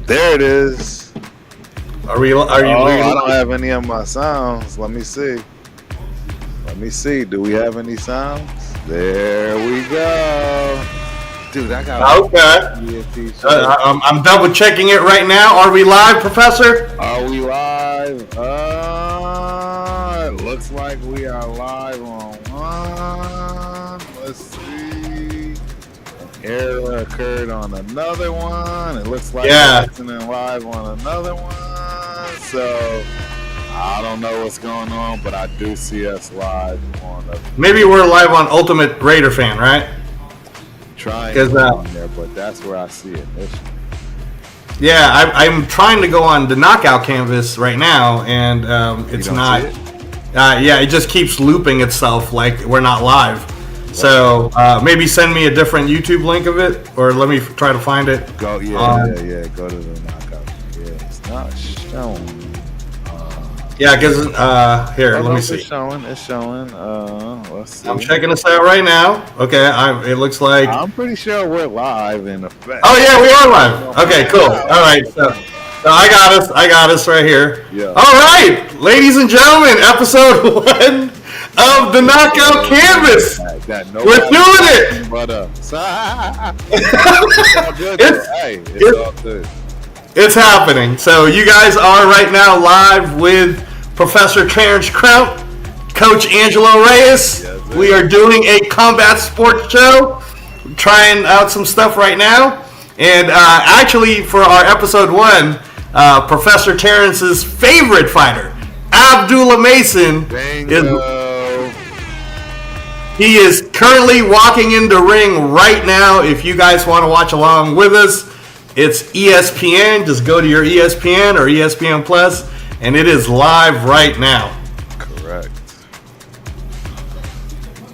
There it is. Are you? I don't have any of my sounds. Let me see. Do we have any sounds? There we go. Dude, I got. Okay. I'm double checking it right now. Are we live, Professor? Are we live? It looks like we are live on one. Let's see. Error occurred on another one. It looks like we're listening live on another one. So I don't know what's going on, but I do see us live on. Maybe we're live on Ultimate Raider Fan, right? Trying to go on there, but that's where I see it. Yeah, I'm trying to go on the knockout canvas right now, and it's not. It just keeps looping itself like we're not live. So maybe send me a different YouTube link of it, or let me try to find it. Go to the knockout. Yeah, it's not showing. Yeah, because here, let me see. It's showing. Let's see. I'm checking this out right now. Okay, it looks like. I'm pretty sure we're live in effect. Oh yeah, we are live. Okay, cool. All right, so I got us right here. Yeah. All right, ladies and gentlemen, episode 1 of the Knockout Canvas. We're doing it. But it's all good. It's happening. So you guys are right now live with Professor Terence Crump, Coach Angelo Reyes. Yes, we are doing a combat sports show, trying out some stuff right now. And actually, for our episode 1, Professor Terence's favorite fighter, Abdullah Mason, he is currently walking in the ring right now. If you guys want to watch along with us, it's ESPN. Just go to your ESPN or ESPN Plus, and it is live right now. Correct.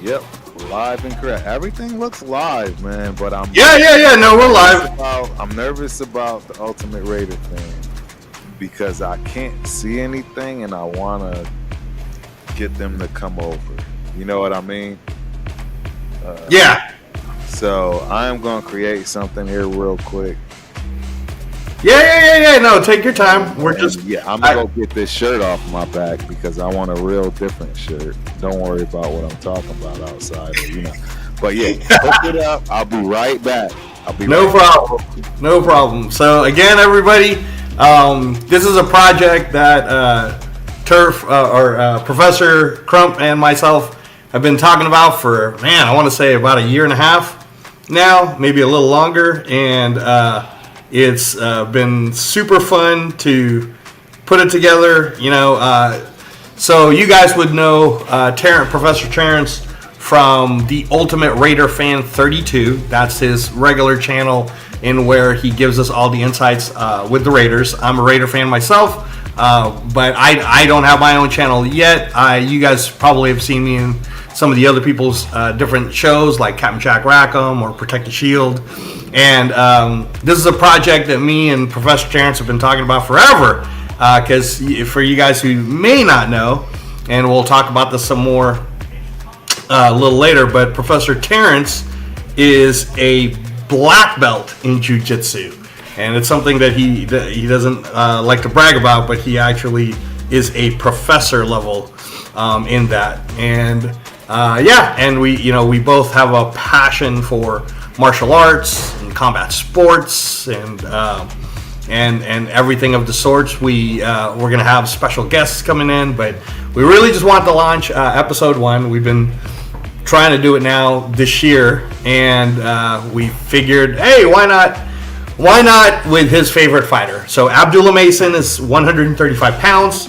Yep, live and correct. Everything looks live, man. But I'm No, we're live. I'm nervous about the Ultimate Raider thing because I can't see anything, and I want to get them to come over. You know what I mean? Yeah. So I'm gonna create something here real quick. Yeah. No, take your time. I'm gonna go get this shirt off my back because I want a real different shirt. Don't worry about what I'm talking about outside, But yeah, hook it up. I'll be right back. No problem. So again, everybody, this is a project that Professor Crump and myself have been talking about for, I want to say about a year and a half now, maybe a little longer, and it's been super fun to put it together, so you guys would know Professor Terence from the Ultimate Raider Fan 32. That's his regular channel in where he gives us all the insights with the Raiders. I'm a Raider fan myself, but I don't have my own channel yet. You guys probably have seen me in some of the other people's different shows like Captain Jack Rackham or Protect the Shield. And this is a project that me and Professor Terence have been talking about forever. Because for you guys who may not know, and we'll talk about this some more a little later, but Professor Terence is a black belt in Jiu-Jitsu. And it's something that he doesn't like to brag about, but he actually is a professor level in that. And and we both have a passion for martial arts and combat sports and everything of the sorts. We're gonna have special guests coming in, but we really just want to launch episode 1. We've been trying to do it now this year, and we figured, hey, why not with his favorite fighter? So Abdullah Mason is 135 pounds.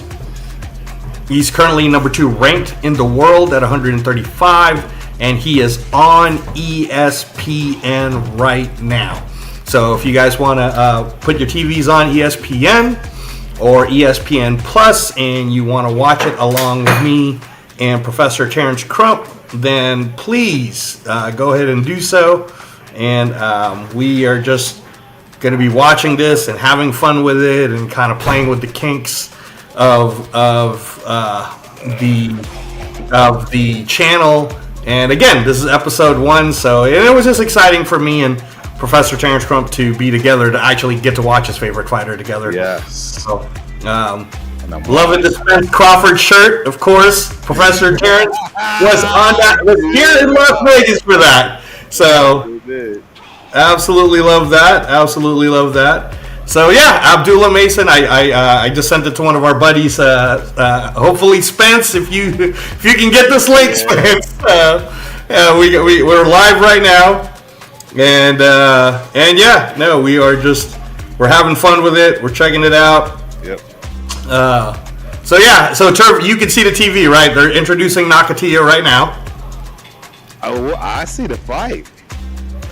He's currently number 2 ranked in the world at 135, and he is on ESPN right now. So if you guys want to put your TVs on ESPN or ESPN Plus and you want to watch it along with me and Professor Terence Crump, then please go ahead and do so. And we are just going to be watching this and having fun with it and kind of playing with the kinks of the channel. And again, this is episode 1, so it was just exciting for me and Professor Terence Crump to be together to actually get to watch his favorite fighter together. Yes. So, loving the Spence Crawford shirt, of course. Professor Terence was here in Las Vegas for that. So, absolutely love that. Absolutely love that. So yeah, Abdullah Mason. I just sent it to one of our buddies. Hopefully, Spence, if you can get this link, Spence. We're live right now, and yeah, no, we're having fun with it. We're checking it out. Yep. So yeah, so Turf, you can see the TV, right? They're introducing Nakatia right now. Oh, I see the fight.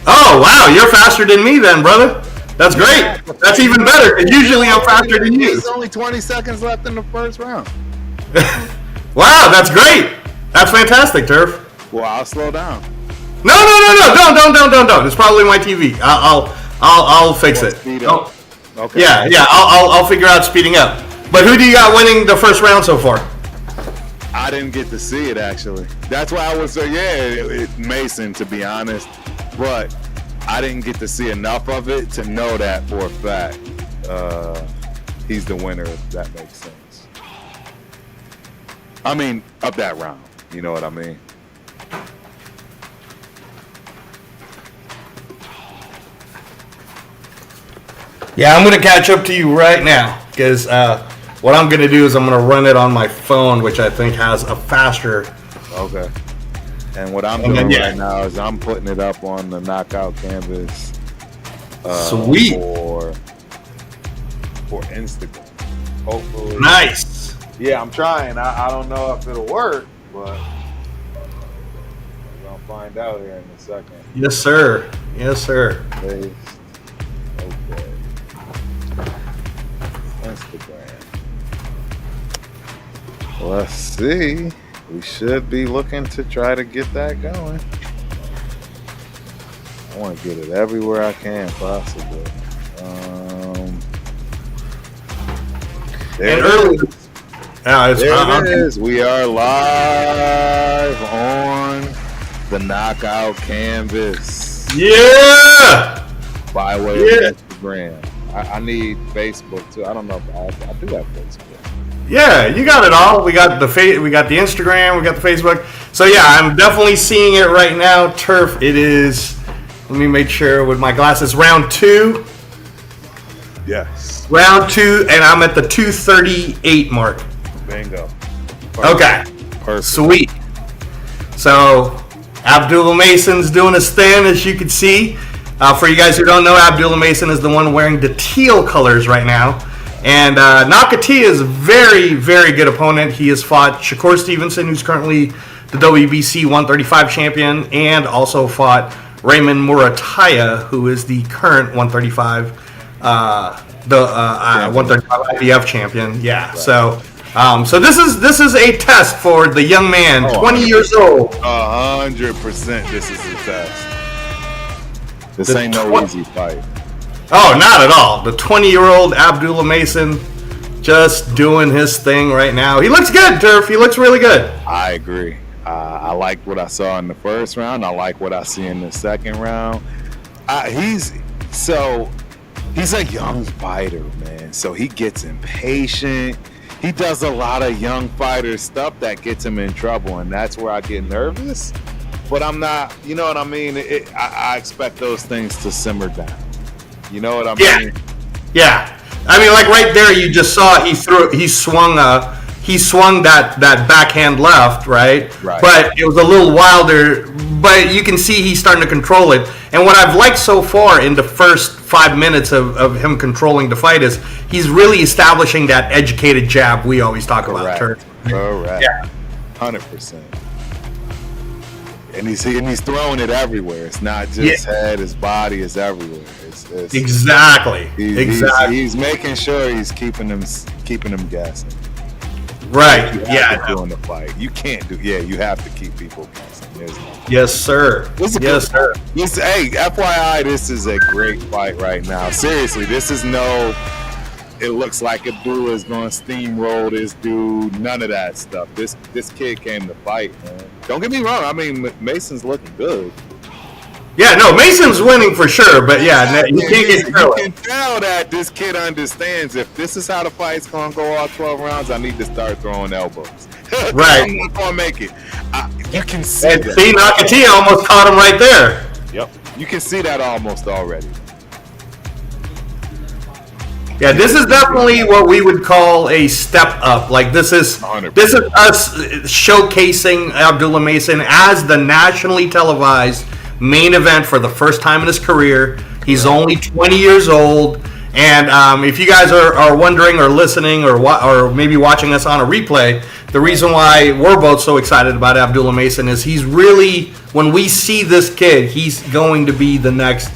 Oh wow, you're faster than me then, brother. That's great. That's even better, because usually I'm faster than you. There's only 20 seconds left in the first round. Wow, that's great. That's fantastic, Turf. Well, I'll slow down. No, don't. It's probably my TV. I'll fix it. Speed up. Okay. Yeah. I'll figure out speeding up. But who do you got winning the first round so far? I didn't get to see it, actually. That's why I was Mason, to be honest. But I didn't get to see enough of it to know that for a fact he's the winner, if that makes sense. I mean, of that round. You know what I mean? Yeah, I'm going to catch up to you right now, because what I'm going to do is I'm going to run it on my phone, which I think has a faster... Okay. And what I'm doing right now is I'm putting it up on the knockout canvas. Sweet. For Instagram. Hopefully. Nice. Yeah, I'm trying. I don't know if it'll work, but we're going to find out here in a second. Yes, sir. Yes, sir. Paste. Okay. Instagram. Let's see. We should be looking to try to get that going. I want to get it everywhere I can possibly. There it is. We are live on the knockout canvas. Yeah! By way of Instagram. I need Facebook too. I don't know if I do have Facebook. Yeah, you got it all. We got the Instagram, we got the Facebook. So yeah, I'm definitely seeing it right now. Turf, it is. Let me make sure with my glasses. Round 2. Yes. Round 2, and I'm at the 238 mark. Bingo. Perfect. Okay. Perfect. Sweet. So Abdullah Mason's doing his thing, as you can see. For you guys who don't know, Abdullah Mason is the one wearing the teal colors right now. And Nakatia is a very, very good opponent. He has fought Shakur Stevenson, who's currently the WBC 135 champion, and also fought Raymond Murataya, who is the current 135, 135 IBF champion. Yeah. Right. So this is a test for the young man, 20 years old. 100%. This is a test. This ain't no easy fight. Oh, not at all. The 20-year-old Abdullah Mason just doing his thing right now. He looks good, Turf. He looks really good. I agree. I liked what I saw in the first round. I like what I see in the second round. He's a young fighter, man. So he gets impatient. He does a lot of young fighter stuff that gets him in trouble, and that's where I get nervous. But I'm not, you know what I mean? I expect those things to simmer down. You know what I mean? Yeah. I mean, like right there, you just saw he swung that backhand left, right? But it was a little wilder. But you can see he's starting to control it. And what I've liked so far in the first 5 minutes of him controlling the fight is he's really establishing that educated jab we always talk about. Correct. Yeah. 100%. And he's throwing it everywhere. It's not just his head, his body is everywhere. Exactly. He's making sure he's keeping them guessing. Right. During the fight, you can't do. Yeah, you have to keep people guessing. Yes, sir. Yes, sir. Hey, FYI, this is a great fight right now. Seriously, this is no. It looks like Abdullah is going to steamroll this dude. None of that stuff. This kid came to fight, man. Don't get me wrong. I mean, Mason's looking good. Yeah, no, Mason's winning for sure, but yeah, you can't get You through can it. tell that this kid understands if this is how the fight's gonna go all 12 rounds, I need to start throwing elbows. Right. I'm not gonna make it. You can see And that. see, Nakatia almost caught him right there. Yep. You can see that almost already. Yeah, this is definitely what we would call a step up. Like this is 100%. us showcasing Abdullah Mason as the nationally televised main event for the first time in his career. He's only 20 years old, and if you guys are wondering or listening or maybe watching us on a replay, the reason why we're both so excited about Abdullah Mason is he's really, when we see this kid, he's going to be the next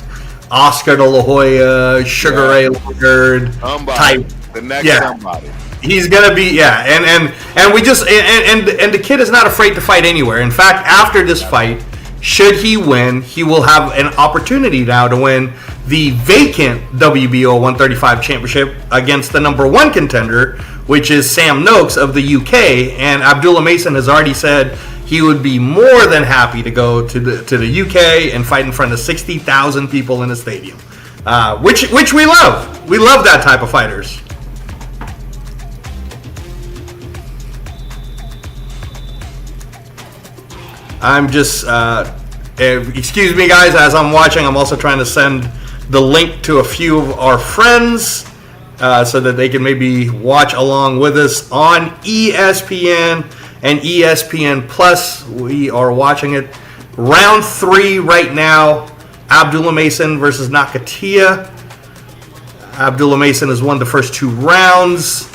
Oscar de la Hoya, Sugar Ray Leonard type. The next somebody. He's gonna be and we just and the kid is not afraid to fight anywhere. In fact, after this fight, should he win, he will have an opportunity now to win the vacant WBO 135 championship against the number one contender, which is Sam Noakes of the UK. And Abdullah Mason has already said he would be more than happy to go to the UK and fight in front of 60,000 people in a stadium, which we love. We love that type of fighters. I'm just, excuse me guys, as I'm watching, I'm also trying to send the link to a few of our friends so that they can maybe watch along with us on ESPN and ESPN Plus. We are watching it. Round 3 right now, Abdullah Mason versus Nakatia. Abdullah Mason has won the first 2 rounds.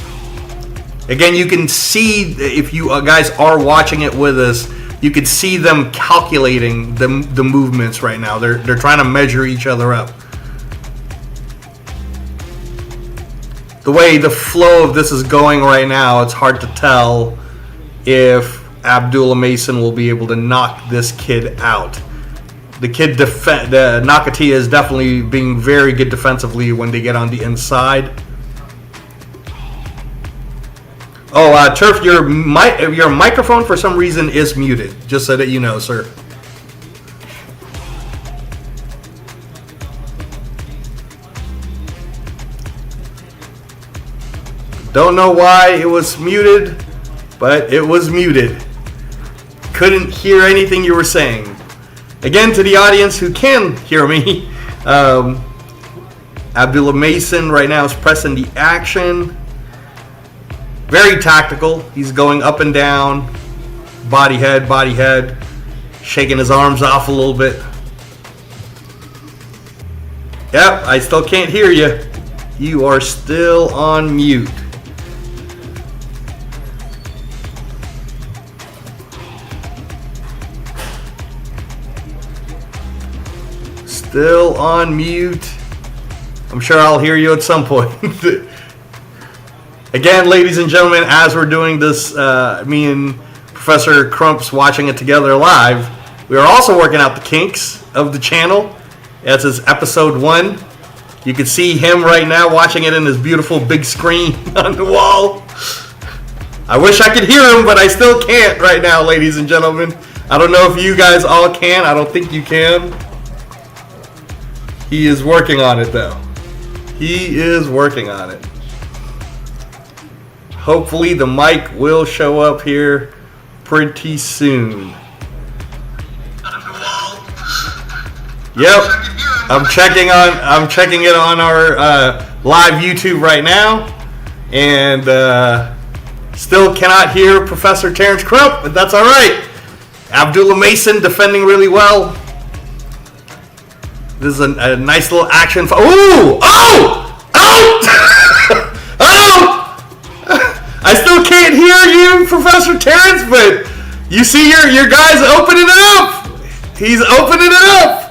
Again, you can see, if you guys are watching it with us, you can see them calculating the movements right now. They're trying to measure each other up. The way the flow of this is going right now, it's hard to tell if Abdullah Mason will be able to knock this kid out. The Nakatia is definitely being very good defensively when they get on the inside. Oh, Turf, your microphone for some reason is muted. Just so that you know, sir. Don't know why it was muted, but it was muted. Couldn't hear anything you were saying. Again, to the audience who can hear me, Abdullah Mason right now is pressing the action. Very tactical. He's going up and down, body head, shaking his arms off a little bit. Yep, I still can't hear you. You are still on mute. Still on mute. I'm sure I'll hear you at some point. Again, ladies and gentlemen, as we're doing this, me and Professor Crump's watching it together live, we are also working out the kinks of the channel. This is episode 1. You can see him right now watching it in his beautiful big screen on the wall. I wish I could hear him, but I still can't right now, ladies and gentlemen. I don't know if you guys all can. I don't think you can. He is working on it, though. He is working on it. Hopefully the mic will show up here pretty soon. Yep, I'm checking it on our live YouTube right now, and still cannot hear Professor Terence Crump, but that's all right. Abdullah Mason defending really well. This is a nice little action. Ooh! Oh! Oh! Oh! I still can't hear you, Professor Terence, but you see your guy's opening it up. He's opening it up.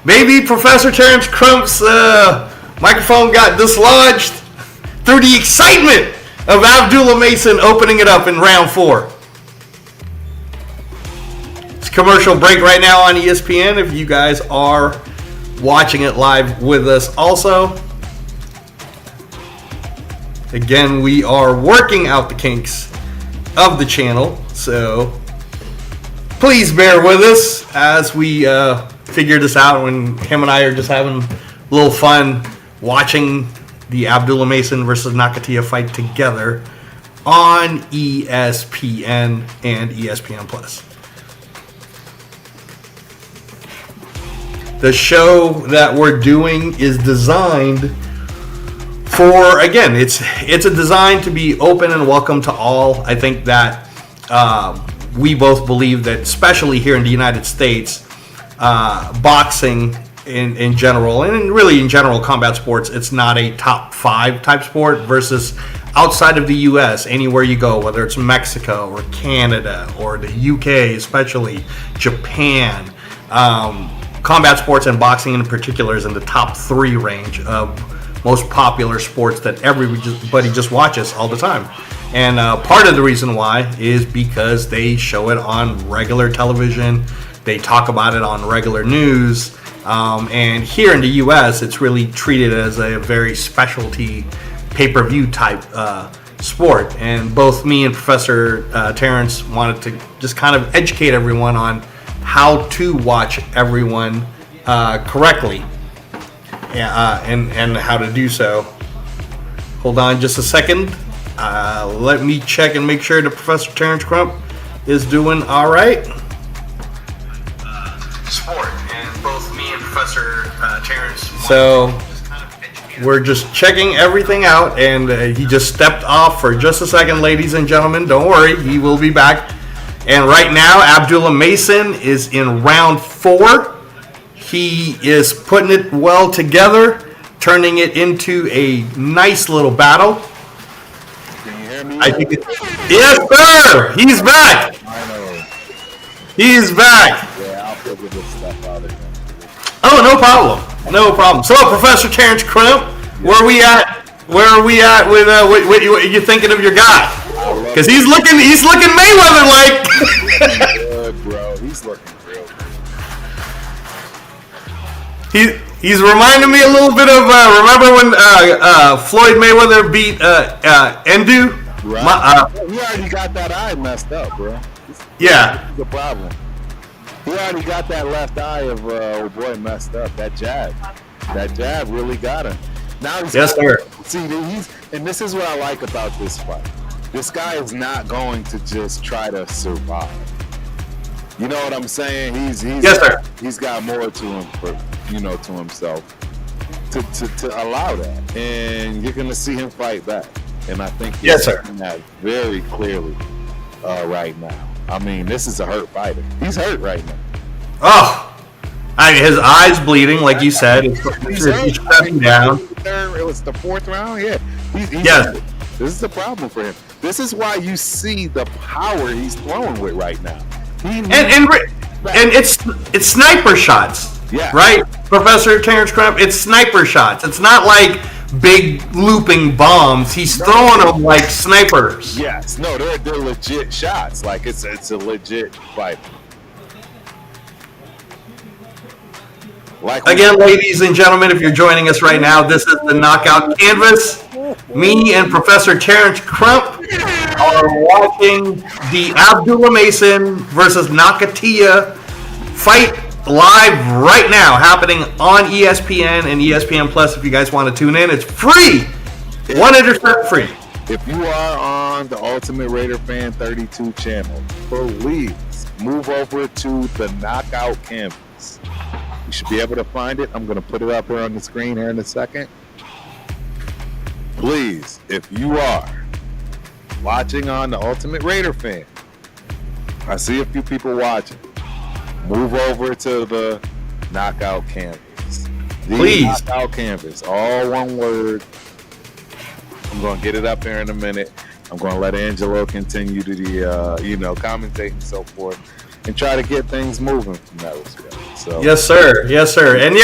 Maybe Professor Terence Crump's microphone got dislodged through the excitement of Abdullah Mason opening it up in round 4. It's a commercial break right now on ESPN if you guys are watching it live with us also. Again, we are working out the kinks of the channel. So please bear with us as we figure this out when him and I are just having a little fun watching the Abdullah Mason versus Nakatia fight together on ESPN and ESPN Plus. The show that we're doing is designed for, again, it's a design to be open and welcome to all. I think that we both believe that, especially here in the United States, boxing in general, and really in general combat sports, it's not a top 5 type sport versus outside of the U.S., anywhere you go, whether it's Mexico or Canada or the U.K., especially Japan. Combat sports and boxing in particular is in the top 3 range of most popular sports that everybody just watches all the time. And part of the reason why is because they show it on regular television. They talk about it on regular news. And here in the U.S., it's really treated as a very specialty pay-per-view type sport. And both me and Professor Terence wanted to just kind of educate everyone on how to watch everyone correctly and how to do so. Hold on just a second. Let me check and make sure that Professor Terence Crump is doing all right. Sport, and both me and Professor Terence. So we're just checking everything out, and he just stepped off for just a second, ladies and gentlemen. Don't worry, he will be back. And right now, Abdullah Mason is in round 4. He is putting it well together, turning it into a nice little battle. Can you hear me? Yes, sir. He's back. He's back. Yeah, I'll figure this stuff out again. Oh, no problem. No problem. So, Professor Terence Crump, where are we at? Where are we at with what you thinking of your guy? Because he's looking Mayweather like. Good, bro. He's looking real good. He's reminding me a little bit of remember when Floyd Mayweather beat Endu? Right. He already got that eye messed up, bro. Yeah. The problem. He already got that left eye of old boy messed up. That jab really got him. Now he's sir. See, and this is what I like about this fight. This guy is not going to just try to survive. You know what I'm saying? Yes, sir. He's got more to him to himself to allow that, and you're gonna see him fight back. And I think yes, sir. That very clearly right now. I mean, this is a hurt fighter. He's hurt right now. Oh, his eyes bleeding, like you said. He's shutting down. It was the 4th round. Yeah. Yes. This is the problem for him. This is why you see the power he's throwing with right now. And it's sniper shots. Yeah. Right, Professor Terence Crump? It's sniper shots. It's not like big looping bombs. He's throwing them like snipers. Yes. No, they're legit shots. Like it's a legit fight. Again, ladies and gentlemen, if you're joining us right now, this is the Knockout Canvas. Me and Professor Terence Crump are watching the Abdullah Mason versus Nakatia fight live right now, happening on ESPN and ESPN Plus. If you guys want to tune in, it's free. 100% free. If you are on the Ultimate Raider Fan 32 channel, please move over to the Knockout Canvas. You should be able to find it. I'm going to put it up here on the screen here in a second. Please, if you are watching on the Ultimate Raider Fan, I see a few people watching. Move over to the Knockout Canvas. Please. Knockout Canvas, all one word. I'm going to get it up here in a minute. I'm going to let Angelo continue to the, commentate and so forth, and try to get things moving from that respect. So. Yes, sir. Yes, sir. And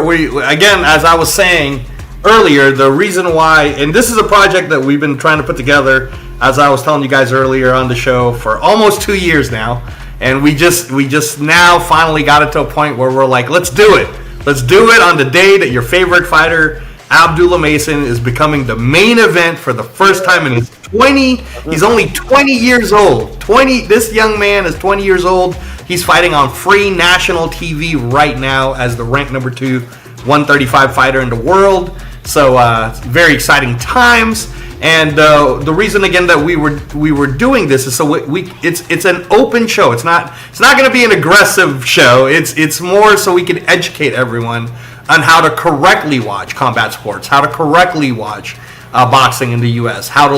we again, as I was saying earlier, the reason why, and this is a project that we've been trying to put together, as I was telling you guys earlier on the show, for almost 2 years now. And we just now finally got it to a point where we're like, let's do it. Let's do it on the day that your favorite fighter Abdullah Mason is becoming the main event for the first time in his 20. He's only 20 years old. This young man is 20 years old. He's fighting on free national TV right now as the ranked number 2 135 fighter in the world. So very exciting times. And the reason again that we were doing this is so it's an open show. It's not going to be an aggressive show. It's more so we can educate everyone on how to correctly watch combat sports, how to correctly watch boxing in the U.S., how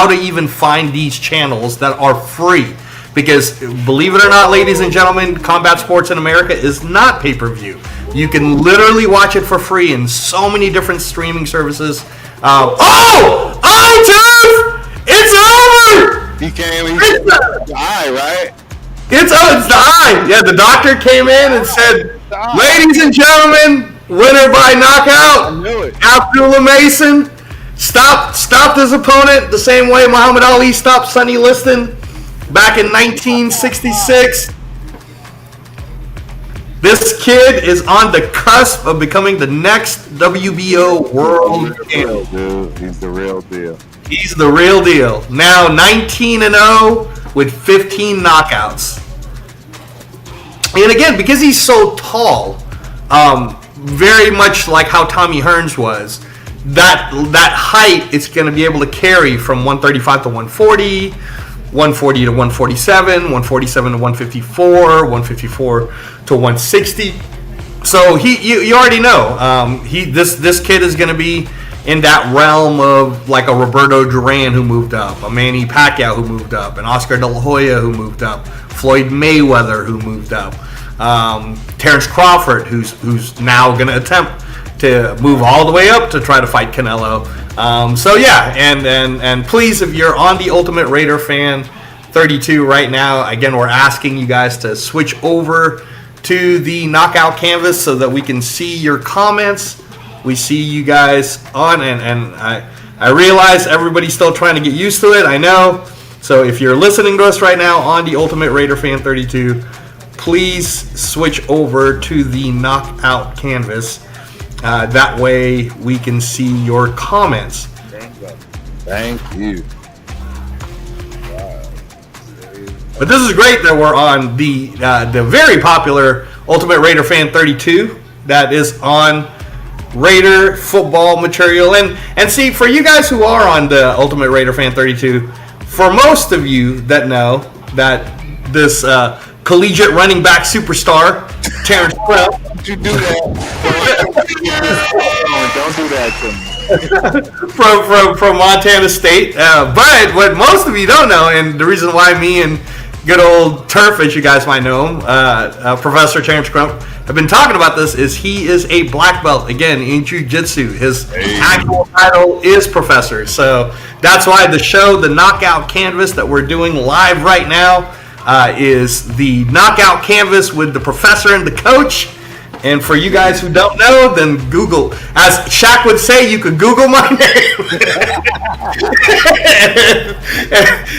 to even find these channels that are free. Because believe it or not, ladies and gentlemen, combat sports in America is not pay-per-view. You can literally watch it for free in so many different streaming services. It's over! He came. It's the eye, right? It's the eye. Yeah, the doctor came in and said, "Ladies and gentlemen, winner by knockout, Abdullah Mason. Stopped his opponent the same way Muhammad Ali stopped Sonny Liston back in 1966. This kid is on the cusp of becoming the next WBO world champion. He's the real deal. He's the real deal. Now 19-0 with 15 knockouts. And again, because he's so tall, very much like how Tommy Hearns was, that height is going to be able to carry from 135 to 140, 140 to 147, 147 to 154, 154 to 160. So you already know this kid is going to be in that realm of like a Roberto Duran who moved up, a Manny Pacquiao who moved up, an Oscar De La Hoya who moved up, Floyd Mayweather who moved up, Terence Crawford who's now going to attempt to move all the way up to try to fight Canelo. So yeah, and please, if you're on the Ultimate Raider Fan 32 right now, again, we're asking you guys to switch over to the knockout canvas so that we can see your comments. We see you guys on, and I realize everybody's still trying to get used to it. I know. So if you're listening to us right now on the Ultimate Raider Fan 32, please switch over to the knockout canvas. That way we can see your comments. Thank you. But this is great that we're on the very popular Ultimate Raider Fan 32 that is on Raider football material. And see, for you guys who are on the Ultimate Raider Fan 32, for most of you that know that this collegiate running back superstar, Terence, don't you do that. Don't do that to me. from Montana State. But what most of you don't know, and the reason why me and good old Turf, as you guys might know him, Professor Terence Crump, have been talking about this, is he is a black belt, again, in Jiu-Jitsu. His actual title is Professor. So that's why the show, the Knockout Canvas that we're doing live right now, is the Knockout Canvas with the Professor and the Coach. And for you guys who don't know, then Google. As Shaq would say, you could Google my name.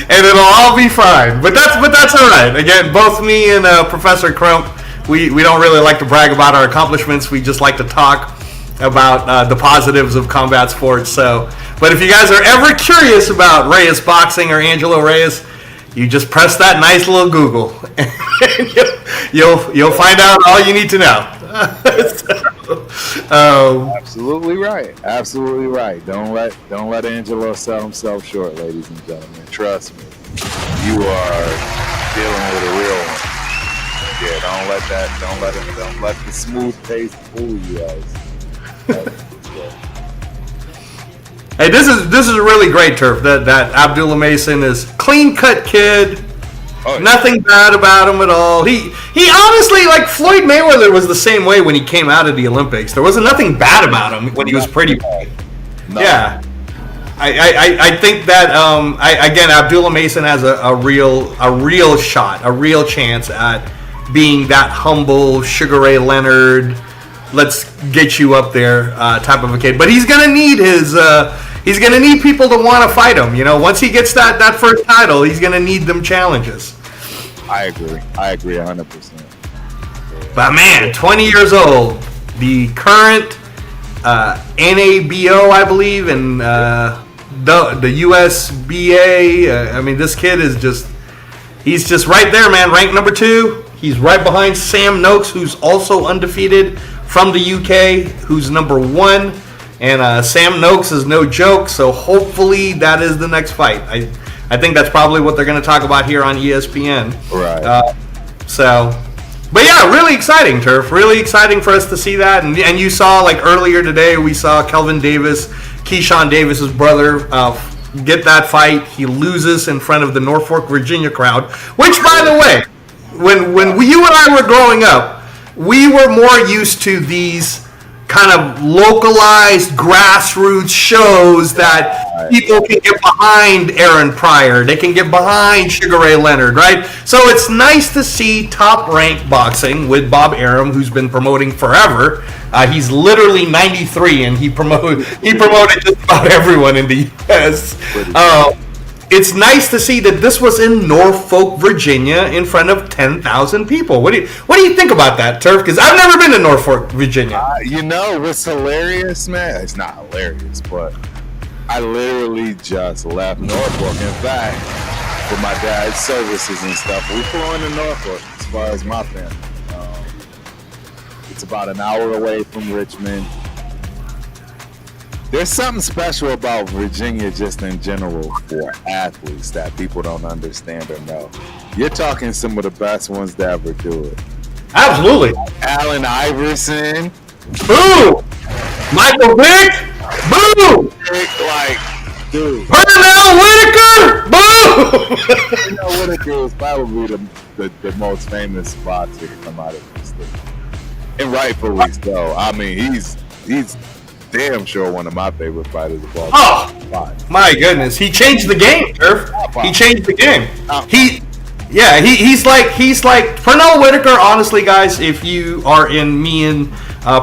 and it'll all be fine. But that's all right. Again, both me and Professor Crump, we don't really like to brag about our accomplishments. We just like to talk about the positives of combat sports. So, but if you guys are ever curious about Reyes Boxing or Angelo Reyes, you just press that nice little Google, and you'll find out all you need to know. Absolutely right. Absolutely right. Don't let Angelo sell himself short, ladies and gentlemen. Trust me, you are dealing with a real one. Yeah, don't let the smooth taste fool you guys. Hey, this is really great, Turf. That Abdullah Mason is clean cut kid. Oh, nothing bad about him at all. He honestly, like Floyd Mayweather was the same way when he came out of the Olympics. There wasn't nothing bad about him when he was pretty bad. No. Yeah. I think that again, Abdullah Mason has a real shot, a real chance at being that humble Sugar Ray Leonard, let's get you up there type of a kid. But he's gonna need he's gonna need people to want to fight him. You know, once he gets that first title, he's gonna need them challenges. I agree 100%. But man, 20 years old, the current NABO, I believe, and the USBA. I mean, this kid is he's just right there, man. Ranked number 2. He's right behind Sam Noakes, who's also undefeated from the UK, who's number 1. And Sam Noakes is no joke, so hopefully that is the next fight. I think that's probably what they're going to talk about here on ESPN. Right. But yeah, really exciting, Turf. Really exciting for us to see that. And you saw, like, earlier today, we saw Kelvin Davis, Keyshawn Davis's brother, get that fight. He loses in front of the Norfolk, Virginia crowd. Which, by the way, when you and I were growing up, we were more used to these kind of localized grassroots shows that people can get behind Aaron Pryor. They can get behind Sugar Ray Leonard, right? So it's nice to see top-ranked boxing with Bob Arum, who's been promoting forever. He's literally 93, and he promoted just about everyone in the U.S. It's nice to see that this was in Norfolk, Virginia, in front of 10,000 people. What do you think about that, Turf? Because I've never been to Norfolk, Virginia. You know what's hilarious, man? It's not hilarious, but I literally just left Norfolk. In fact, for my dad's services and stuff, we flew into Norfolk as far as my family. It's about an hour away from Richmond. There's something special about Virginia just in general for athletes that people don't understand or know. You're talking some of the best ones to ever do it. Absolutely. Allen Iverson. Boo! Michael Vick. Boo! Like, dude. Pernell Whitaker. Boo! Pernell Whitaker is probably the most famous boxer to come out of this thing. And rightfully so. I mean, he's damn sure one of my favorite fighters of all time. Oh, my goodness. He changed the game, Turf. He changed the game. He's like Pernell Whitaker, honestly, guys, if you are in me and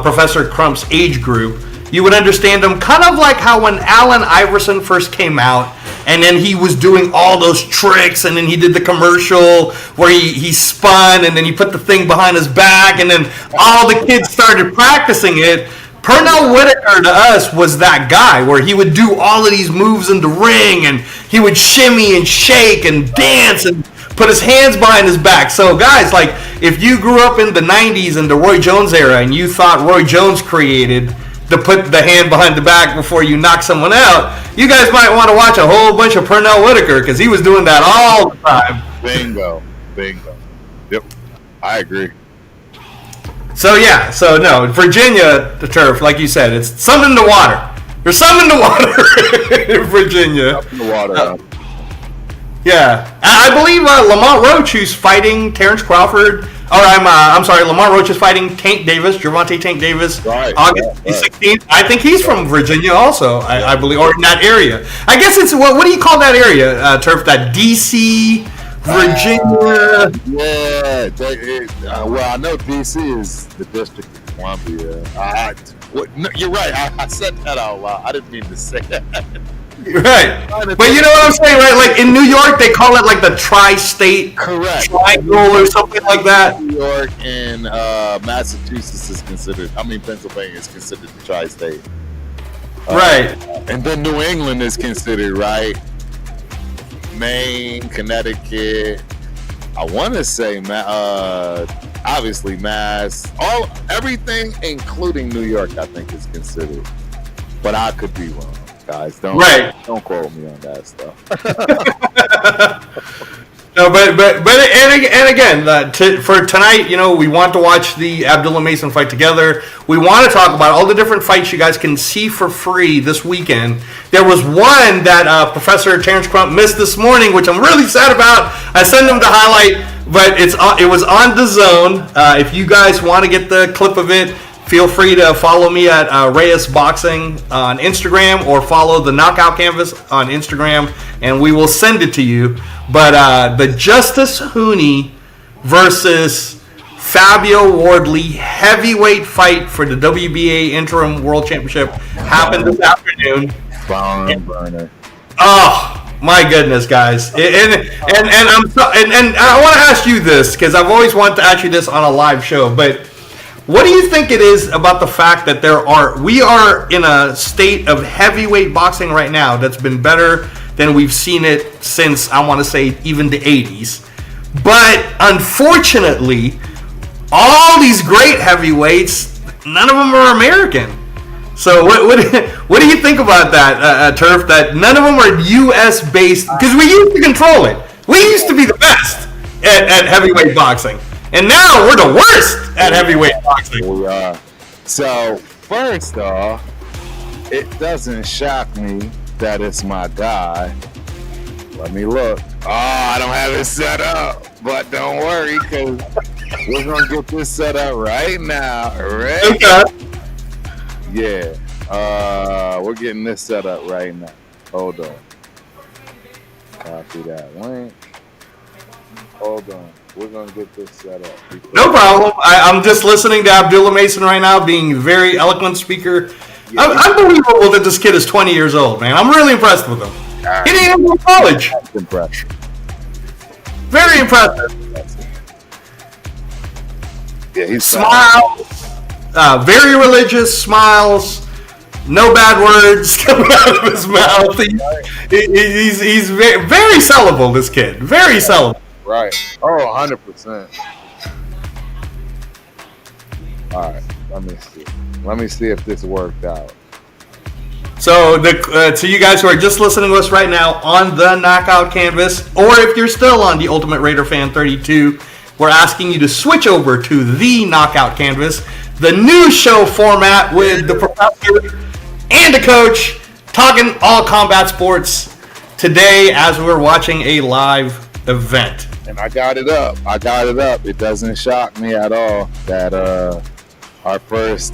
Professor Crump's age group, you would understand him kind of like how when Allen Iverson first came out, and then he was doing all those tricks, and then he did the commercial where he spun, and then he put the thing behind his back, and then all the kids started practicing it. Pernell Whitaker to us was that guy where he would do all of these moves in the ring, and he would shimmy and shake and dance and put his hands behind his back. So guys, like, if you grew up in the 90s and the Roy Jones era and you thought Roy Jones created to put the hand behind the back before you knock someone out, you guys might want to watch a whole bunch of Pernell Whitaker, because he was doing that all the time. Bingo. Yep, I agree. So no, Virginia, the Turf, like you said, it's something in the water. There's something in the water in Virginia. Up in the water. Yeah, I believe Lamont Roach, who's fighting Terence Crawford. I'm sorry, Lamont Roach is fighting Tank Davis, Gervonta Tank Davis, right, August 16th. I think he's from Virginia also, I believe, or in that area. I guess it's, what do you call that area, Turf? That D.C., Virginia. Well, I know DC is the District of Columbia. No, you're right. I said that out loud. I didn't mean to say that. Right. But you know what I'm saying, right? Like in New York, they call it like the tri-state triangle or something like that. New York and Massachusetts is considered, Pennsylvania is considered the tri-state. Right. And then New England is considered, right? Maine, Connecticut, I want to say, obviously Mass, everything, including New York, I think is considered. But I could be wrong, guys. Don't quote me on that stuff. No, but again, for tonight, we want to watch the Abdullah Mason fight together. We want to talk about all the different fights you guys can see for free this weekend. There was one that Professor Terence Crump missed this morning, which I'm really sad about. I sent him the highlight, but it was on DAZN. If you guys want to get the clip of it, feel free to follow me at Reyes Boxing on Instagram, or follow the Knockout Canvas on Instagram, and we will send it to you. But the Justice Hooney versus Fabio Wardley heavyweight fight for the WBA Interim World Championship happened this afternoon. Burner. Oh my goodness, guys! And I want to ask you this, because I've always wanted to ask you this on a live show, but What do you think it is about the fact that we are in a state of heavyweight boxing right now that's been better than we've seen it since, I want to say, even the 80s. But unfortunately, all these great heavyweights, none of them are American. So what do you think about that, Turf, that none of them are U.S. based? Because we used to control it. We used to be the best at heavyweight boxing. And now we're the worst at heavyweight boxing. We are. So, first off, it doesn't shock me that it's my guy. Let me look. Oh, I don't have it set up. But don't worry, because we're going to get this set up right now. Right? Okay. Yeah. We're getting this set up right now. Hold on. Copy that link. Hold on. We're going to get this set up. No problem. I'm just listening to Abdullah Mason right now, being a very eloquent speaker. Yeah, unbelievable that this kid is 20 years old, man. I'm really impressed with him. He didn't even go to college. That's impressive. Very impressive. Yeah, he's smiles. Very religious, smiles. No bad words coming out of his mouth. He's very, very sellable, this kid. Very sellable. Right. Oh, 100%. All right. Let me see. Let me see if this worked out. So, to you guys who are just listening to us right now on the Knockout Canvas, or if you're still on the Ultimate Raider Fan 32, we're asking you to switch over to the Knockout Canvas, the new show format with the professor and the coach talking all combat sports today as we're watching a live event. And I got it up. It doesn't shock me at all that our first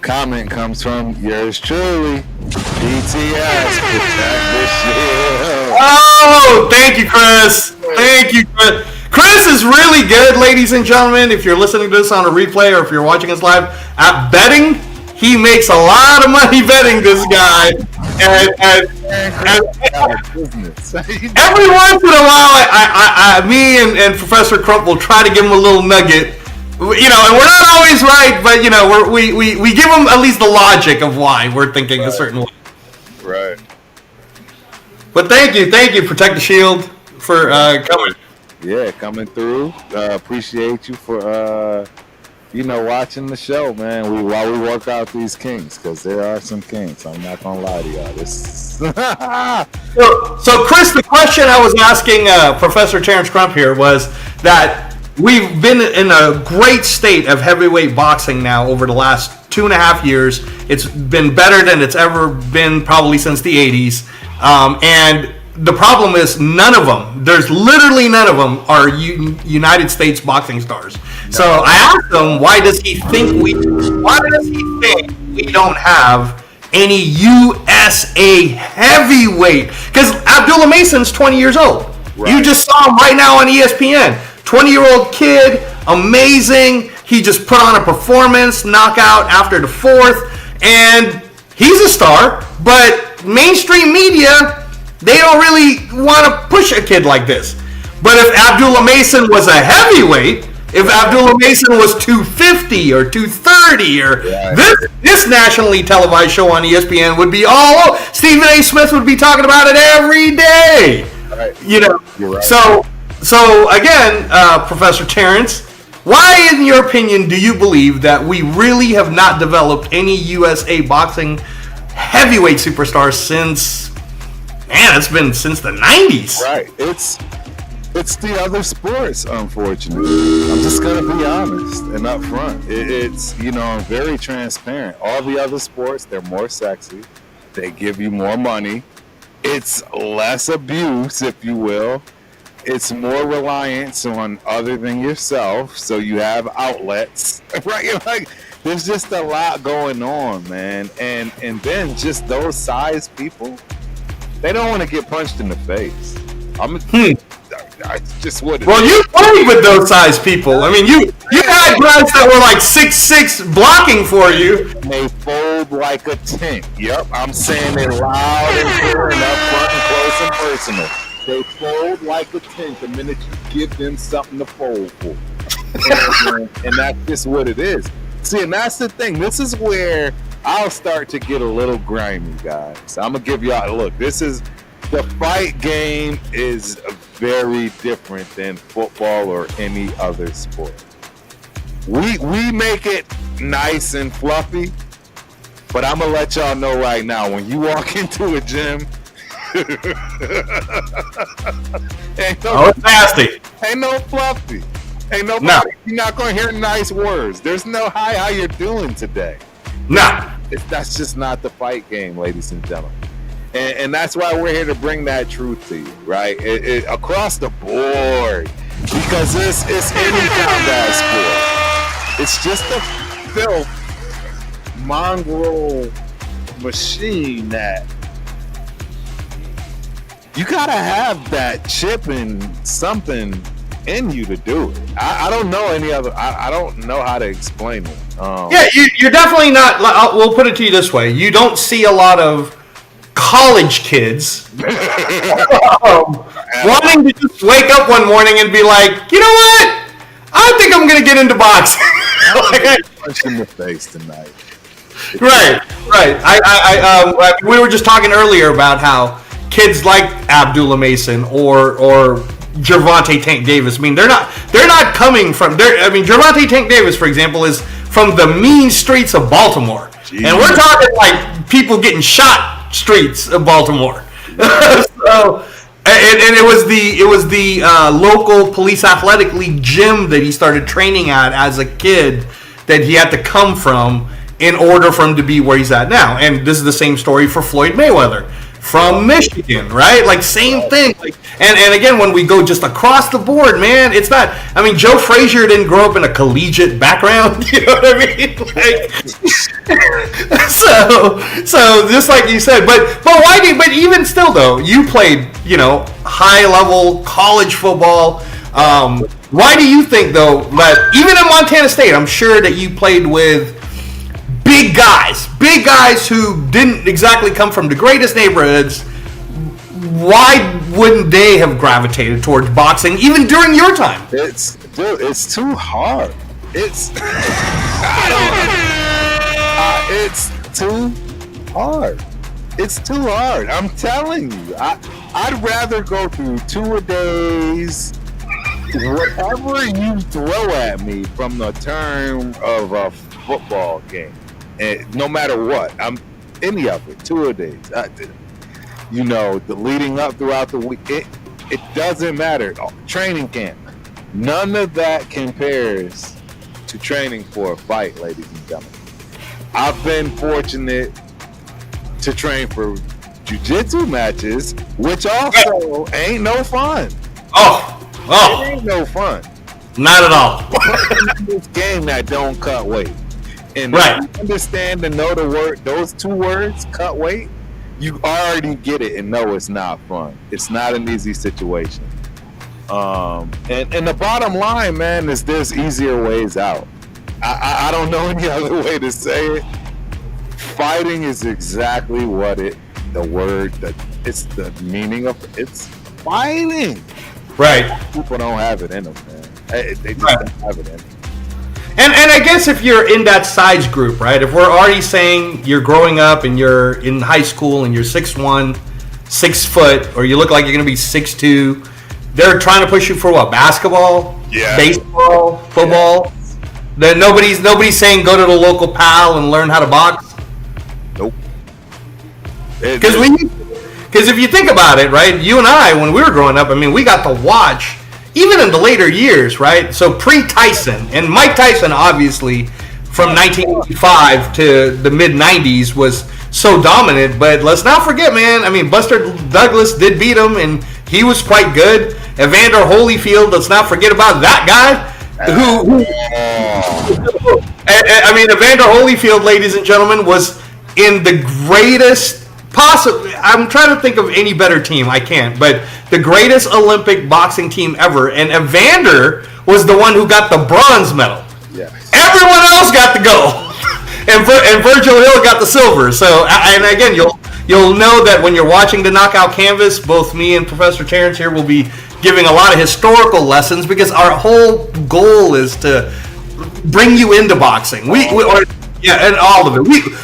comment comes from yours truly, BTS. Protect this shit. Oh, thank you, Chris. Thank you, Chris. Chris is really good, ladies and gentlemen. If you're listening to this on a replay or if you're watching us live at betting, he makes a lot of money betting, this guy. And every once in a while, me and Professor Crump will try to give him a little nugget. You know, and we're not always right, but, you know, we give him at least the logic of why we're thinking a certain way. Right. But thank you, Protect the Shield, for coming. Yeah, coming through. Appreciate you for, watching the show, man. While we work out these kinks, because there are some kinks. I'm not going to lie to y'all. So, Chris, the question I was asking Professor Terence Crump here was that we've been in a great state of heavyweight boxing now over the last 2.5 years. It's been better than it's ever been probably since the 80s. And the problem is none of them, there's literally none of them are United States boxing stars. No. So I asked him, why does he think we don't have any USA heavyweight? Because Abdullah Mason's 20 years old. Right. You just saw him right now on ESPN. 20-year-old kid, amazing. He just put on a performance, knockout after the fourth, and he's a star. But mainstream media, they don't really want to push a kid like this. But if Abdullah Mason was a heavyweight, if Abdullah Mason was 250 or 230, or this nationally televised show on ESPN would be all over. Stephen A. Smith would be talking about it every day. Right. You know, right. So again, Professor Terence, why, in your opinion, do you believe that we really have not developed any USA boxing heavyweight superstars since, it's been since the 90s? Right. It's the other sports, unfortunately. I'm just going to be honest and upfront. It's, I'm very transparent. All the other sports, they're more sexy. They give you more money. It's less abuse, if you will. It's more reliance on other than yourself, so you have outlets, right? Like, there's just a lot going on, man. And then just those size people, they don't want to get punched in the face. I just wouldn't. Well, you played with those size people. I mean, you had guys that were like 6'6" blocking for you. They fold like a tent. Yep, I'm saying it loud and clear and up front and close and personal. They fold like a tent the minute you give them something to fold for. and that's just what it is. See, and that's the thing. This is where I'll start to get a little grimy, guys. I'm gonna give y'all a look. This is the fight game is very different than football or any other sport. We make it nice and fluffy, but I'm gonna let y'all know right now, when you walk into a gym, it's nasty. Ain't no fluffy. Ain't no. You're not gonna hear nice words. There's no hi, how you doing today? No. That's just not the fight game, ladies and gentlemen. And that's why we're here to bring that truth to you, right? Across the board, because it's any combat sport. It's just a filth mongrel machine that you gotta have that chip and something in you to do it. I don't know any other. I don't know how to explain it. You're definitely not. We'll put it to you this way: you don't see a lot of college kids wanting to just wake up one morning and be like, you know what? I think I'm going to get into boxing. Punch in the face tonight. Right. We were just talking earlier about how kids like Abdullah Mason or Gervonta Tank Davis. I mean, they're not coming from there. I mean, Gervonta Tank Davis, for example, is from the mean streets of Baltimore, and we're talking like people getting shot streets of Baltimore. So, and it was the local police athletic league gym that he started training at as a kid that he had to come from in order for him to be where he's at now. And this is the same story for Floyd Mayweather from Michigan, right? Like, same thing. Like, and again, when we go just across the board, man, it's not. I mean, Joe Frazier didn't grow up in a collegiate background. You know what I mean? Like, so just like you said, but why do? But even still, though, you played, high level college football. Why do you think, though, that even in Montana State, I'm sure that you played with big guys who didn't exactly come from the greatest neighborhoods? Why wouldn't they have gravitated towards boxing even during your time? It's too hard. It's too hard. It's too hard. I'm telling you. I'd rather go through 2-a-days, whatever you throw at me from the term of a football game. And no matter what, I'm any of it, 2-a-days. The leading up throughout the week, it doesn't matter. Training camp, none of that compares to training for a fight, ladies and gentlemen. I've been fortunate to train for jiu-jitsu matches, which also ain't no fun. Oh, it ain't no fun. Not at all. This game that don't cut weight. And right. If you understand and know the word, those two words, cut weight, you already get it and know it's not fun. It's not an easy situation. And the bottom line, man, is there's easier ways out. I don't know any other way to say it. Fighting is exactly what it's the meaning of it's fighting. Right. People don't have it in them, man. They just don't have it in them. And I guess if you're in that size group, right? If we're already saying you're growing up and you're in high school and you're 6'1", 6 foot, or you look like you're going to be 6'2", they're trying to push you for what? Basketball, baseball, football. Then nobody's saying go to the local pal and learn how to box. Nope. Because if you think about it, right? You and I, when we were growing up, I mean, we got to watch. Even in the later years, right? So pre-Tyson, and Mike Tyson, obviously, from 1985 to the mid-90s was so dominant. But let's not forget, man, I mean, Buster Douglas did beat him, and he was quite good. Evander Holyfield, let's not forget about that guy. I mean, Evander Holyfield, ladies and gentlemen, was in the greatest possible. I'm trying to think of any better team. I can't, but the greatest Olympic boxing team ever, and Evander was the one who got the bronze medal. Yes. Everyone else got the gold, and Virgil Hill got the silver. So, and again, you'll know that when you're watching the knockout canvas, both me and Professor Terence here will be giving a lot of historical lessons because our whole goal is to bring you into boxing. And all of it.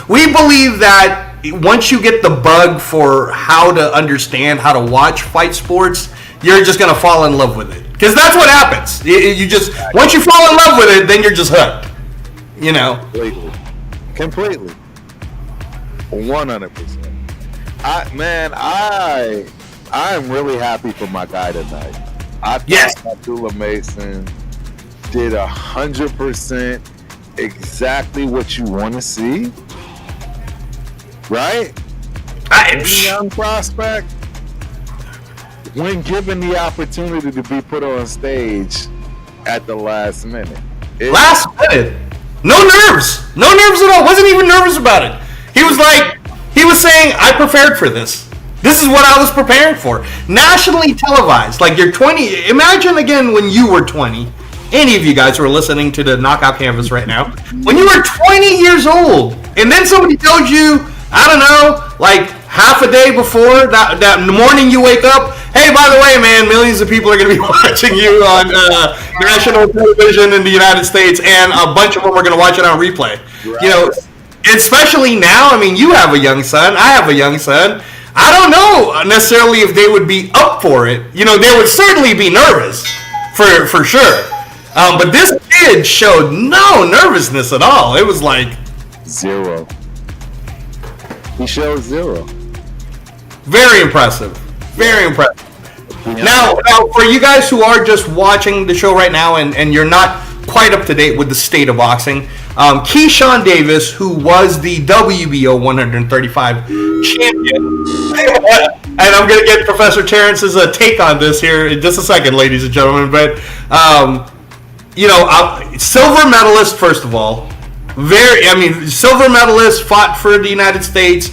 We believe that once you get the bug for how to understand, how to watch fight sports, you're just going to fall in love with it. Because that's what happens. You just, once you fall in love with it, then you're just hooked. You know? Completely. 100%. I'm really happy for my guy tonight. I thought Abdullah Mason did 100% exactly what you want to see. Right? Young prospect, when given the opportunity to be put on stage at the last minute. Last minute? No nerves at all. Wasn't even nervous about it. He was saying, I prepared for this. This is what I was preparing for. Nationally televised. Like, you're 20. Imagine again when you were 20. Any of you guys who are listening to the Knockout Canvas right now. When you were 20 years old, and then somebody tells you, I don't know, like half a day before that morning you wake up, hey, by the way, man, millions of people are going to be watching you on national television in the United States, and a bunch of them are going to watch it on replay. Right. You know, especially now. I mean, you have a young son. I have a young son. I don't know necessarily if they would be up for it. You know, they would certainly be nervous, for sure. But this kid showed no nervousness at all. It was like zero. He showed zero. Very impressive. Very impressive. Yeah. Now, for you guys who are just watching the show right now and you're not quite up to date with the state of boxing, Keyshawn Davis, who was the WBO 135 champion, and I'm going to get Professor Terrence's take on this here in just a second, ladies and gentlemen, but, silver medalist, first of all. Silver medalist, fought for the United States.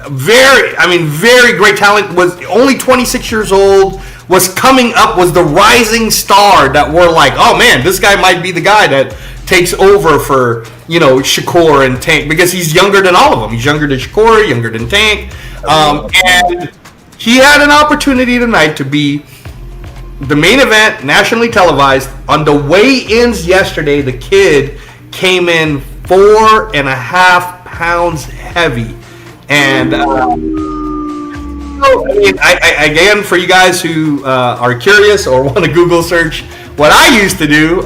Very great talent. Was only 26 years old. Was coming up. Was the rising star that we're like, oh man, this guy might be the guy that takes over for Shakur and Tank, because he's younger than all of them. He's younger than Shakur, younger than Tank, and he had an opportunity tonight to be the main event, nationally televised. On the weigh-ins yesterday, the kid came in 4.5 pounds heavy, and again, for you guys who are curious or want to Google search what I used to do,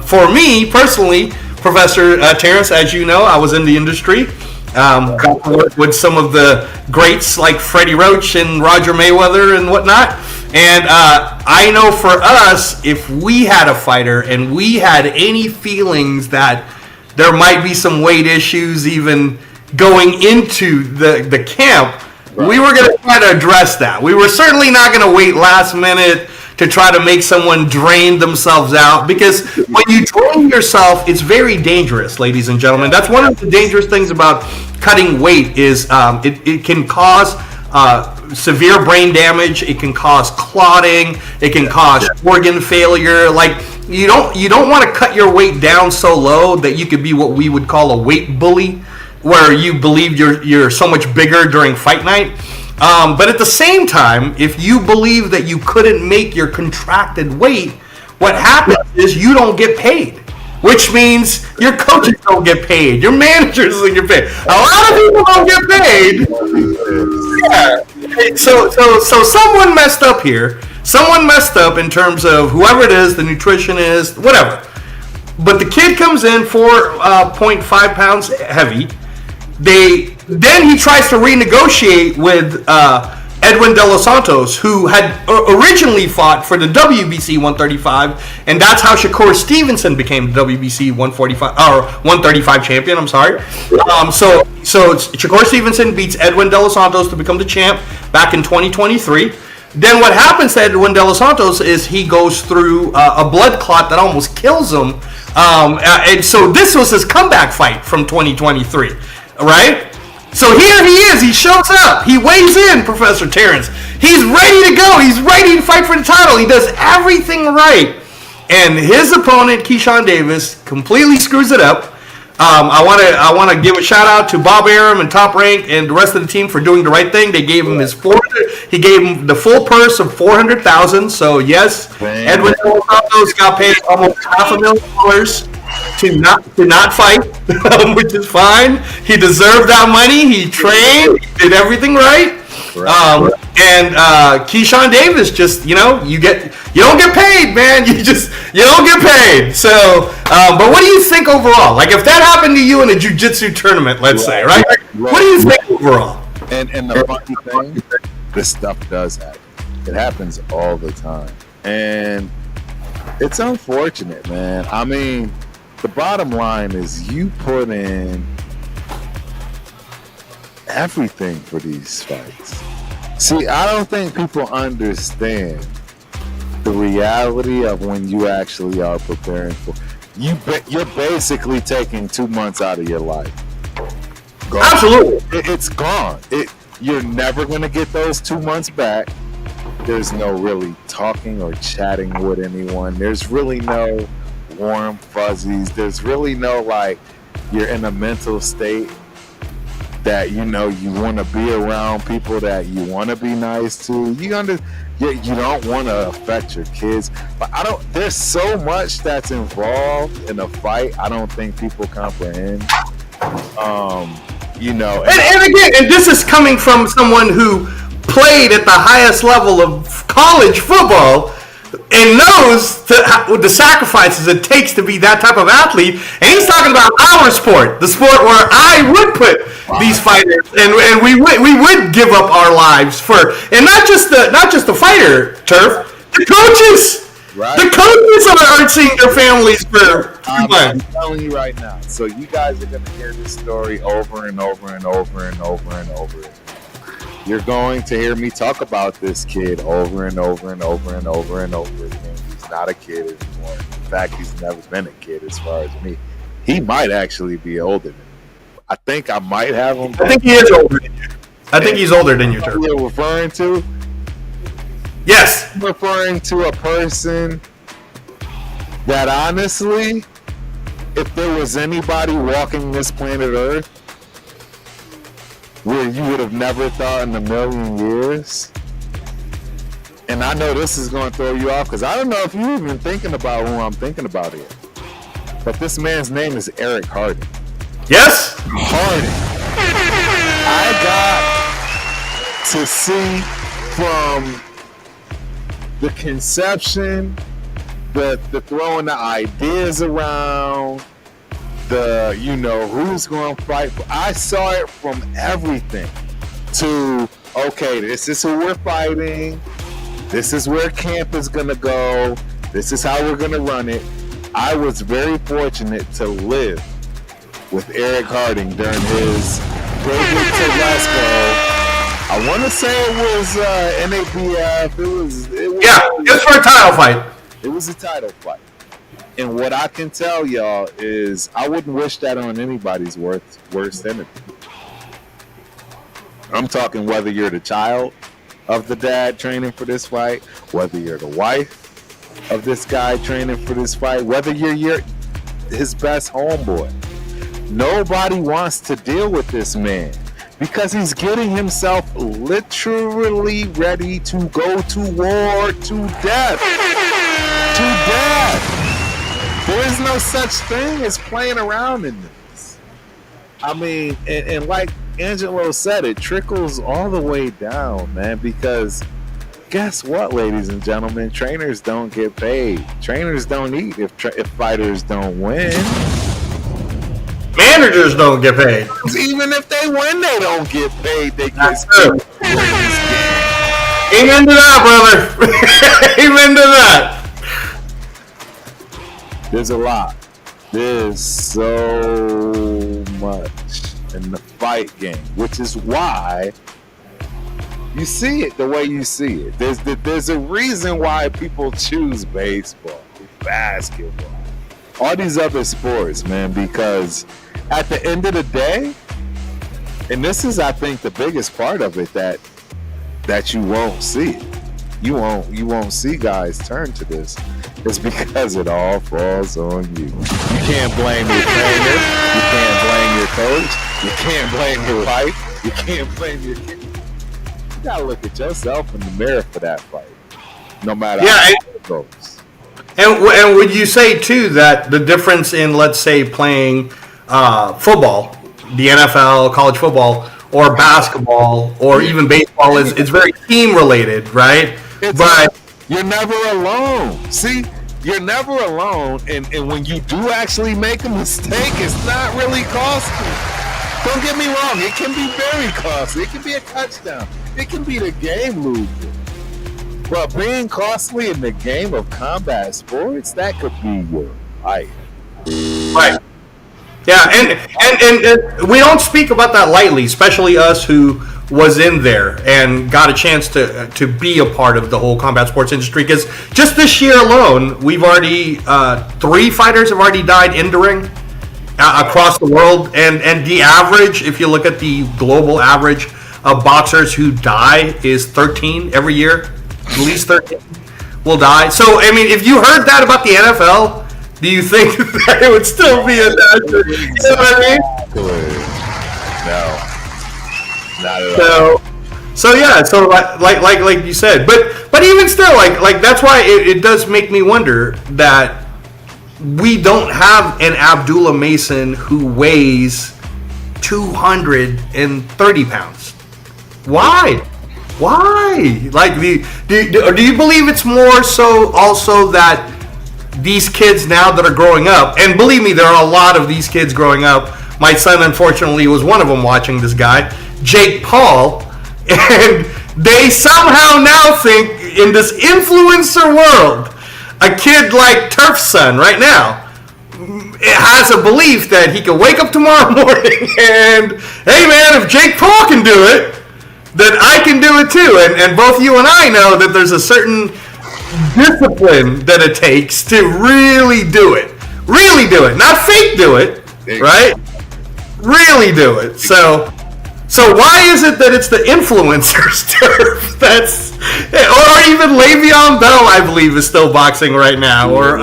for me personally, Professor Terence, as you know, I was in the industry, got to work with some of the greats like Freddie Roach and Roger Mayweather and whatnot. And I know for us, if we had a fighter and we had any feelings that there might be some weight issues even going into the camp, right, we were going to try to address that. We were certainly not going to wait last minute to try to make someone drain themselves out, because when you drain yourself, it's very dangerous, ladies and gentlemen. That's one of the dangerous things about cutting weight is it can cause severe brain damage. It can cause clotting. It can cause organ failure. Like, you don't want to cut your weight down so low that you could be what we would call a weight bully, where you believe you're so much bigger during fight night. But at the same time, if you believe that you couldn't make your contracted weight, what happens is you don't get paid, which means your coaches don't get paid, your managers don't get paid. A lot of people don't get paid. Yeah. So someone messed up here. Someone messed up in terms of whoever it is, the nutritionist, whatever. But the kid comes in 4.5 pounds heavy. Then he tries to renegotiate with Edwin De Los Santos, who had originally fought for the WBC 135, and that's how Shakur Stevenson became the WBC 135 champion. I'm sorry. So Shakur Stevenson beats Edwin De Los Santos to become the champ back in 2023. Then what happens to Edwin De Los Santos is he goes through a blood clot that almost kills him, and so this was his comeback fight from 2023. Right? So here he is. He shows up. He weighs in, Professor Terence. He's ready to go. He's ready to fight for the title. He does everything right. And his opponent, Keyshawn Davis, completely screws it up. I want to give a shout out to Bob Arum and Top Rank and the rest of the team for doing the right thing. They gave him he gave him the full purse of $400,000. So yes, Edwin Santos got paid almost $500,000 to not fight, which is fine. He deserved that money. He trained, he did everything right. And Keyshawn Davis, just you don't get paid, man. You don't get paid. So, but what do you think overall? Like, if that happened to you in a jiu-jitsu tournament, let's say, right? What do you think overall? And the funny thing, this stuff does happen. It happens all the time, and it's unfortunate, man. I mean, the bottom line is you put in everything for these fights. See, I don't think people understand the reality of when you actually are preparing for. You're basically taking 2 months out of your life. Gone. Absolutely, it's gone. You're never gonna get those 2 months back. There's no really talking or chatting with anyone. There's really no warm fuzzies. There's really no like you're in a mental state that you want to be around people that you want to be nice to. You don't want to affect your kids, but there's so much that's involved in a fight. I don't think people comprehend. And again, and this is coming from someone who played at the highest level of college football and knows the sacrifices it takes to be that type of athlete. And he's talking about our sport, the sport where I would put these fighters, and we would give up our lives for, and not just the fighter, Turf, the coaches. Right. The coaches are seeing their families for 2 months. I'm telling you right now. So you guys are going to hear this story over and over and over and over and over again. You're going to hear me talk about this kid over and over and over and over and over again. He's not a kid anymore. In fact, he's never been a kid as far as me. He might actually be older than me. I think I might have him. I think he is older than you. I think he's older than you, Turf. You're referring to? Yes. I'm referring to a person that honestly, if there was anybody walking this planet Earth where you would have never thought in a million years, and I know this is going to throw you off because I don't know if you're even thinking about who I'm thinking about here, but this man's name is Eric Harding. Yes? Harding. I got to see from the conception, the throwing the ideas around, the who's going to fight. I saw it from everything to, okay, this is who we're fighting. This is where camp is going to go. This is how we're going to run it. I was very fortunate to live with Eric Harding during his visit to Glasgow. I want to say it was NABF. It was for a title fight. It was a title fight. And what I can tell y'all is I wouldn't wish that on anybody's worst enemy. I'm talking whether you're the child of the dad training for this fight, whether you're the wife of this guy training for this fight, whether you're his best homeboy. Nobody wants to deal with this man because he's getting himself literally ready to go to war to death. To death. There is no such thing as playing around in this. I mean, and like Angelo said, it trickles all the way down, man, because guess what, ladies and gentlemen? Trainers don't get paid. Trainers don't eat if fighters don't win. Managers don't get paid. Even if they win, they don't get paid. They get true. Amen to that, brother. Amen to that. There's a lot. There's so much in the fight game, which is why you see it the way you see it. There's a reason why people choose baseball, basketball, all these other sports, man, because at the end of the day, and this is, I think, the biggest part of it that you won't see. You won't see guys turn to this. It's because it all falls on you. You can't blame your trainer. You can't blame your coach. You can't blame your wife. You can't blame your kid. You gotta look at yourself in the mirror for that fight, no matter how it goes. And would you say too that the difference in, let's say, playing football, the NFL, college football, or basketball, or even baseball is it's very team related, right? But you're never alone. See, you're never alone, and when you do actually make a mistake, it's not really costly. Don't get me wrong, it can be very costly. It can be a touchdown. It can be the game loser. But being costly in the game of combat sports, that could be your life. Right. Yeah, and we don't speak about that lightly, especially us who was in there and got a chance to be a part of the whole combat sports industry. Because just this year alone, we've already 3 fighters have already died in the ring across the world, and the average, if you look at the global average of boxers who die, is 13 every year. At least 13 will die. So I mean, if you heard that about the NFL, do you think that it would still be a hazard? You know what I mean? No, not at all. So yeah, so like you said, but even still, like that's why it does make me wonder that we don't have an Abdullah Mason who weighs 230 pounds. Why? Like, do you believe it's more so also that these kids now that are growing up, and believe me, there are a lot of these kids growing up. My son, unfortunately, was one of them watching this guy, Jake Paul, and they somehow now think in this influencer world, a kid like Turf's son right now has a belief that he can wake up tomorrow morning and, hey man, if Jake Paul can do it, then I can do it too. And both you and I know that there's a certain discipline that it takes to really do it. Really do it. Not fake do it, right? Really do it. So why is it that it's the influencers turf that's, or even Le'Veon Bell, I believe, is still boxing right now, or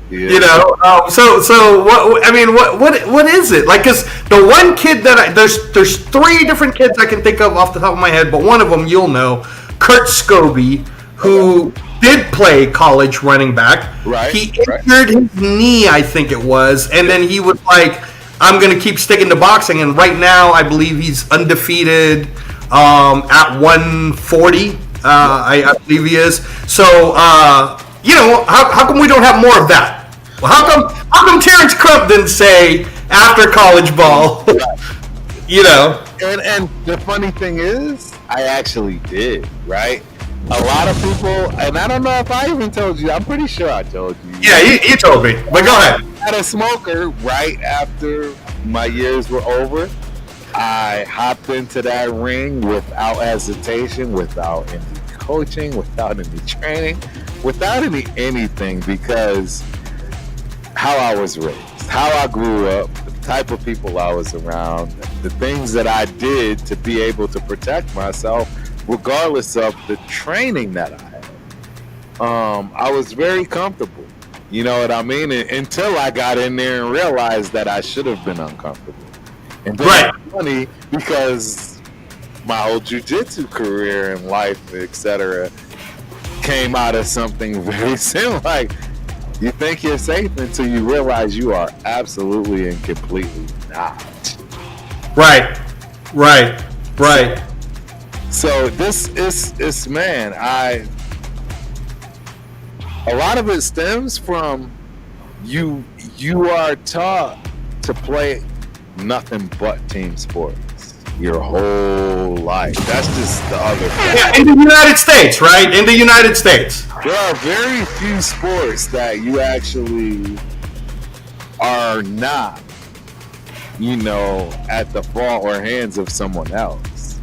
you know, so what? I mean, what is it like? Because the one kid that there's 3 different kids I can think of off the top of my head, but one of them you'll know, Kurt Scobie, who did play college running back. Right. He injured his knee, I think it was, and then he was like, I'm going to keep sticking to boxing, and right now I believe he's undefeated at 140. I believe he is. So, you know, how come we don't have more of that? Well, how come Terence Crump didn't say after college ball? You know? And the funny thing is, I actually did, right? A lot of people, and I don't know if I even told you, I'm pretty sure I told you. Yeah, you told me, but go ahead. I had a smoker right after my years were over. I hopped into that ring without hesitation, without any coaching, without any training, without anything, because how I was raised, how I grew up, the type of people I was around, the things that I did to be able to protect myself, regardless of the training that I had. I was very comfortable. You know what I mean? Until I got in there and realized that I should have been uncomfortable. And then it's funny because my whole jiu-jitsu career and life, etc., came out of something very similar. Like, you think you're safe until you realize you are absolutely and completely not. Right. So this is man, a lot of it stems from you are taught to play nothing but team sports your whole life. That's just the other thing. Yeah, in the United States, right? In the United States. There are very few sports that you actually are not, you know, at the fault or hands of someone else.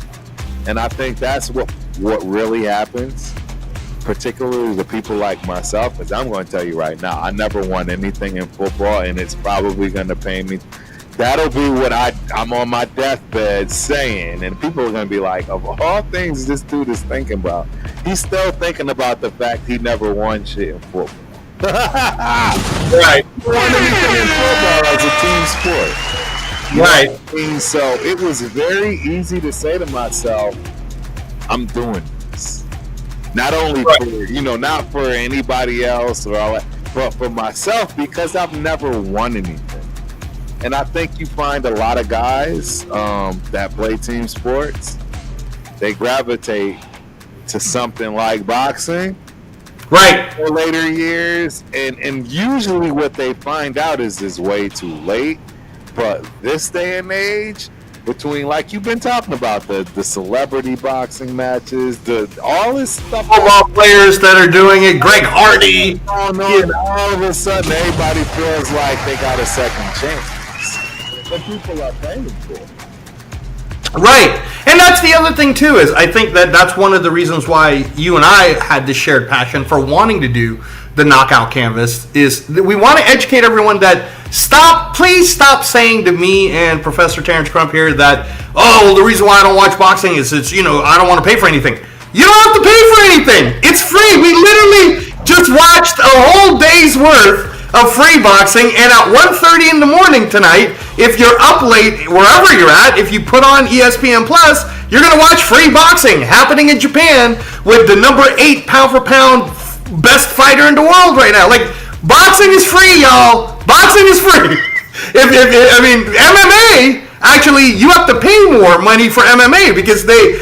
And I think that's what really happens, particularly the people like myself, because I'm going to tell you right now, I never won anything in football, and it's probably going to pay me. That'll be what I'm on my deathbed saying, and people are going to be like, of all things this dude is thinking about, he's still thinking about the fact he never won shit in football. Right. You want anything in football as a team sport. Right. And so it was very easy to say to myself, I'm doing this. Not only for, not for anybody else or all that, but for myself, because I've never won anything. And I think you find a lot of guys that play team sports, they gravitate to something like boxing. Right. For later years. And usually what they find out is it's way too late. But this day and age, between, like you've been talking about, the celebrity boxing matches, all this stuff, football players that are doing it, Greg Hardy. And all of a sudden, everybody feels like they got a second chance. But people are paying for it. Right. And that's the other thing, too, is I think that's one of the reasons why you and I had this shared passion for wanting to do the knockout canvas, is that we want to educate everyone that please stop saying to me and Professor Terence Crump here that, the reason why I don't watch boxing is I don't want to pay for anything. You don't have to pay for anything. It's free. We literally just watched a whole day's worth of free boxing, and at 1:30 in the morning tonight, if you're up late wherever you're at, if you put on ESPN Plus, you're going to watch free boxing happening in Japan with the number 8 pound for pound best fighter in the world right now. Like, boxing is free, y'all. Boxing is free. MMA, actually, you have to pay more money for MMA because they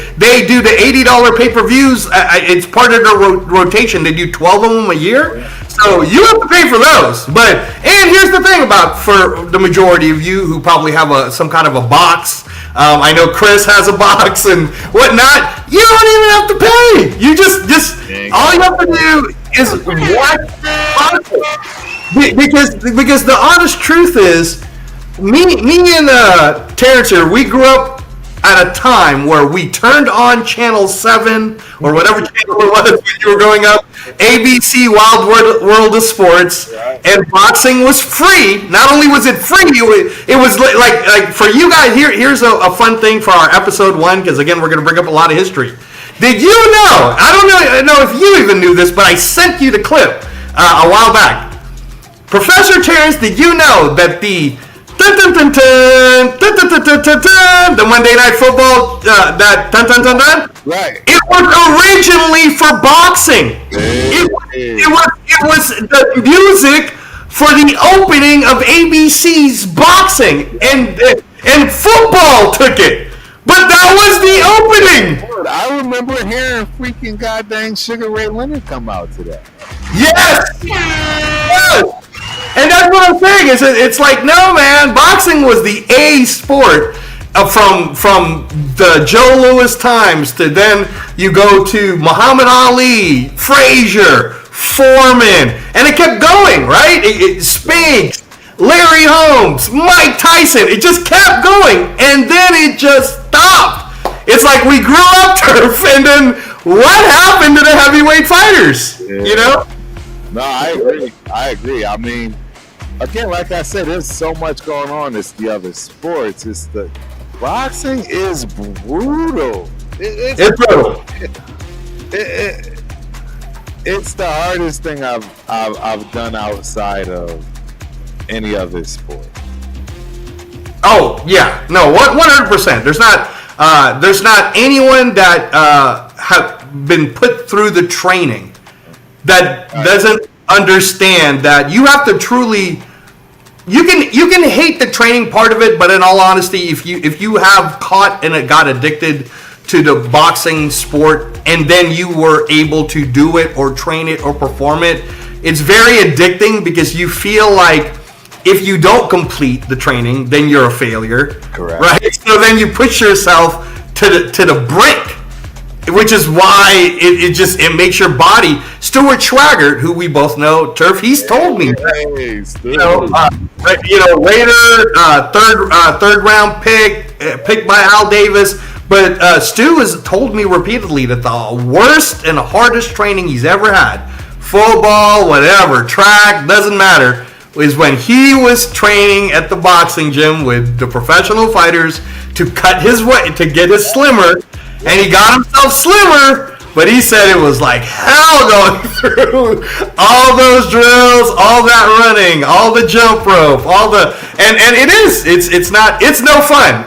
do the $80 pay-per-views. It's part of their rotation. They do 12 of them a year. So you have to pay for those. And here's the thing for the majority of you who probably have some kind of a box. I know Chris has a box and whatnot. You don't even have to pay. You just all you have to do is watch boxing. Because the honest truth is, me and Terence here, we grew up at a time where we turned on Channel 7 or whatever channel it was when you were growing up, ABC Wild World of Sports, and boxing was free. Not only was it free, it was like for you guys, here's a fun thing for our episode 1, because again, we're going to bring up a lot of history. Did you know, I don't know if you even knew this, but I sent you the clip a while back. Professor Terence, did you know that the Monday Night Football, right? It was originally for boxing. It was the music for the opening of ABC's boxing, and football took it. But that was the opening. I remember hearing freaking goddamn Sugar Ray Leonard come out to that. Yes. And that's what I'm saying. It's like, no, man. Boxing was the A sport from the Joe Louis times to then you go to Muhammad Ali, Frazier, Foreman, and it kept going, right? Spinks, Larry Holmes, Mike Tyson. It just kept going, and then it just stopped. It's like we grew up turf, and then what happened to the heavyweight fighters? Yeah. You know? No, I agree. I mean, again, like I said, there's so much going on. It's the other sports. It's the boxing is brutal. It's brutal. It's the hardest thing I've done outside of any other sport. Oh yeah, no, 100%. There's not anyone that have been put through the training that doesn't understand that you have to truly. You can hate the training part of it, but in all honesty, if you have caught and got addicted to the boxing sport and then you were able to do it or train it or perform it, it's very addicting because you feel like if you don't complete the training, then you're a failure. Correct. Right? So then you push yourself to the brink, which is why it makes your body. Stuart Schwaggart, who we both know, Turf, he's told me. Hey, Later, third round picked by Al Davis. But Stu has told me repeatedly that the worst and hardest training he's ever had, football, whatever, track, doesn't matter, is when he was training at the boxing gym with the professional fighters to cut his weight, to get his slimmer. And he got himself slimmer but he said it was like hell going through all those drills, all that running, all the jump rope, all the and it's no fun.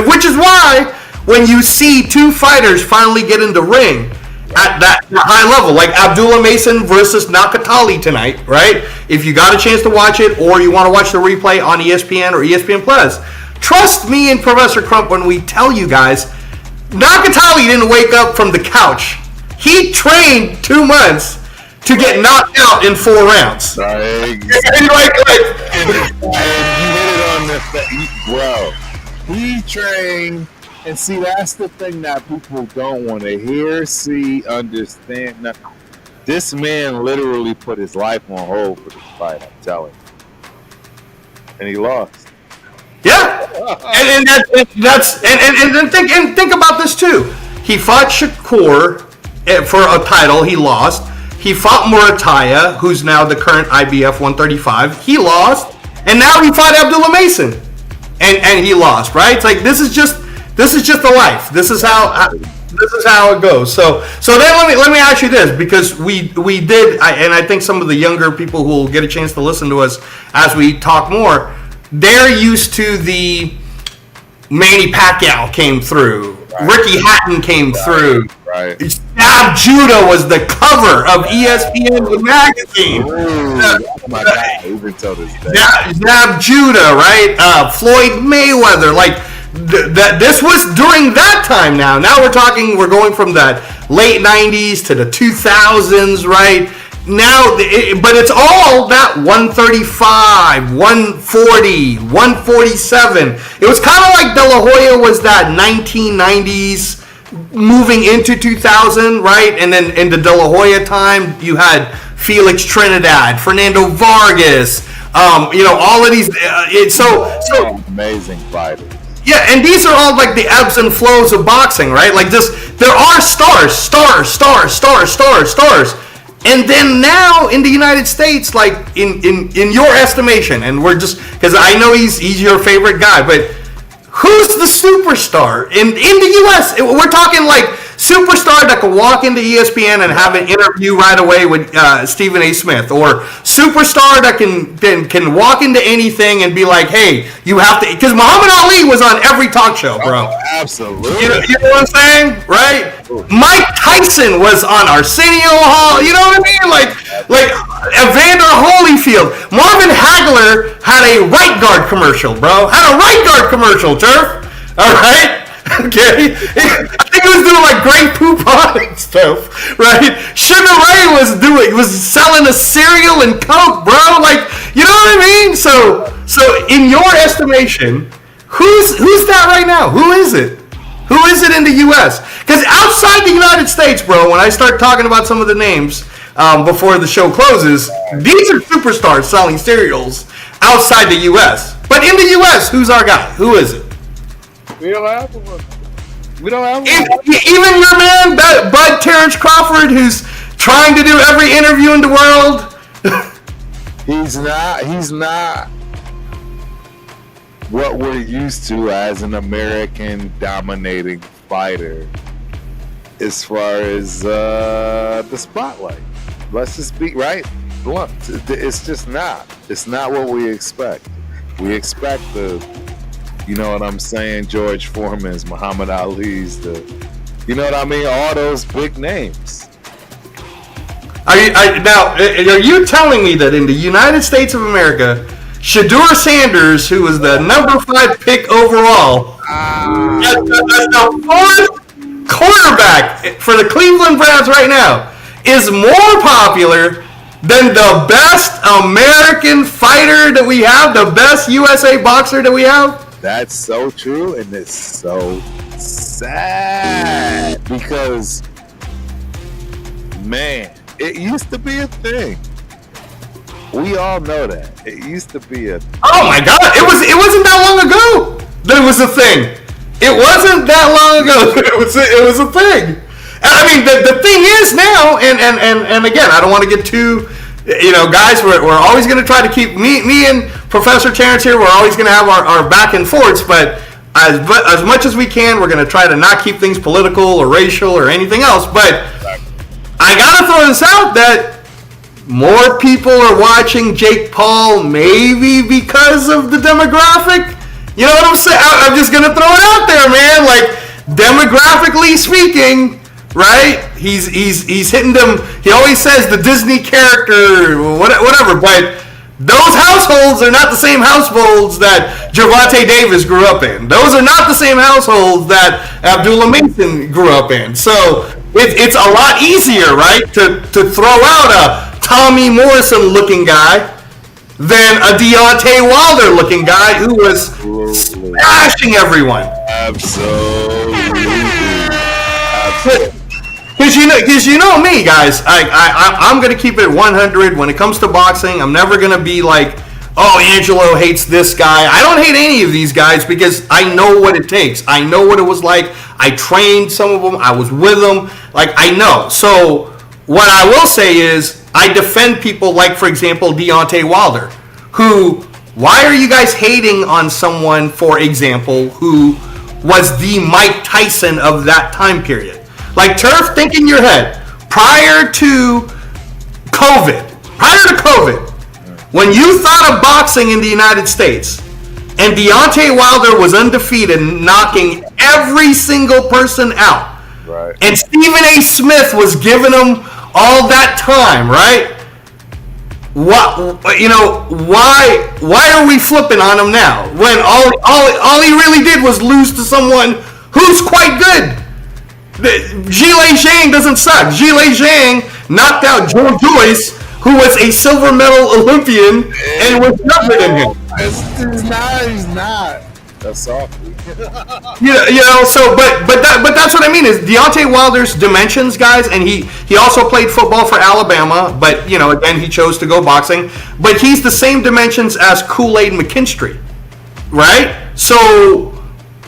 Which is why when you see two fighters finally get in the ring at that high level, like Abdullah Mason versus Nakatali tonight, right? If you got a chance to watch it, or you want to watch the replay on ESPN or ESPN Plus, trust me and Professor Crump when we tell you guys, Nakatali didn't wake up from the couch. He trained 2 months to get knocked out in 4 rounds. And you hit it on the bro. He trained. And see, that's the thing that people don't want to hear, see, understand. Now, this man literally put his life on hold for this fight, I'm telling you. And he lost. Yeah. and think about this too. He fought Shakur for a title, he lost. He fought Murataya, who's now the current IBF 135. He lost. And now he fought Abdullah Mason. And he lost, right? It's like this is just the life. This is how it goes. So then let me ask you this, because we did, and I think some of the younger people who will get a chance to listen to us as we talk more, they're used to the Manny Pacquiao came through, right. Ricky Hatton came through. Right. Zab Judah was the cover of ESPN magazine. Oh my God! Even till this day. Zab Judah, right? Floyd Mayweather, like. This was during that time now. Now we're going from that late 90s to the 2000s, right? Now, but it's all that 135, 140, 147. It was kind of like De La Hoya was that 1990s moving into 2000, right? And then in the De La Hoya time, you had Felix Trinidad, Fernando Vargas, all of these. Amazing fighters. Yeah, and these are all like the ebbs and flows of boxing, right? Like there are stars. And then now in the United States, like in your estimation, and we're just, because I know he's your favorite guy, but who's the superstar in the U.S.? We're talking like superstar that can walk into ESPN and have an interview right away with Stephen A. Smith, or superstar that can walk into anything and be like, hey, you have to, because Muhammad Ali was on every talk show, bro. Oh, absolutely. You know what I'm saying, right? Mike Tyson was on Arsenio Hall. You know what I mean? Like Evander Holyfield. Marvin Hagler had a right guard commercial, bro. Had a right guard commercial, Turf. All right. Okay, I think he was doing like great poupon and stuff, right? Sugar Ray was selling a cereal and Coke, bro. Like, you know what I mean? So in your estimation, who's that right now? Who is it? Who is it in the U.S.? Because outside the United States, bro, when I start talking about some of the names before the show closes, these are superstars selling cereals outside the U.S. But in the U.S., who's our guy? Who is it? We don't have one. Even your man, Bud Terence Crawford, who's trying to do every interview in the world. He's not what we're used to as an American dominating fighter as far as the spotlight. Let's just be right blunt. It's just not. It's not what we expect. We expect you know what I'm saying, George Foreman's, Muhammad Ali's, you know what I mean, all those big names. Now, are you telling me that in the United States of America, Shedeur Sanders, who was the number 5 pick overall, as the 4th quarterback for the Cleveland Browns right now, is more popular than the best American fighter that we have, the best USA boxer that we have? That's so true, and it's so sad because, man, it used to be a thing. We all know that. It used to be a thing. Oh my God! It wasn't that long ago that it was a thing. It wasn't that long ago that it was a thing. I mean, the thing is now, and again, I don't want to get too. Guys, we're always going to try to keep me and Professor Terence here. We're always going to have our back and forths, but as much as we can, we're going to try to not keep things political or racial or anything else. But I gotta throw this out that more people are watching Jake Paul maybe because of the demographic. You know what I'm saying? I'm just gonna throw it out there, man. Like, demographically speaking, right? He's hitting them. He always says the Disney character, whatever. But those households are not the same households that Gervonta Davis grew up in. Those are not the same households that Abdullah Mason grew up in. So it's a lot easier, right, to throw out a Tommy Morrison looking guy than a Deontay Wilder looking guy who was smashing everyone. Absolutely. Because you know me, guys. I'm gonna keep it 100 when it comes to boxing. I'm never gonna be like, oh, Angelo hates this guy. I don't hate any of these guys because I know what it takes. I know what it was like. I trained some of them. I was with them. Like, I know. So what I will say is I defend people like, for example, Deontay Wilder, who, why are you guys hating on someone, for example, who was the Mike Tyson of that time period? Like, Turf, think in your head, prior to COVID, when you thought of boxing in the United States, and Deontay Wilder was undefeated, knocking every single person out, right, and Stephen A. Smith was giving him all that time, right? What, you know, why are we flipping on him now when all he really did was lose to someone who's quite good? Zhilei Zhang doesn't suck. Zhilei Zhang knocked out Joe Joyce, who was a silver medal Olympian and was younger than him. He's not. That's soft. You know. So, but that's what I mean is Deontay Wilder's dimensions, guys, and he also played football for Alabama, but you know, again, he chose to go boxing. But he's the same dimensions as Kool-Aid McKinstry, right? So,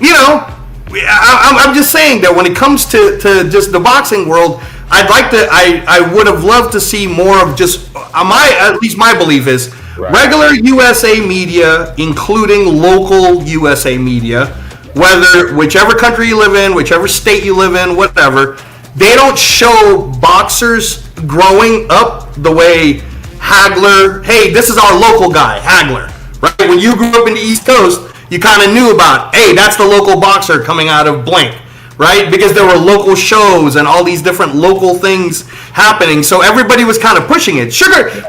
you know, I'm just saying that when it comes to just the boxing world, I would have loved to see more of just at least my belief is regular USA media, including local USA media, whichever country you live in, whichever state you live in, whatever, they don't show boxers growing up the way Hagler. Hey, this is our local guy, Hagler, right? When you grew up in the East Coast, you kind of knew about, hey, that's the local boxer coming out of blank, right? Because there were local shows and all these different local things happening. So everybody was kind of pushing it.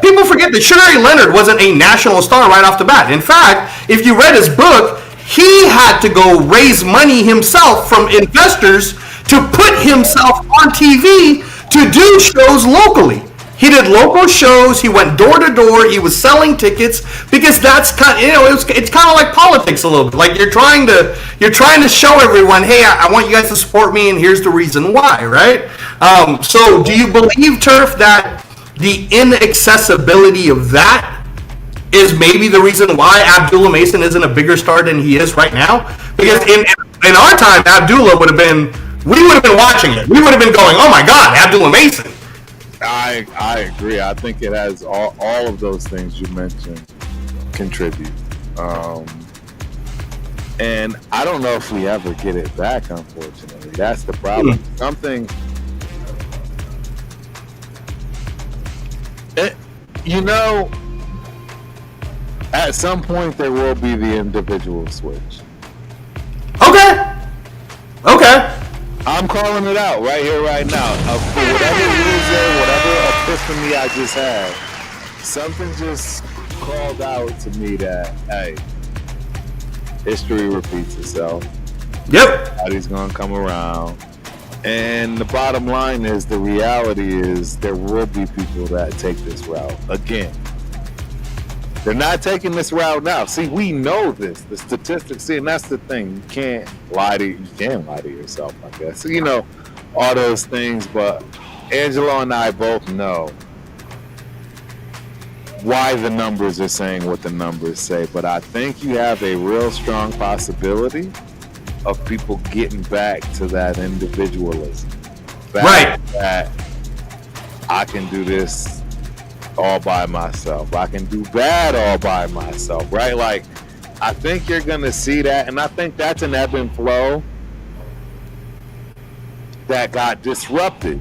People forget that Sugar Ray Leonard wasn't a national star right off the bat. In fact, if you read his book, he had to go raise money himself from investors to put himself on TV to do shows locally. He did local shows. He went door to door. He was selling tickets because that's kind of, you know, it's kind of like politics a little bit. Like you're trying to show everyone, hey, I want you guys to support me, and here's the reason why, right? So do you believe, Turf, that the inaccessibility of that is maybe the reason why Abdullah Mason isn't a bigger star than he is right now? Because in our time, Abdullah we would have been watching it. We would have been going, oh my God, Abdullah Mason. I agree. I think it has all of those things you mentioned contribute. And I don't know if we ever get it back, unfortunately. That's the problem. You know, at some point there will be the individual switch. Okay. I'm calling it out right here, right now. For whatever reason, whatever epiphany I just had, something just called out to me that, hey, history repeats itself. Yep. Everybody's gonna come around. And the bottom line is, the reality is, there will be people that take this route. Again, they're not taking this route now. See, we know this. The statistics, see, and that's the thing. You can lie to yourself, I guess. You know, all those things, but Angelo and I both know why the numbers are saying what the numbers say. But I think you have a real strong possibility of people getting back to that individualism. Right. That I can do this all by myself. I can do bad all by myself, right? Like, I think you're going to see that, and I think that's an ebb and flow that got disrupted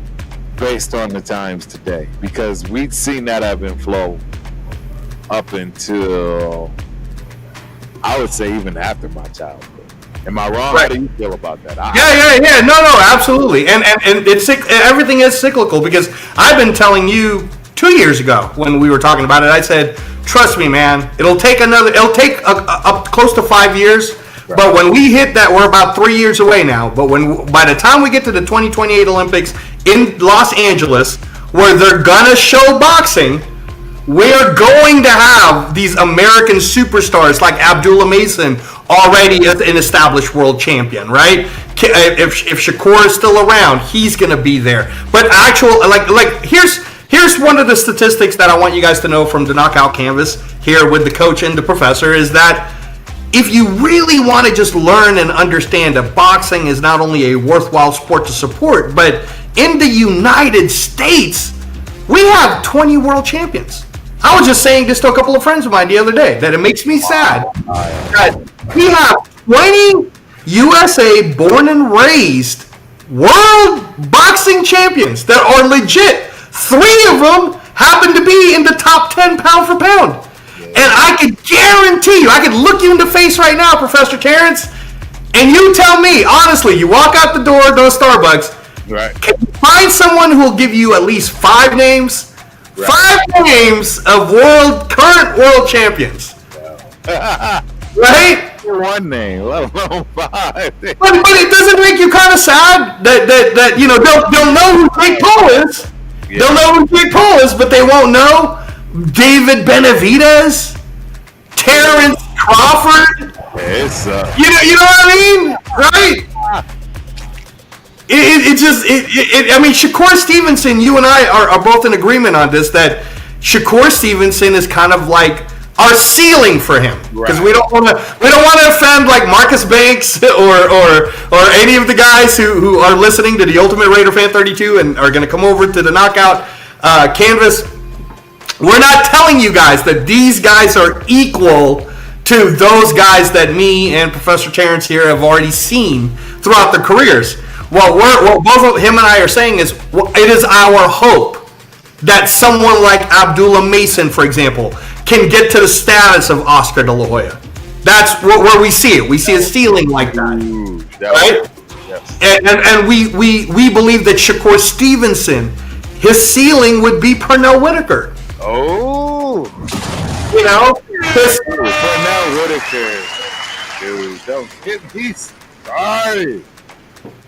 based on the times today, because we'd seen that ebb and flow up until, I would say, even after my childhood. Am I wrong? Right. How do you feel about that? Yeah. No, absolutely. And it's everything is cyclical, because I've been telling you 2 years ago when we were talking about it. I said, trust me, man, it'll take up close to 5 years. Right. But when we hit that, we're about 3 years away now. But by the time we get to the 2028 Olympics in Los Angeles, where they're gonna show boxing, we're going to have these American superstars like Abdullah Mason, already an established world champion, right? If Shakur is still around, he's going to be there. But here's one of the statistics that I want you guys to know from the Knockout Canvas here with the coach and the professor, is that if you really want to just learn and understand that boxing is not only a worthwhile sport to support, but in the United States, we have 20 world champions. I was just saying this to a couple of friends of mine the other day, that it makes me sad that we have 20 USA born and raised world boxing champions that are legit. 3 of them happen to be in the top 10 pound for pound. And I could guarantee you, I could look you in the face right now, Professor Terence, and you tell me, honestly, you walk out the door to a Starbucks, right? Can you find someone who will give you at least 5 names? Right. 5 names of current world champions. Yeah. Right? 1 name, let alone 5. But it doesn't make you kind of sad that you know, they'll know who Jake Paul is. Yeah. They'll know who Jake Paul is, but they won't know David Benavidez, Terence Crawford. It's you know what I mean, right? I mean, Shakur Stevenson, you and I are both in agreement on this, that Shakur Stevenson is kind of like our ceiling for him, because we don't want to offend like Marcus Banks or any of the guys who are listening to the Ultimate Raider Fan 32 and are going to come over to the Knockout Canvas. We're not telling you guys that these guys are equal to those guys that me and Professor Terence here have already seen throughout their careers. What both him and I are saying is, it is our hope that someone like Abdullah Mason, for example, can get to the status of Oscar De La Hoya. That's where we see it. We see a ceiling like that, right? Yes. And we believe that Shakur Stevenson, his ceiling would be Pernell Whitaker. Oh, you know, Pernell Whitaker, dude, don't get me started.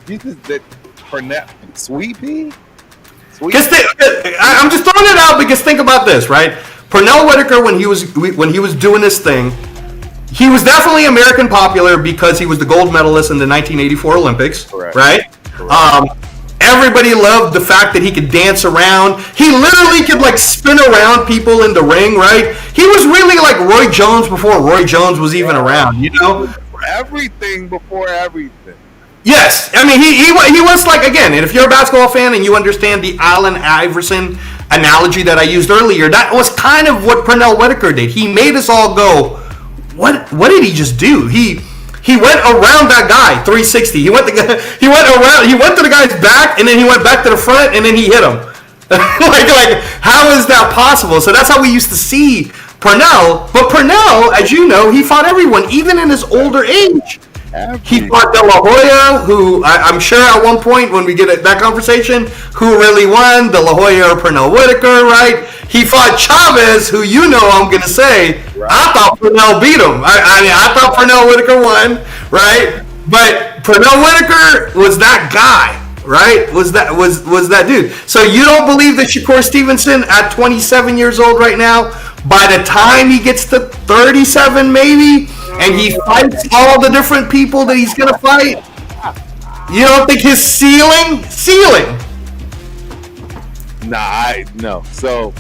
You just did Pernell Sweepy? I'm just throwing it out because think about this, right? Pernell Whitaker, when he was doing this thing, he was definitely American popular because he was the gold medalist in the 1984 Olympics. Correct. Right? Correct. Everybody loved the fact that he could dance around. He literally could like spin around people in the ring, right? He was really like Roy Jones before Roy Jones was even around, you know? Everything before everything. Yes, I mean he was like, again, and if you're a basketball fan and you understand the Allen Iverson analogy that I used earlier, that was kind of what Pernell Whitaker did. He made us all go, what did he just do? He went around that guy 360. He went to the guy's back, and then he went back to the front, and then he hit him. like how is that possible? So that's how we used to see Pernell. But Pernell, as you know, he fought everyone, even in his older age. He fought De La Hoya, who I'm sure at one point when we get at that conversation, who really won, De La Hoya or Pernell Whitaker, right? He fought Chavez, who you know I'm going to say, right. I thought Pernell beat him. I thought Pernell Whitaker won, right? But Pernell Whitaker was that guy, right? Was that dude. So you don't believe that Shakur Stevenson at 27 years old right now, by the time he gets to 37 maybe, and he fights all the different people that he's going to fight, you don't think his ceiling? No. So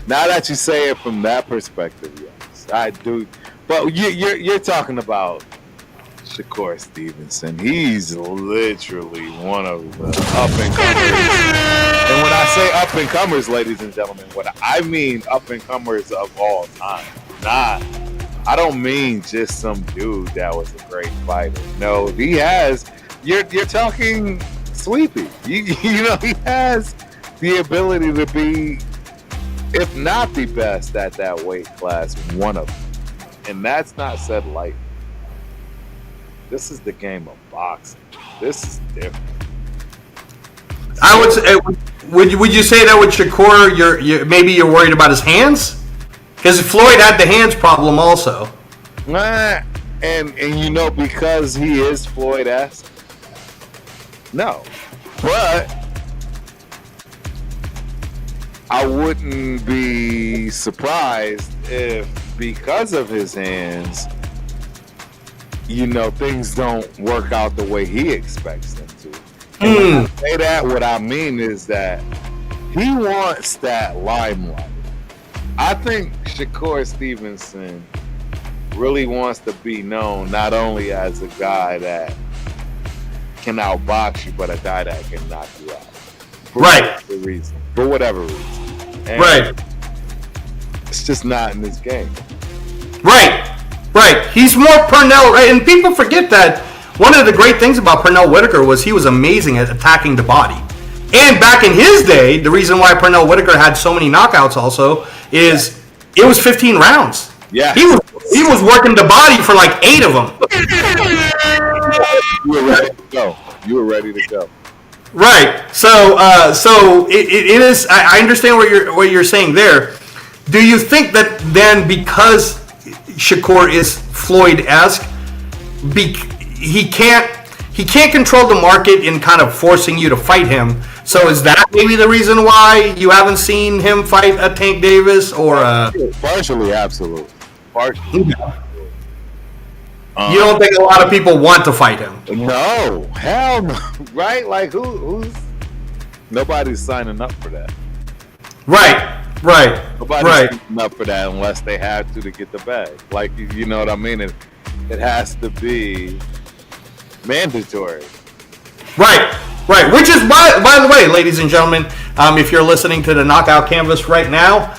now that you say it from that perspective, yes, I do. But you're talking about Shakur Stevenson. He's literally one of the up and comers. And when I say up and comers, ladies and gentlemen, what I mean up and comers of all time. I don't mean just some dude that was a great fighter. No, he has. You're talking Sweepy. You know, he has the ability to be, if not the best at that weight class, one of them. And that's not said lightly. This is the game of boxing. This is different. I would say, would you say that with Shakur, maybe you're worried about his hands? Because Floyd had the hands problem also. And you know, because he is Floyd-esque, no. But I wouldn't be surprised if, because of his hands, you know, things don't work out the way he expects them to. And when I say that, what I mean is that he wants that limelight. I think Shakur Stevenson really wants to be known not only as a guy that can outbox you, but a guy that can knock you out. For whatever reason. And right. It's just not in this game. Right. He's more Pernell, right? And people forget that one of the great things about Pernell Whitaker was he was amazing at attacking the body. And back in his day, the reason why Pernell Whitaker had so many knockouts also is it was 15 rounds. Yeah. He was working the body for like 8 of them. You were ready to go. Right. So it is. I understand what you're saying there. Do you think that then because Shakur is Floyd-esque, he can't control the market in kind of forcing you to fight him? So is that maybe the reason why you haven't seen him fight a Tank Davis or a... Partially, absolutely. Partially. You don't think a lot of people want to fight him? No, hell no. Right? Like who's? Nobody's signing up for that. Right. Nobody's signing up for that unless they have to get the bag. Like you know what I mean? It has to be mandatory. Right. Which is by the way, ladies and gentlemen, if you're listening to the Knockout Canvas right now,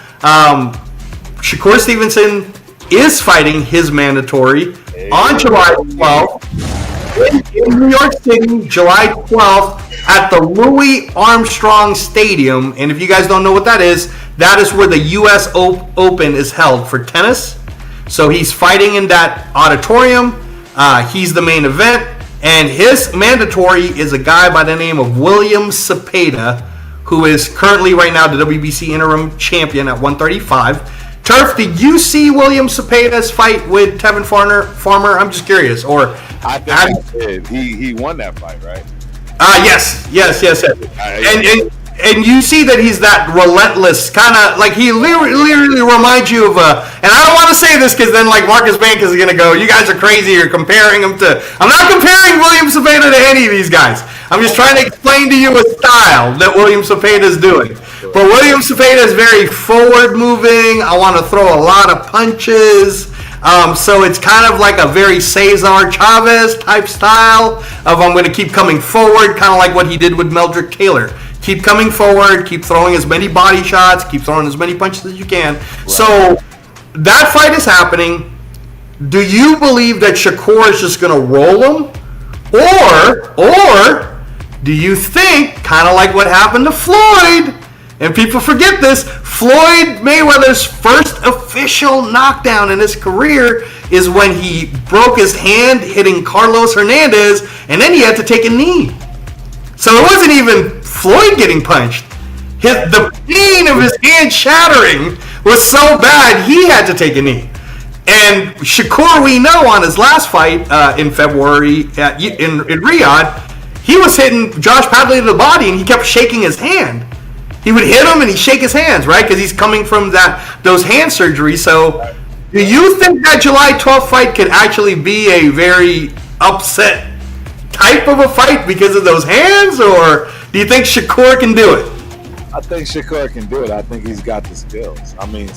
Shakur Stevenson is fighting his mandatory on July 12th in New York City, July 12th at the Louis Armstrong Stadium. And if you guys don't know what that is where the U.S. Open is held for tennis. So he's fighting in that auditorium. He's the main event. And his mandatory is a guy by the name of William Cepeda, who is currently right now the WBC interim champion at 135. Turf, did you see William Cepeda's fight with Tevin Farmer? I'm just curious. Or I think I did. He won that fight, right? Yes. And you see that he's that relentless kind of like he literally reminds you of a. And I don't want to say this because then like Marcus Banks is gonna go, you guys are crazy. You're comparing him to. I'm not comparing William Cepeda to any of these guys. I'm just trying to explain to you a style that William Cepeda is doing. But William Cepeda is very forward moving. I want to throw a lot of punches. So it's kind of like a very Cesar Chavez type style of I'm going to keep coming forward, kind of like what he did with Meldrick Taylor. Keep coming forward, keep throwing as many body shots, keep throwing as many punches as you can. Right. So that fight is happening. Do you believe that Shakur is just going to roll him? Or do you think, kind of like what happened to Floyd, and people forget this, Floyd Mayweather's first official knockdown in his career is when he broke his hand hitting Carlos Hernandez, and then he had to take a knee. So it wasn't even Floyd getting punched. The pain of his hand shattering was so bad, he had to take a knee. And Shakur, we know on his last fight in February in Riyadh, he was hitting Josh Padley to the body, and he kept shaking his hand. He would hit him and he'd shake his hands, right? Because he's coming from those hand surgeries. So do you think that July 12th fight could actually be a very upset type of a fight because of those hands? Or do you think Shakur can do it? I think Shakur can do it. I think he's got the skills. I mean,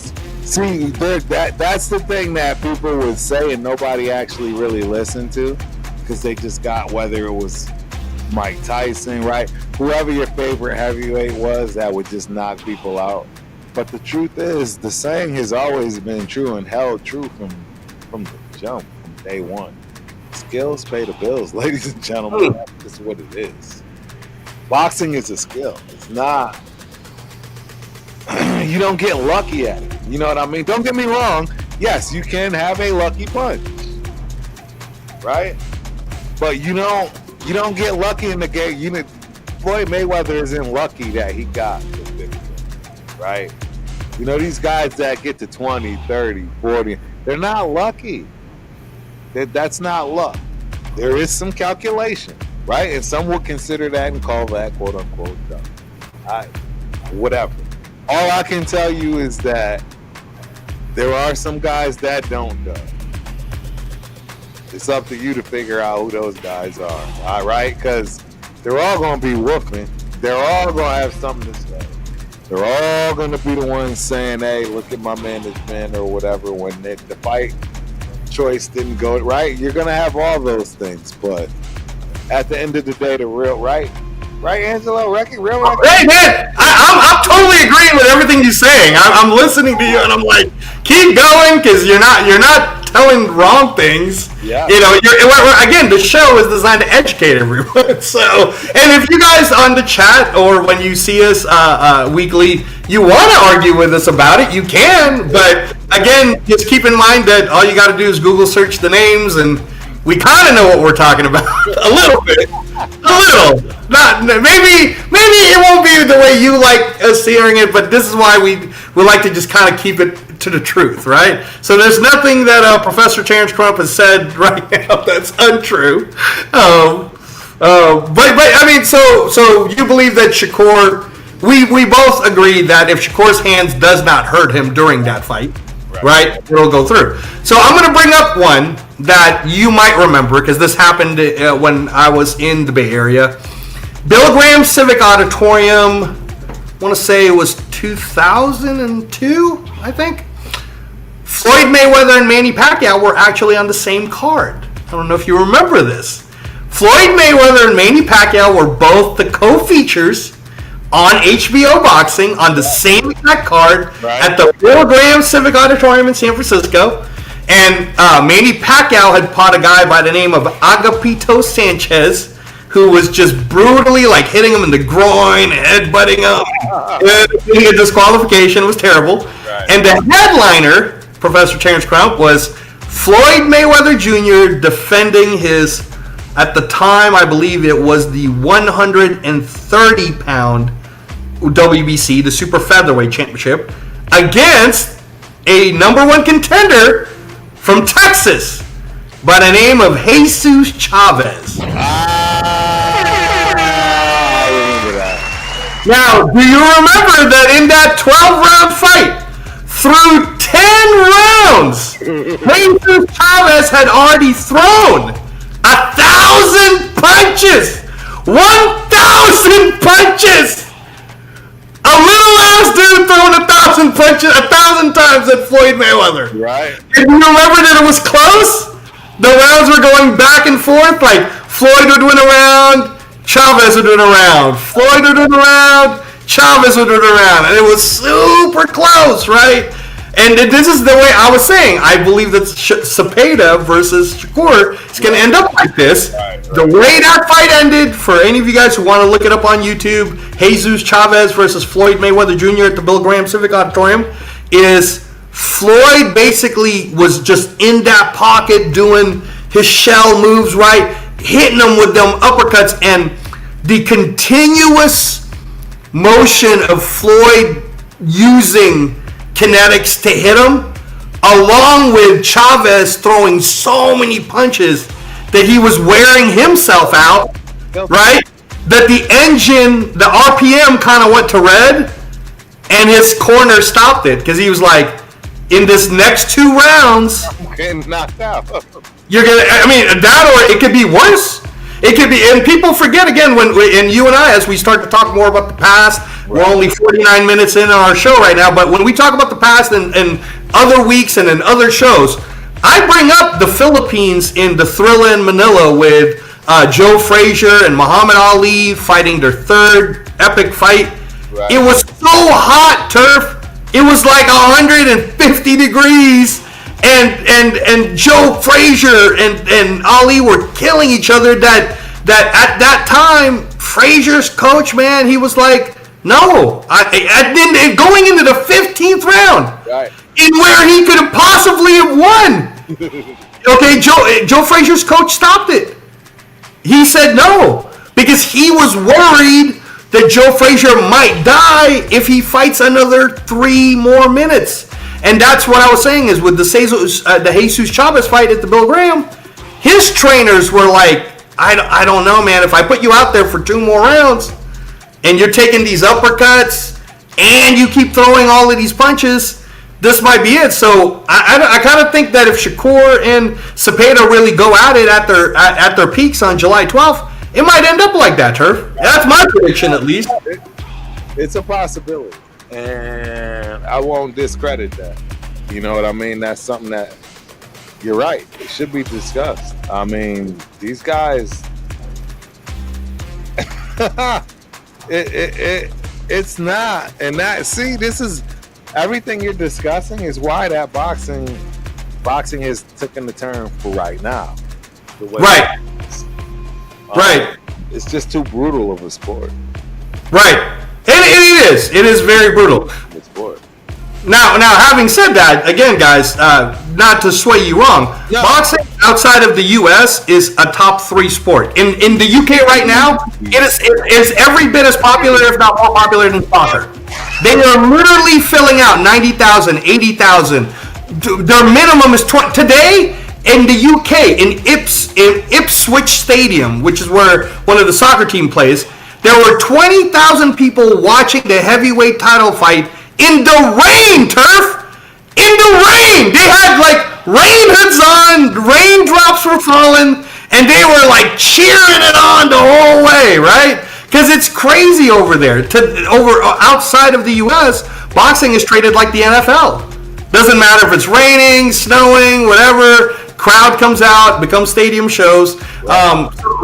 see, that's the thing that people would say and nobody actually really listened to because they just got whether it was Mike Tyson, right? Whoever your favorite heavyweight was that would just knock people out. But the truth is, the saying has always been true and held true from the jump, from day one. Skills pay the bills, ladies and gentlemen. That's just what it is. Boxing is a skill. It's not you don't get lucky at it. You know what I mean? Don't get me wrong. Yes, you can have a lucky punch, right? But you don't get lucky in the game. Floyd Mayweather isn't lucky that he got the victory, right? You know, these guys that get to 20, 30, 40, they're not lucky. That's not luck. There is some calculation, right? And some will consider that and call that quote unquote luck. Whatever. All I can tell you is that there are some guys that don't do. It's up to you to figure out who those guys are, all right? Because they're all going to be whooping. They're all going to have something to say. They're all going to be the ones saying, hey, look at my man or whatever when the fight choice didn't go right. You're going to have all those things. But at the end of the day, the real, right, Angelo? Real. Hey, man, I'm totally agreeing with everything you're saying. I'm listening to you, and I'm like, keep going, because you're not telling wrong things. Yeah. You know, again, the show is designed to educate everyone. So, and if you guys on the chat or when you see us weekly, you want to argue with us about it, you can. But again, just keep in mind that all you got to do is Google search the names, and we kind of know what we're talking about a little bit. A little. Not maybe it won't be the way you like us hearing it, but this is why we like to just kind of keep it to the truth, right? So there's nothing that Professor Terence Crump has said right now that's untrue. But I mean, so you believe that Shakur? We both agree that if Shakur's hands does not hurt him during that fight, right, it'll go through. So I'm going to bring up one that you might remember because this happened when I was in the Bay Area. Bill Graham Civic Auditorium, I want to say it was 2002, I think. Floyd Mayweather and Manny Pacquiao were actually on the same card. I don't know if you remember this. Floyd Mayweather and Manny Pacquiao were both the co-features on HBO Boxing on the same exact card at the Bill Graham Civic Auditorium in San Francisco. And Manny Pacquiao had fought a guy by the name of Agapito Sanchez, who was just brutally like hitting him in the groin, headbutting him, getting a disqualification. It was terrible. Right. And the headliner, Professor Terence Crump, was Floyd Mayweather Jr. defending his, at the time, I believe it was the 130-pound WBC, the Super Featherweight Championship, against a number one contender from Texas by the name of Jesus Chavez. I remember that. Now, do you remember that in that 12-round fight, through 10 rounds, Jesus Chavez had already thrown 1,000 punches! 1,000 punches! A little ass dude throwing 1,000 punches 1,000 times at Floyd Mayweather. Right. And you remember that it was close? The rounds were going back and forth. Like Floyd would win a round, Chavez would win a round. Floyd would win a round, Chavez would win a round. And it was super close, right? And this is the way I was saying. I believe that Cepeda versus Shakur is going to end up like this. Right. The way that fight ended, for any of you guys who want to look it up on YouTube, Jesus Chavez versus Floyd Mayweather Jr. at the Bill Graham Civic Auditorium, is Floyd basically was just in that pocket doing his shell moves, right? Hitting them with them uppercuts, and the continuous motion of Floyd using kinetics to hit him, along with Chavez throwing so many punches that he was wearing himself out, right? That the engine, the RPM kind of went to red, and his corner stopped it because he was like, in this next 2 rounds, I'm getting knocked out. You're gonna, I mean, that or it could be worse. It could be, and people forget again and you and I, as we start to talk more about the past, we're only 49 minutes in on our show right now, but when we talk about the past and other weeks and in other shows, I bring up the Philippines in the Thrilla in Manila with Joe Frazier and Muhammad Ali fighting their 3rd epic fight. Right. It was so hot, Turf. It was like 150 degrees. And Joe Frazier and Ali were killing each other. That at that time, Frazier's coach, man, he was like, No. Then going into the 15th round, Right. in where he could have possibly have won. Okay, Joe Frazier's coach stopped it. He said no because he was worried that Joe Frazier might die if he fights another 3 more minutes. And that's what I was saying is with the Jesus Chavez fight at the Bill Graham, his trainers were like, I don't know, man. If I put you out there for 2 more rounds and you're taking these uppercuts and you keep throwing all of these punches, this might be it. So I kind of think that if Shakur and Cepeda really go at it at their peaks on July 12th, it might end up like that, Turf. That's my prediction, at least. It's a possibility, and I won't discredit that. You know what I mean? That's something that you're right. It should be discussed. I mean, these guys. It's not, and this is everything you're discussing is why that boxing is taking the turn for right now. Right. Right. It's just too brutal of a sport. Right. It is. It is very brutal. It's sport. Now, having said that, again, guys, not to sway you wrong, boxing outside of the U.S. is a top 3 sport. In the U.K. right now, it is every bit as popular, if not more popular than soccer. They are literally filling out 90,000, 80,000. Their minimum is 20. Today, in the UK, in Ipswich Stadium, which is where one of the soccer team plays, there were 20,000 people watching the heavyweight title fight in the rain, Turf! In the rain! They had like rain hoods on, raindrops were falling, and they were like cheering it on the whole way, right? Because it's crazy over there. Outside of the US, boxing is treated like the NFL. Doesn't matter if it's raining, snowing, whatever. Crowd comes out, becomes stadium shows.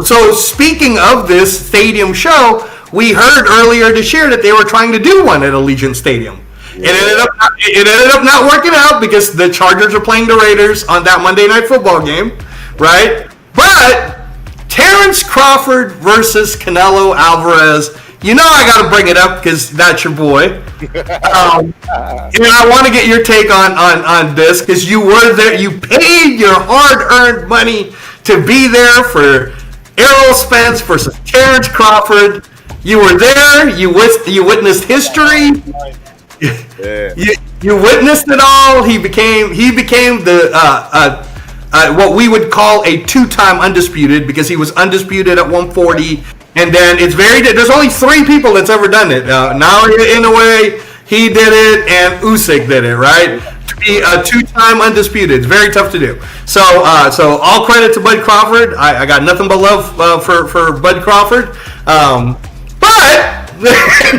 So speaking of this stadium show, we heard earlier this year that they were trying to do one at Allegiant Stadium. Yeah. It ended up not working out because the Chargers are playing the Raiders on that Monday Night Football game, right? But Terence Crawford versus Canelo Alvarez. You know I got to bring it up because that's your boy. And I want to get your take on this because you were there. You paid your hard-earned money to be there for Errol Spence versus Terence Crawford. You were there. You witnessed history. Yeah. You witnessed it all. He became the what we would call a 2-time undisputed because he was undisputed at 140. And then there's only 3 people that's ever done it. Now in a way, he did it and Usyk did it, right? To be a 2-time undisputed. It's very tough to do. So all credit to Bud Crawford. I got nothing but love for Bud Crawford. But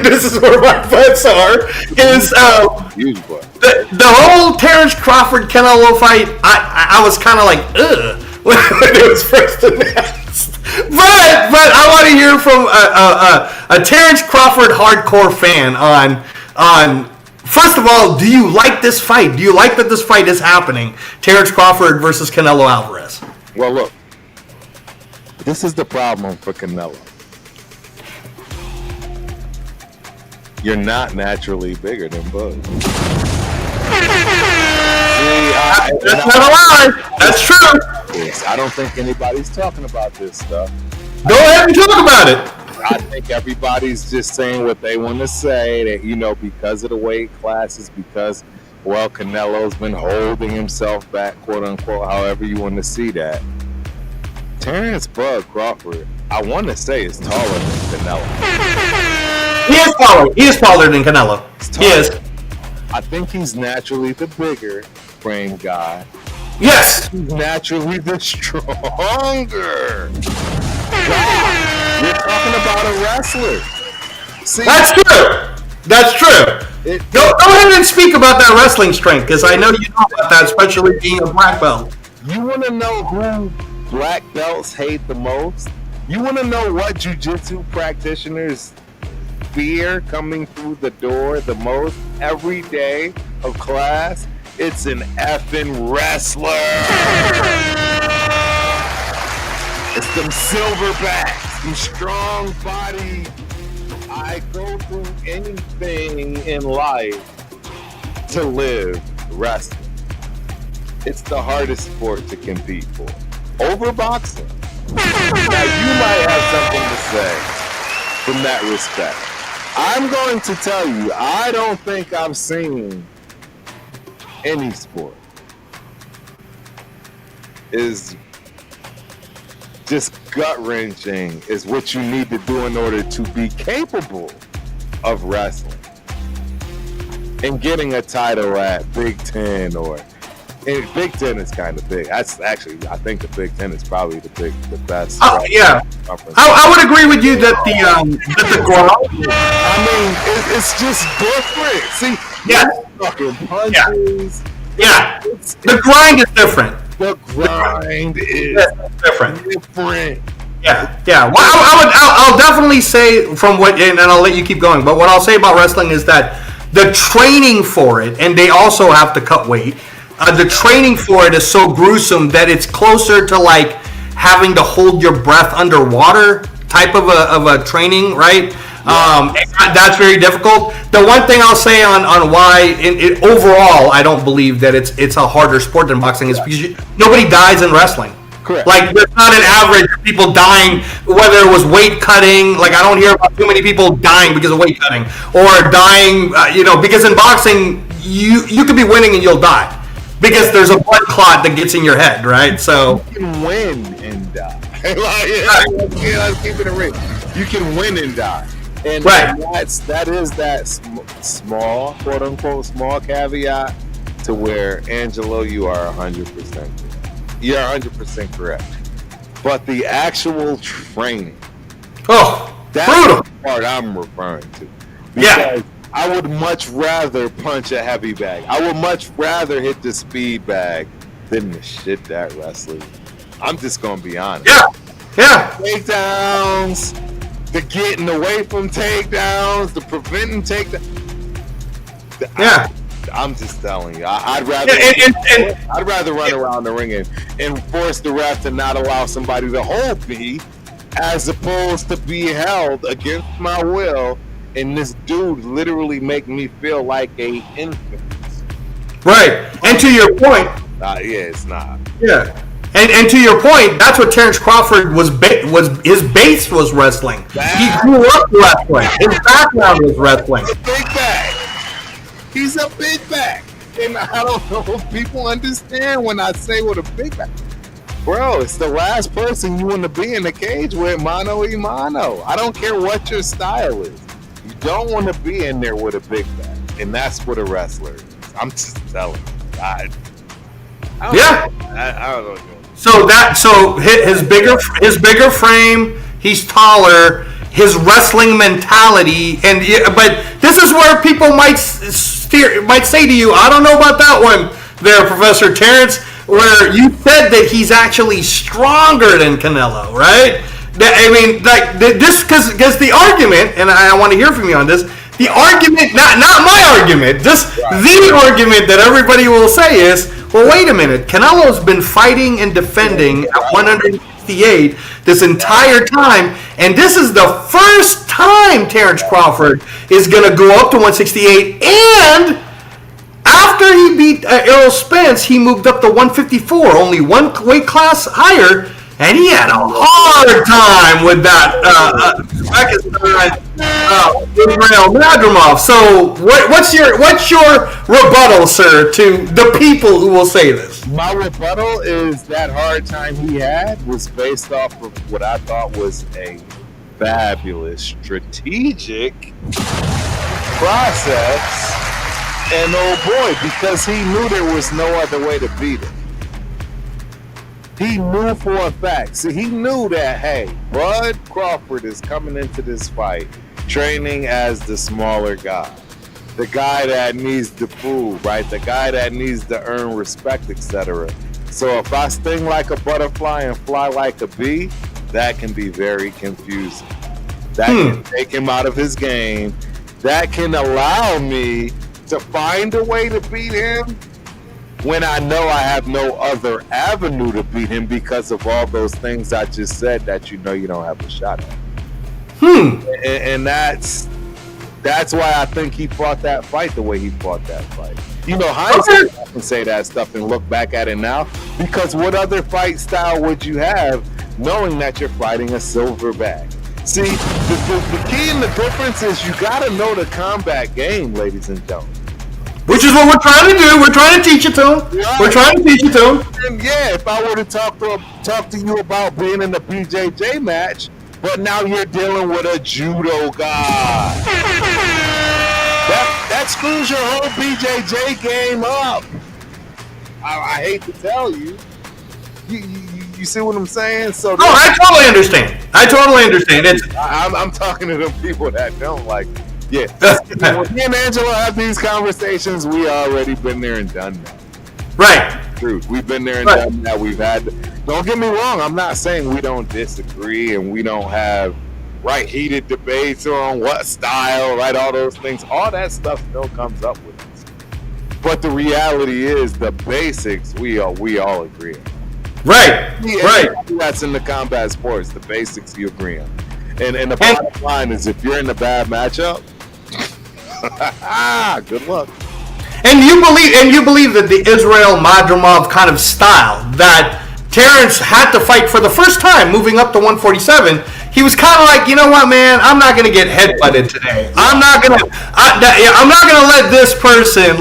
this is where my butts are. Is the whole Terence Crawford Canelo fight? I was kind of like, ugh, when it was first announced. But I want to hear from a Terence Crawford hardcore fan on. First of all, do you like this fight? Do you like that this fight is happening? Terence Crawford versus Canelo Alvarez. Well, look, this is the problem for Canelo. You're not naturally bigger than Bud. That's not a lie. That's true. I don't think anybody's talking about this stuff. Go ahead and talk about it. I think everybody's just saying what they want to say, that, because of the weight classes, because, Canelo's been holding himself back, quote unquote, however you want to see that. Terence Bud Crawford, I want to say, is taller than Canelo. He is taller. He is taller than Canelo. He is. I think he's naturally the bigger frame guy. Yes. He's naturally the stronger guy. You're talking about a wrestler. See, that's true. That's true. Go ahead and speak about that wrestling strength, because I know you know about that, especially being a black belt. You want to know who black belts hate the most? You want to know what jiu-jitsu practitioners fear coming through the door the most every day of class? It's an effing wrestler. It's them silverbacks, them strong body I go through anything in life to live wrestling. It's the hardest sport to compete for. Over boxing. Now you might have something to say from that respect. I'm going to tell you, I don't think I've seen any sport is just gut-wrenching is what you need to do in order to be capable of wrestling and getting a title at Big Ten and Big Ten is kind of big. That's actually, I think the Big Ten is probably the best. Oh yeah, I would agree with you that the grind. I mean, it's just different. See, fucking punches. Yeah, the grind is different. The grind is different. Yeah. Well, I'll definitely say from what, and I'll let you keep going. But what I'll say about wrestling is that the training for it, and they also have to cut weight. The training for it is so gruesome that it's closer to like having to hold your breath underwater type of a training, right? That's very difficult. The one thing I'll say on why overall I don't believe that it's a harder sport than boxing is because nobody dies in wrestling. Correct. Like there's not an average of people dying, whether it was weight cutting. Like I don't hear about too many people dying because of weight cutting or dying, because in boxing you could be winning and you'll die. Because there's a blood clot that gets in your head, right? So you can win and die. Let's keep it real. You can win and die, and that is that small, quote unquote, small caveat to where Angelo, you are 100%. You're 100% correct. But the actual training, that's brutal. The part I'm referring to. Because I would much rather punch a heavy bag. I would much rather hit the speed bag than the shit that wrestling. I'm just gonna be honest. Yeah. Takedowns, the getting away from takedowns, the preventing takedowns. I'm just telling you. I'd rather. I'd rather run around the ring and force the ref to not allow somebody to hold me, as opposed to be held against my will. And this dude literally make me feel like a infant. Right. And to your point. It's not. Yeah. And to your point, that's what Terence Crawford was his base was wrestling. He grew up wrestling. His background was wrestling. He's a big bag. He's a big bag. And I don't know if people understand when I say what a big bag. Bro, it's the last person you want to be in the cage with, mano a mano. I don't care what your style is. You don't want to be in there with a big bag, and that's what a wrestler is. I'm just telling you. I don't know. So his bigger frame, he's taller, his wrestling mentality, but this is where people might say to you, I don't know about that one, there, Professor Terence, where you said that he's actually stronger than Canelo, right? I mean, like this, because the argument, and I want to hear from you on this. The argument, not my argument, just the argument that everybody will say is, well, wait a minute, Canelo's been fighting and defending at 168 this entire time, and this is the first time Terence Crawford is going to go up to 168, and after he beat Errol Spence, he moved up to 154, only one weight class higher. And he had a hard time with that Israel Madrimov. So what's your rebuttal, sir, to the people who will say this? My rebuttal is that hard time he had was based off of what I thought was a fabulous strategic process. And oh boy, because he knew there was no other way to beat him. He knew for a fact. See, he knew that, hey, Bud Crawford is coming into this fight training as the smaller guy. The guy that needs the food, right? The guy that needs to earn respect, etc. So if I sting like a butterfly and fly like a bee, that can be very confusing. That can take him out of his game. That can allow me to find a way to beat him when I know I have no other avenue to beat him because of all those things I just said that you know you don't have a shot at. And that's why I think he fought that fight the way he fought that fight. You know, hindsight, I can say that stuff and look back at it now, because what other fight style would you have knowing that you're fighting a silver bag? See, the key and the difference is you got to know the combat game, ladies and gentlemen. Which is what we're trying to do. We're trying to teach it to him. Right. We're trying to teach it to him. And yeah, if I were to talk to you about being in the BJJ match, but now you're dealing with a judo guy. That screws your whole BJJ game up. I hate to tell you. You see what I'm saying? So I totally understand. I'm talking to them people that don't like. Yeah. When me and Angelo have these conversations, we already been there and done that. Right. True. We've been there and done that. We've had. Don't get me wrong. I'm not saying we don't disagree and we don't have heated debates on what style, all those things. All that stuff still comes up with us. But the reality is, the basics we all agree on. Right. That's in the combat sports. The basics you agree on. And the bottom line is, if you're in a bad matchup, good luck. And you believe that the Israel Madrimov kind of style that Terence had to fight for the first time moving up to 147, he was kind of like, you know what, man, I'm not going to get headbutted today. I'm not going to let this person,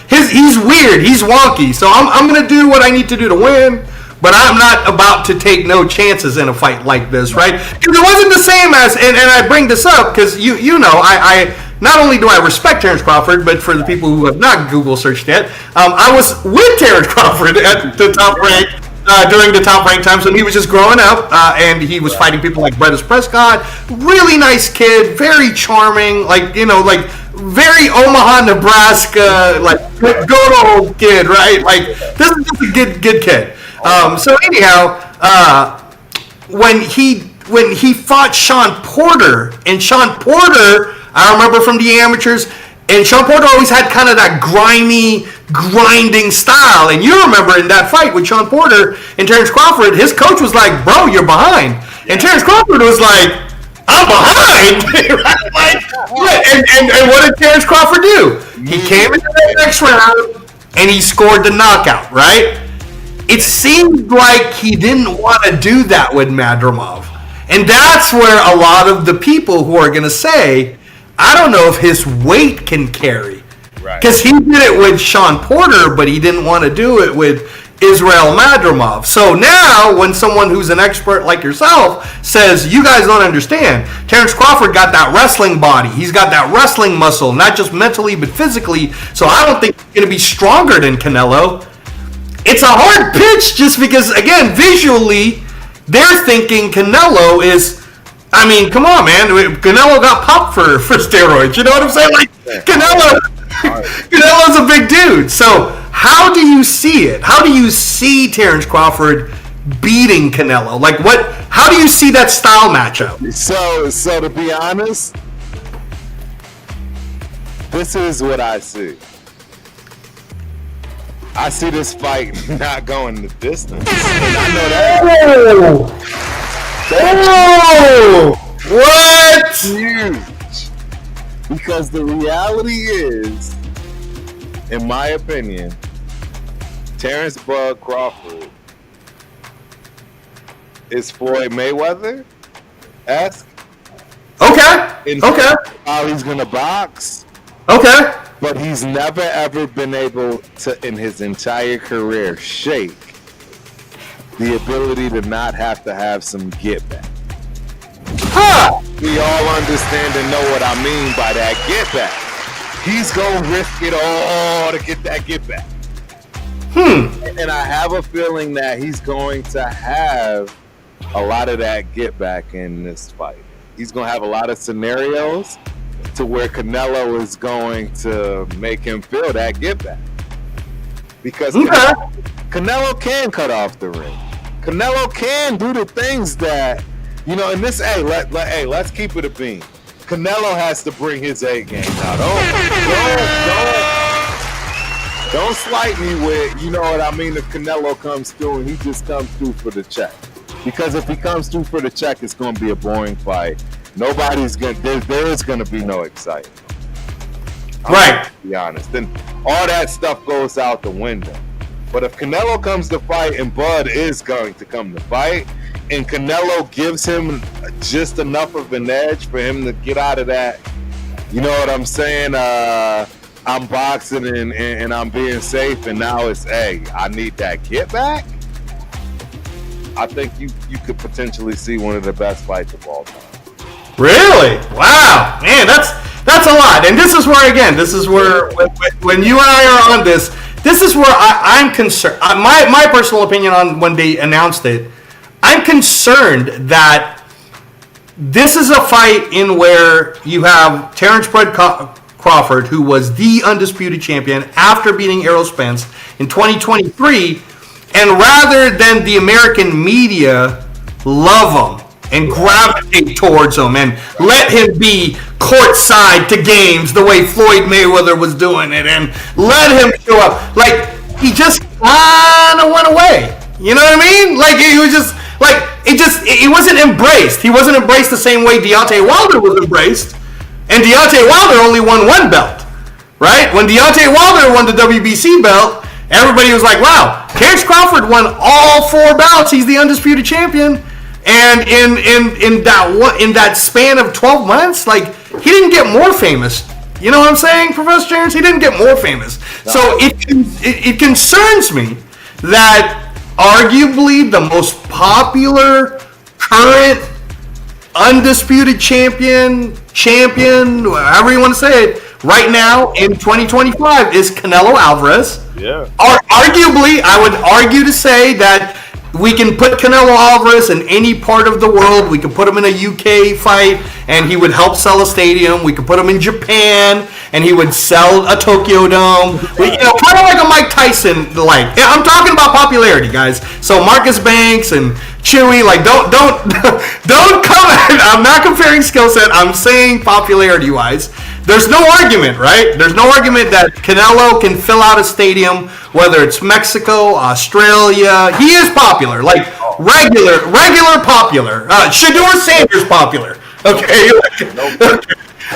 he's weird, he's wonky, so I'm going to do what I need to do to win. But I'm not about to take no chances in a fight like this, right? Because it wasn't the same as, and I bring this up because you know, I not only do I respect Terence Crawford, but for the people who have not Google searched yet, I was with Terence Crawford at the top rank during the top rank times when he was just growing up, and he was fighting people like Brettis Prescott. Really nice kid, very charming, very Omaha, Nebraska, good old kid, right? This is just a good kid. So anyhow, when he fought Sean Porter, and Sean Porter, I remember from the amateurs, and Sean Porter always had kind of that grinding style. And you remember in that fight with Sean Porter and Terence Crawford, his coach was like, "Bro, you're behind," and Terence Crawford was like, "I'm behind." and what did Terence Crawford do? He came into the next round and he scored the knockout, right? It seemed like he didn't want to do that with Madrimov. And that's where a lot of the people who are going to say, I don't know if his weight can carry. Because he did it with Sean Porter, but he didn't want to do it with Israel Madrimov. So now, when someone who's an expert like yourself says, you guys don't understand, Terence Crawford got that wrestling body. He's got that wrestling muscle, not just mentally, but physically. So I don't think he's going to be stronger than Canelo. It's a hard pitch just because, again, visually, they're thinking Canelo is, I mean, come on, man. Canelo got popped for steroids. You know what I'm saying? Canelo's a big dude. So how do you see it? How do you see Terence Crawford beating Canelo? How do you see that style matchup? So to be honest, this is what I see. I see this fight not going the distance. And I know that. What? Huge. Because the reality is, in my opinion, Terence Bud Crawford is Floyd Mayweather-esque. Okay. How he's going to box. Okay. But he's never ever been able to, in his entire career, shake the ability to not have to have some get back. We all understand and know what I mean by that get back. He's gonna risk it all to get that get back. And I have a feeling that he's going to have a lot of that get back in this fight. He's gonna have a lot of scenarios to where Canelo is going to make him feel that get back. Because Canelo can cut off the ring. Canelo can do the things that, you know, in this, let's keep it a beam. Canelo has to bring his A game now. Don't slight me with, you know what I mean, if Canelo comes through and he just comes through for the check. Because if he comes through for the check, it's going to be a boring fight. nobody's gonna. There is gonna be no excitement. Right. To be honest, then all that stuff goes out the window. But if Canelo comes to fight and Bud is going to come to fight, and Canelo gives him just enough of an edge for him to get out of that, you know what I'm saying? I'm boxing and I'm being safe, and now it's, hey, I need that get back. I think you could potentially see one of the best fights of all time. Really? Wow, man, that's a lot. And this is where when you and I are on this is where I'm concerned. My personal opinion on when they announced it, I'm concerned that this is a fight in where you have Terence Crawford, who was the undisputed champion after beating Errol Spence in 2023, and rather than the American media love him and gravitate towards him and let him be courtside to games the way Floyd Mayweather was doing it, and let him show up, like, he just kind of went away. You know what I mean? Like, he was just like, he wasn't embraced. He wasn't embraced the same way Deontay Wilder was embraced. And Deontay Wilder only won one belt, right? When Deontay Wilder won the WBC belt, everybody was like, wow, Terence Crawford won all 4 bouts. He's the undisputed champion. And in that span of 12 months, like, he didn't get more famous. You know what I'm saying, Professor Terence? He didn't get more famous. No. So it concerns me that arguably the most popular current undisputed champion, however you want to say it, right now in 2025 is Canelo Alvarez. Yeah. Arguably, I would argue to say that we can put Canelo Alvarez in any part of the world. We can put him in a UK fight, and he would help sell a stadium. We could put him in Japan, and he would sell a Tokyo Dome. Kind of like a Mike Tyson. I'm talking about popularity, guys. So Marcus Banks and Chewy, don't come at. I'm not comparing skill set. I'm saying popularity wise. There's no argument, right? There's no argument that Canelo can fill out a stadium, whether it's Mexico, Australia. He is popular, like regular popular. Shedeur Sanders popular. Okay.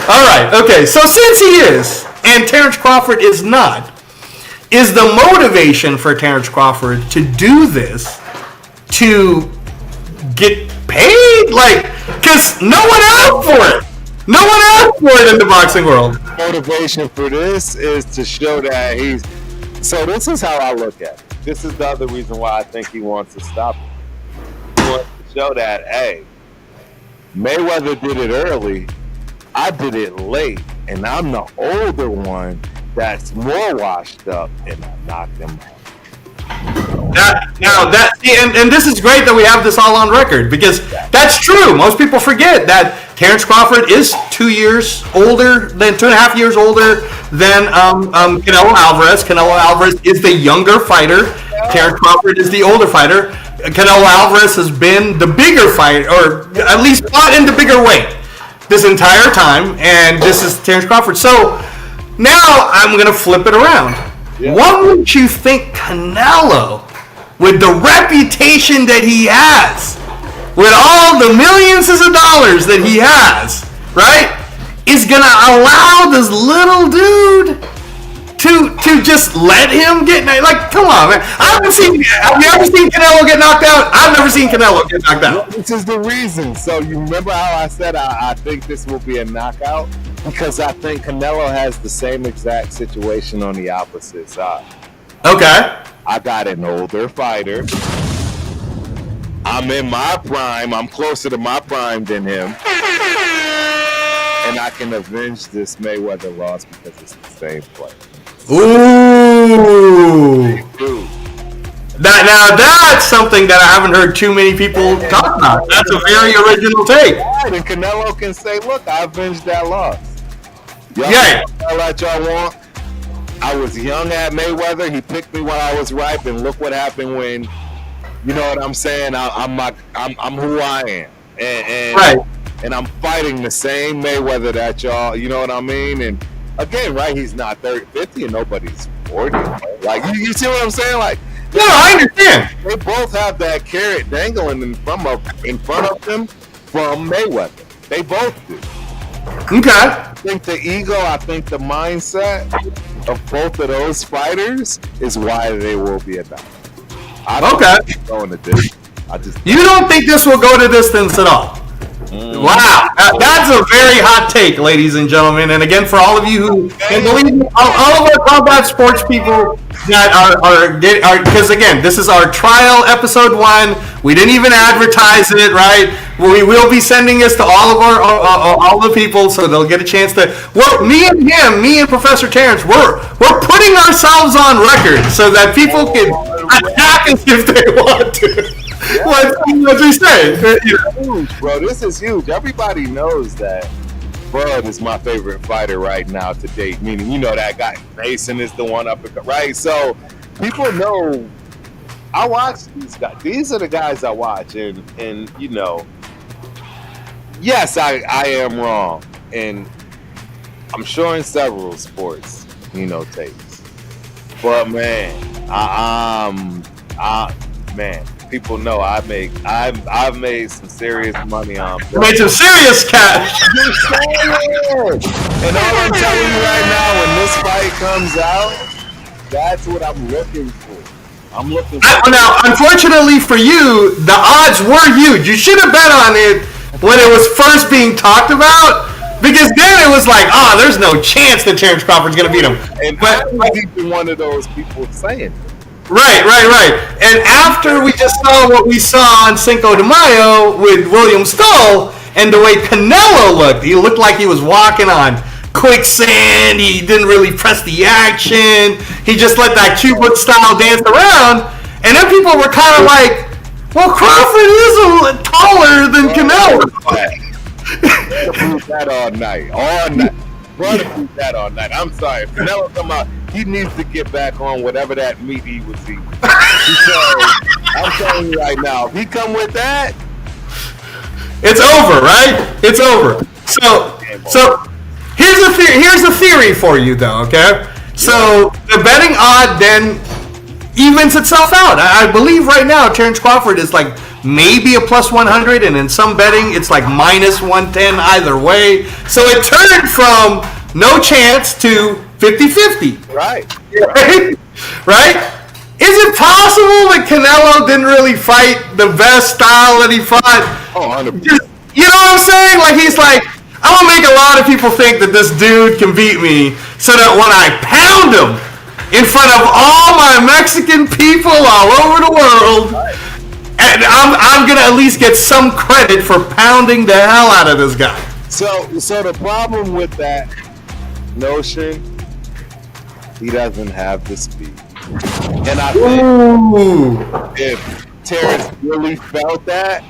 All right. Okay. So since he is, and Terence Crawford is not, is the motivation for Terence Crawford to do this to get paid? Because no one asked for it. No one asked for it in the boxing world. Motivation for this is to show that he's... So this is how I look at it. This is the other reason why I think he wants to stop it. He wants to show that, hey, Mayweather did it early, I did it late, and I'm the older one that's more washed up, and I knocked him out. And this is great that we have this all on record, because that's true. Most people forget that Terence Crawford is 2.5 years older than Canelo Alvarez. Canelo Alvarez is the younger fighter. Terence Crawford is the older fighter. Canelo Alvarez has been the bigger fighter, or at least fought in the bigger weight this entire time, and this is Terence Crawford. So now I'm going to flip it around. Yeah. What would you think Canelo, with the reputation that he has, with all the millions of dollars that he has, right, is going to allow this little dude to just let him get... come on, man. Have you ever seen Canelo get knocked out? I've never seen Canelo get knocked out. This is the reason. So you remember how I said I think this will be a knockout? Because I think Canelo has the same exact situation on the opposite side. Okay. I got an older fighter. I'm in my prime. I'm closer to my prime than him. And I can avenge this Mayweather loss because it's the same play. Ooh. Now that's something that I haven't heard too many people talk about. That's a very original take. And Canelo can say, look, I avenged that loss. Y'all that y'all want. I was young at Mayweather. He picked me when I was ripe, and look what happened when, you know what I'm saying? I'm who I am. And right. And I'm fighting the same Mayweather that y'all, you know what I mean? And again, right, he's not 30, 50, and nobody's 40. Like, you see what I'm saying? Like, no, I understand. They both have that carrot dangling in front of them from Mayweather. They both do. Okay. I think the ego, I think the mindset of both of those fighters is why they will be a knockout. Okay. Going to distance. You don't think this will go to distance at all? Wow, that's a very hot take, ladies and gentlemen. And again, for all of you who, and believe me, all of our combat sports people that are because again, this is our trial episode 1. We didn't even advertise it, right? We will be sending this to all of all the people, so they'll get a chance to. Well, me and Professor Terence, we're putting ourselves on record so that people can attack us if they want to. Yeah. What we say, huge, bro. This is huge. Everybody knows that Bud is my favorite fighter right now to date. Meaning, you know that guy Mason is the one up, right? So people know I watch these guys. These are the guys I watch, and you know, yes, I am wrong, and I'm sure in several sports, you know, takes. But man, man. People know I've made some serious money on. You made some serious cash. And all I'm telling you right now, when this fight comes out, that's what I'm looking for. I'm looking for. Now, unfortunately for you, the odds were huge. You should have bet on it when it was first being talked about, because then it was like, there's no chance that Terence Crawford's going to beat him. And I was even one of those people saying it. Right. And after we just saw what we saw on Cinco de Mayo with William Stoll and the way Canelo looked, he looked like he was walking on quicksand. He didn't really press the action. He just let that Cuban style dance around. And then people were kind of like, well, Crawford is a little taller than Canelo. Prove that all night. Brother, prove that all night. I'm sorry. If Canelo come out, he needs to get back on whatever that meat he was eating. Because I'm telling you right now, if he come with that, it's over, right? It's over. So here's the theory for you, though. Okay. So the betting odd then evens itself out. I believe right now Terence Crawford is like maybe a plus 100, and in some betting it's like minus 110 either way. So it turned from no chance to 50-50. Right. Right? Is it possible that Canelo didn't really fight the best style that he fought? Oh, 100%. You know what I'm saying? Like, he's like, I'm going to make a lot of people think that this dude can beat me so that when I pound him in front of all my Mexican people all over the world, and I'm going to at least get some credit for pounding the hell out of this guy. So the problem with that notion, he doesn't have the speed. And I think if Terence really felt that,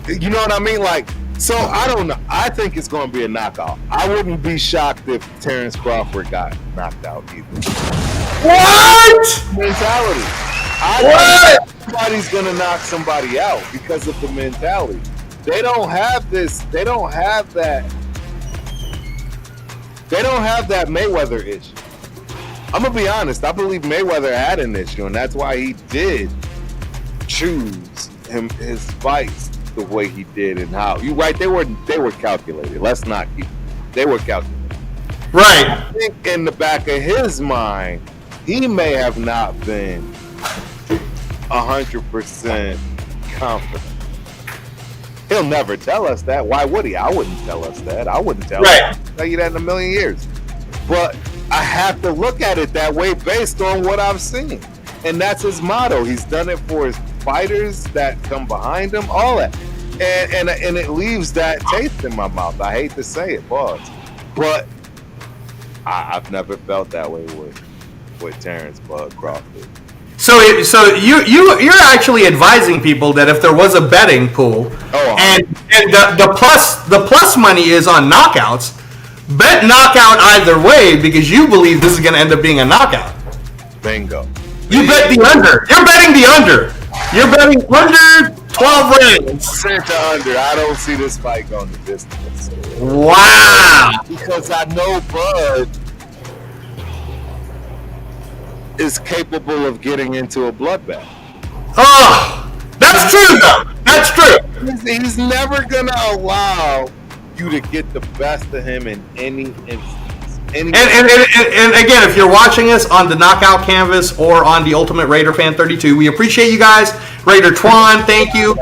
you know what I mean? Like, so I don't know. I think it's going to be a knockout. I wouldn't be shocked if Terence Crawford got knocked out either. What? Mentality. I think somebody's going to knock somebody out because of the mentality. They don't have this. They don't have that Mayweather issue. I'm going to be honest. I believe Mayweather had an issue, and that's why he did choose his fights the way he did, and how. You're right. They were calculated. Let's not keep. They were calculated. Right. I think in the back of his mind, he may have not been 100% confident. He'll never tell us that. Why would he? I wouldn't tell us that. I wouldn't tell you that in a million years. But I have to look at it that way based on what I've seen. And that's his motto. He's done it for his fighters that come behind him, all that. And it leaves that taste in my mouth. I hate to say it, boss. But I've never felt that way with Terence Bud Crawford. So you're actually advising people that if there was a betting pool, and the plus money is on knockouts, bet knockout either way because you believe this is going to end up being a knockout. Bingo. You bet the under. You're betting the under. You're betting under 12 rounds. Send to under. I don't see this fight going the distance. Wow. Because I know Bud is capable of getting into a bloodbath. Oh, that's true though. That's true. He's never gonna allow you to get the best of him in any instance. And again, if you're watching us on the Knockout Canvas or on the Ultimate Raider Fan 32, we appreciate you guys. Raider Twan, thank you.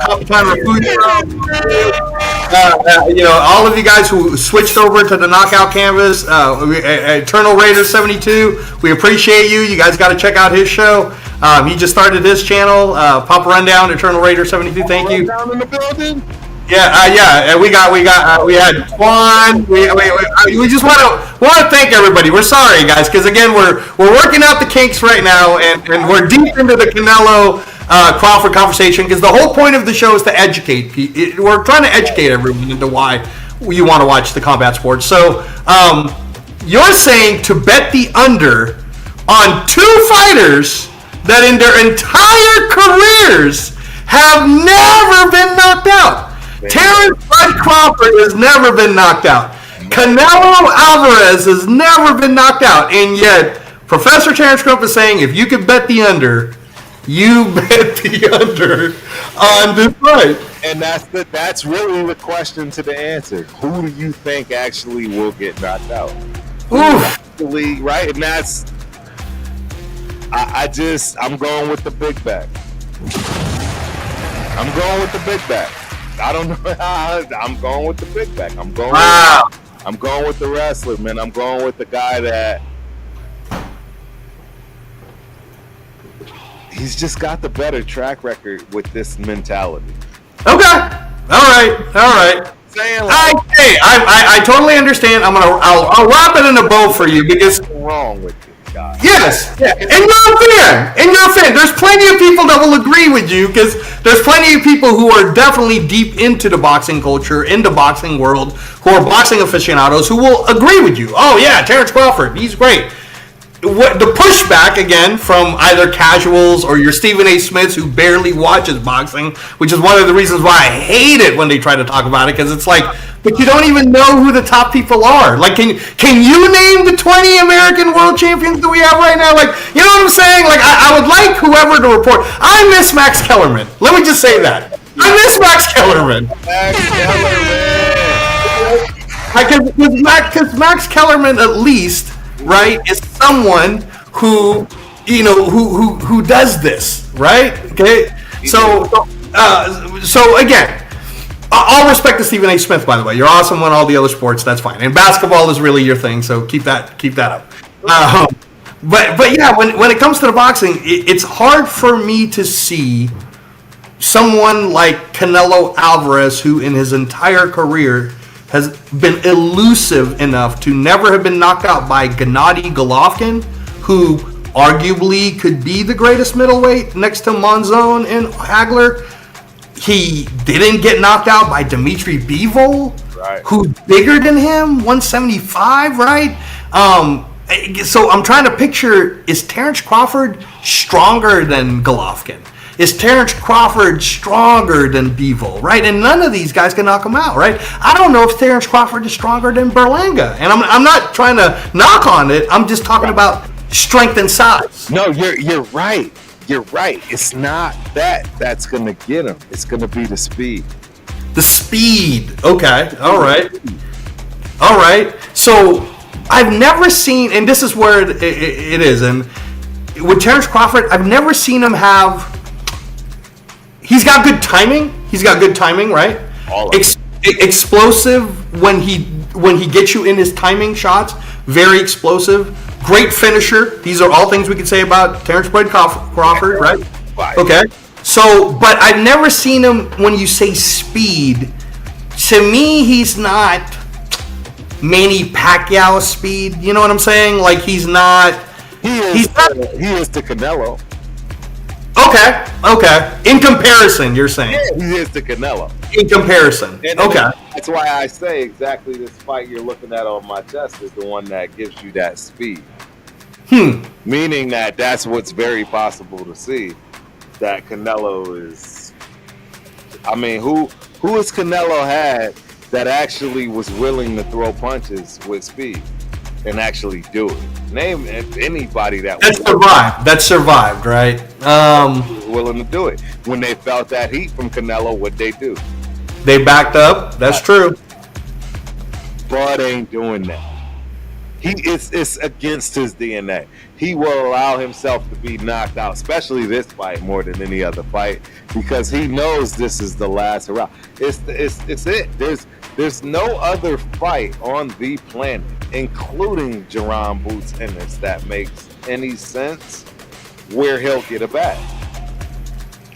All of you guys who switched over to the Knockout Canvas, Eternal Raider 72, we appreciate you. You guys got to check out his show. He just started his channel, Pop Rundown, Eternal Raider 72. Thank you. Down in the building. Yeah. We had Twan. We just want to thank everybody. We're sorry, guys, because again, we're working out the kinks right now, and we're deep into the Canelo Crawford conversation because the whole point of the show is to educate. We're trying to educate everyone into why you want to watch the combat sports. So you're saying to bet the under on two fighters that in their entire careers have never been knocked out. Terence Crawford has never been knocked out. Canelo Alvarez has never been knocked out. And yet, Professor Terence Crawford is saying if you could bet the under, you bet the under on this fight. And that's really the question to the answer. Who do you think actually will get knocked out? Actually, right? And that's I'm going with the big back. I'm going with the big back. I don't know. I'm going with the big back. I'm going with the wrestler, man. I'm going with the guy that he's just got the better track record with this mentality. Okay. All right. I totally understand. I'll wrap it in a bow for you because what's wrong with this guy? Yes, yeah. And you're a fan. There's plenty of people that will agree with you because there's plenty of people who are definitely deep into the boxing culture, in the boxing world, who are boxing aficionados who will agree with you. Oh yeah, Terence Crawford, he's great. The pushback again from either casuals or your Stephen A. Smiths who barely watches boxing, which is one of the reasons why I hate it when they try to talk about it because it's like, but you don't even know who the top people are. Like, can you name the 20 American world champions that we have right now? Like, you know what I'm saying? Like, I would like whoever to report. I miss Max Kellerman. Let me just say that. I miss Max Kellerman. Because Max Kellerman at least, right, is someone who, who does this, right? Okay, so again, all respect to Stephen A. Smith, by the way. You're awesome on all the other sports. That's fine, and basketball is really your thing. So keep that up. But yeah, when it comes to the boxing, it's hard for me to see someone like Canelo Alvarez, who in his entire career has been elusive enough to never have been knocked out by Gennady Golovkin, who arguably could be the greatest middleweight next to Monzon and Hagler. He didn't get knocked out by Dimitri Bivol, right, who's bigger than him, 175, right? So I'm trying to picture, is Terence Crawford stronger than Golovkin? Is Terence Crawford stronger than Bivol, right? And none of these guys can knock him out, right? I don't know if Terence Crawford is stronger than Berlanga. And I'm not trying to knock on it. I'm just talking about strength and size. No, you're right. You're right. It's not that's going to get him. It's going to be the speed. The speed. Okay. All right. So I've never seen, and this is where it is, and with Terence Crawford, I've never seen him have. He's got good timing. Right? Explosive when he gets you in his timing shots. Very explosive. Great finisher. These are all things we can say about Terence Crawford, right? Okay. So, but I've never seen him when you say speed. To me, he's not Manny Pacquiao speed. You know what I'm saying? Like he's not. He is the Canelo. Okay. In comparison, you're saying. Yeah, he is the Canelo. In comparison. Okay. That's why I say exactly this fight you're looking at on my chest is the one that gives you that speed. Meaning that's what's very possible to see. That Canelo is. I mean, who has Canelo had that actually was willing to throw punches with speed and actually do it? Name anybody that survived, right? willing to do it. When they felt that heat from Canelo, what'd they do? They backed up. That's true. Bud ain't doing that. It's against his DNA. He will allow himself to be knocked out, especially this fight more than any other fight, because he knows this is the last hurrah. It's it. There's no other fight on the planet, including Jerron Boots Ennis, that makes any sense where he'll get a bag.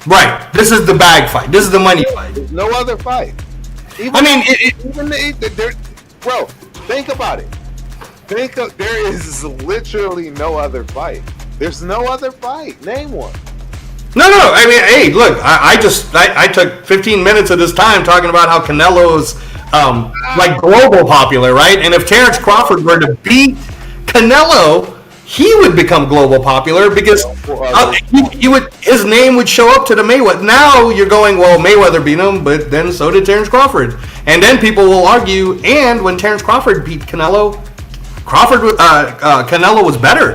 Right. This is the bag fight. This is the money fight. There's no other fight. Bro, think about it. There is literally no other fight. There's no other fight. Name one. No. I mean, hey, look, I took 15 minutes of this time talking about how Canelo's like global popular, right? And if Terence Crawford were to beat Canelo, he would become global popular because his name would show up to the Mayweather. Now you're going, well, Mayweather beat him, but then so did Terence Crawford. And then people will argue, and when Terence Crawford beat Canelo, Canelo was better.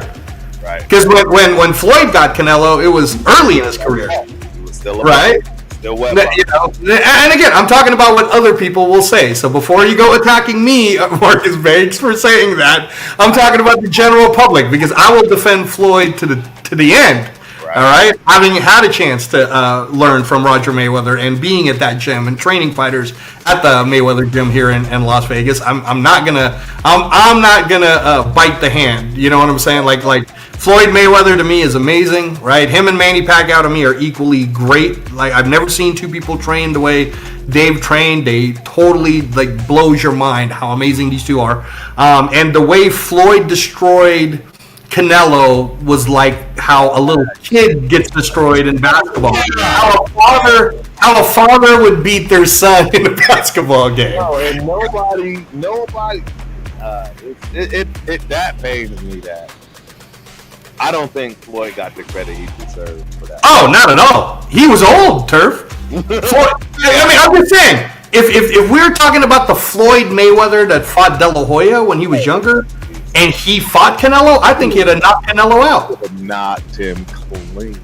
Right. Because when Floyd got Canelo, it was early in his career. He was still right. Still wet. And again, I'm talking about what other people will say. So before you go attacking me, Marcus Banks, for saying that, I'm talking about the general public, because I will defend Floyd to the end. Right. All right, having had a chance to learn from Roger Mayweather and being at that gym and training fighters at the Mayweather gym here in Las Vegas, I'm not gonna bite the hand. You know what I'm saying? Like Floyd Mayweather to me is amazing, right? Him and Manny Pacquiao to me are equally great. Like, I've never seen two people train the way they've trained. They totally blows your mind how amazing these two are. And the way Floyd destroyed Canelo was like how a little kid gets destroyed in basketball. How a father would beat their son in a basketball game. No, and nobody. That pains me. That I don't think Floyd got the credit he deserved for that. Oh, not at all. He was old, Turf. I'm just saying. If we're talking about the Floyd Mayweather that fought De La Hoya when he was younger, and he fought Canelo, I think he'd have knocked Canelo out. Knocked him clean.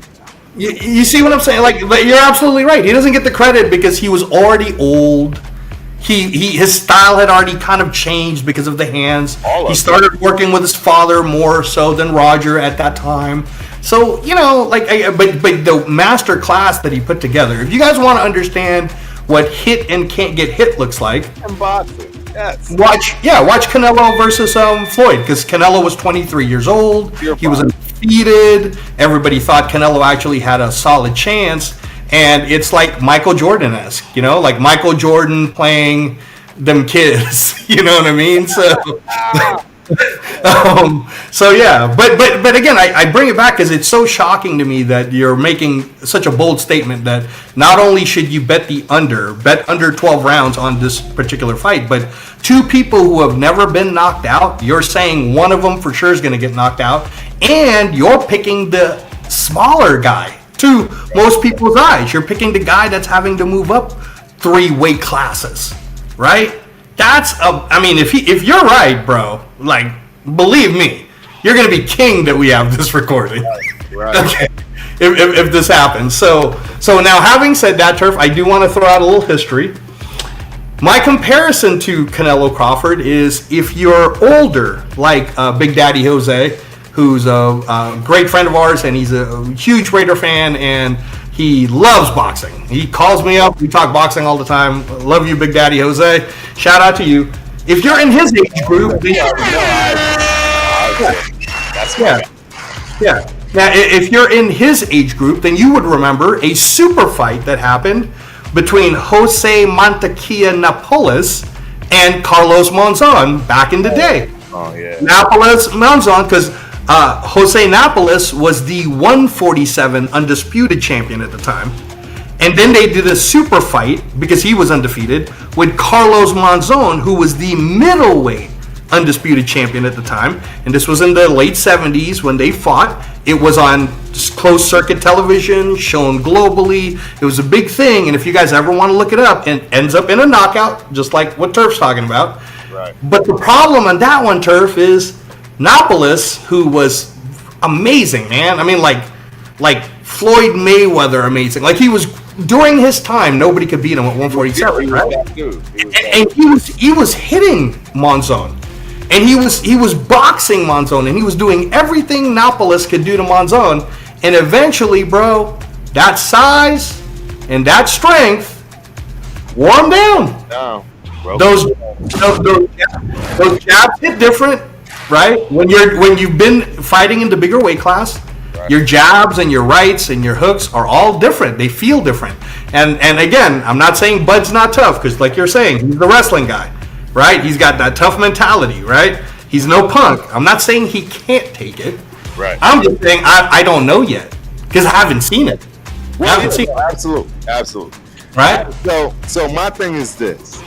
You see what I'm saying? Like, you're absolutely right. He doesn't get the credit because he was already old. His style had already kind of changed because of the hands. He started working with his father more so than Roger at that time. So, but the master class that he put together, if you guys want to understand what hit and can't get hit looks like, and boxing. Yes. Watch Canelo versus Floyd, because Canelo was 23 years old. He was undefeated. Everybody thought Canelo actually had a solid chance, and it's like Michael Jordan-esque, like Michael Jordan playing them kids. You know what I mean? So yeah, but again, I bring it back because it's so shocking to me that you're making such a bold statement that not only should you bet under 12 rounds on this particular fight, but two people who have never been knocked out, you're saying one of them for sure is going to get knocked out, and you're picking the smaller guy to most people's eyes. You're picking the guy that's having to move up 3 weight classes, right? If you're right, bro, like, believe me, you're going to be king that we have this recording. Right. Okay. If this happens. So now, having said that, Turf, I do want to throw out a little history. My comparison to Canelo Crawford is if you're older, like Big Daddy Jose, who's a great friend of ours, and he's a huge Raider fan, and he loves boxing. He calls me up. We talk boxing all the time. Love you, Big Daddy Jose. Shout out to you. If you're in his age group, Now, if you're in his age group, then you would remember a super fight that happened between Jose Mantequilla Napoles and Carlos Monzon back in the day. Oh yeah. Napoles Monzon, because Jose Napoles was the 147 undisputed champion at the time. And then they did a super fight, because he was undefeated, with Carlos Monzon, who was the middleweight undisputed champion at the time. And this was in the late 70s when they fought. It was on closed circuit television, shown globally. It was a big thing. And if you guys ever want to look it up, it ends up in a knockout, just like what Turf's talking about. Right. But the problem on that one, Turf, is Napoles, who was amazing, man. I mean, like Floyd Mayweather amazing. Like he was during his time, nobody could beat him at 147, right? And he was hitting Monzon. And he was boxing Monzon, and he was doing everything Napoles could do to Monzon. And eventually, bro, that size and that strength wore him down. No. Those jabs hit different, right? When you've been fighting in the bigger weight class, right. Your jabs and your rights and your hooks are all different. They feel different. And again, I'm not saying Bud's not tough, because like you're saying, he's the wrestling guy, right? He's got that tough mentality, right? He's no punk. I'm not saying he can't take it. Right. I'm just saying I don't know yet, because I haven't seen it. Absolutely. Right? So my thing is this.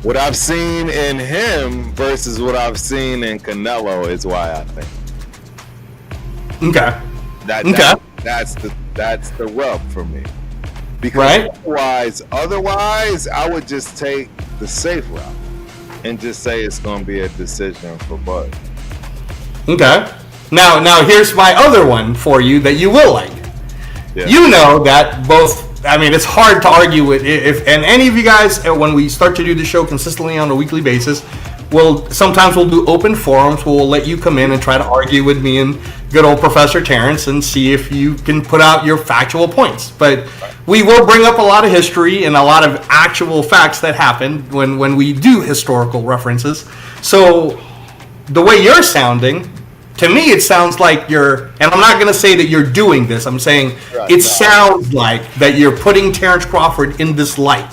What I've seen in him versus what I've seen in Canelo is why I think. Okay. That's the rub for me. Because otherwise I would just take the safe route and just say it's going to be a decision for Bud. Okay. Now here's my other one for you that you will like. Yeah. You know that both, I mean, it's hard to argue with if and any of you guys, when we start to do the show consistently on a weekly basis, sometimes we'll do open forums where we'll let you come in and try to argue with me and good old Professor Terence and see if you can put out your factual points. But we will bring up a lot of history and a lot of actual facts that happened when we do historical references. So the way you're sounding, to me, it sounds like you're, and I'm not going to say that you're doing this. I'm saying sounds like that you're putting Terence Crawford in this light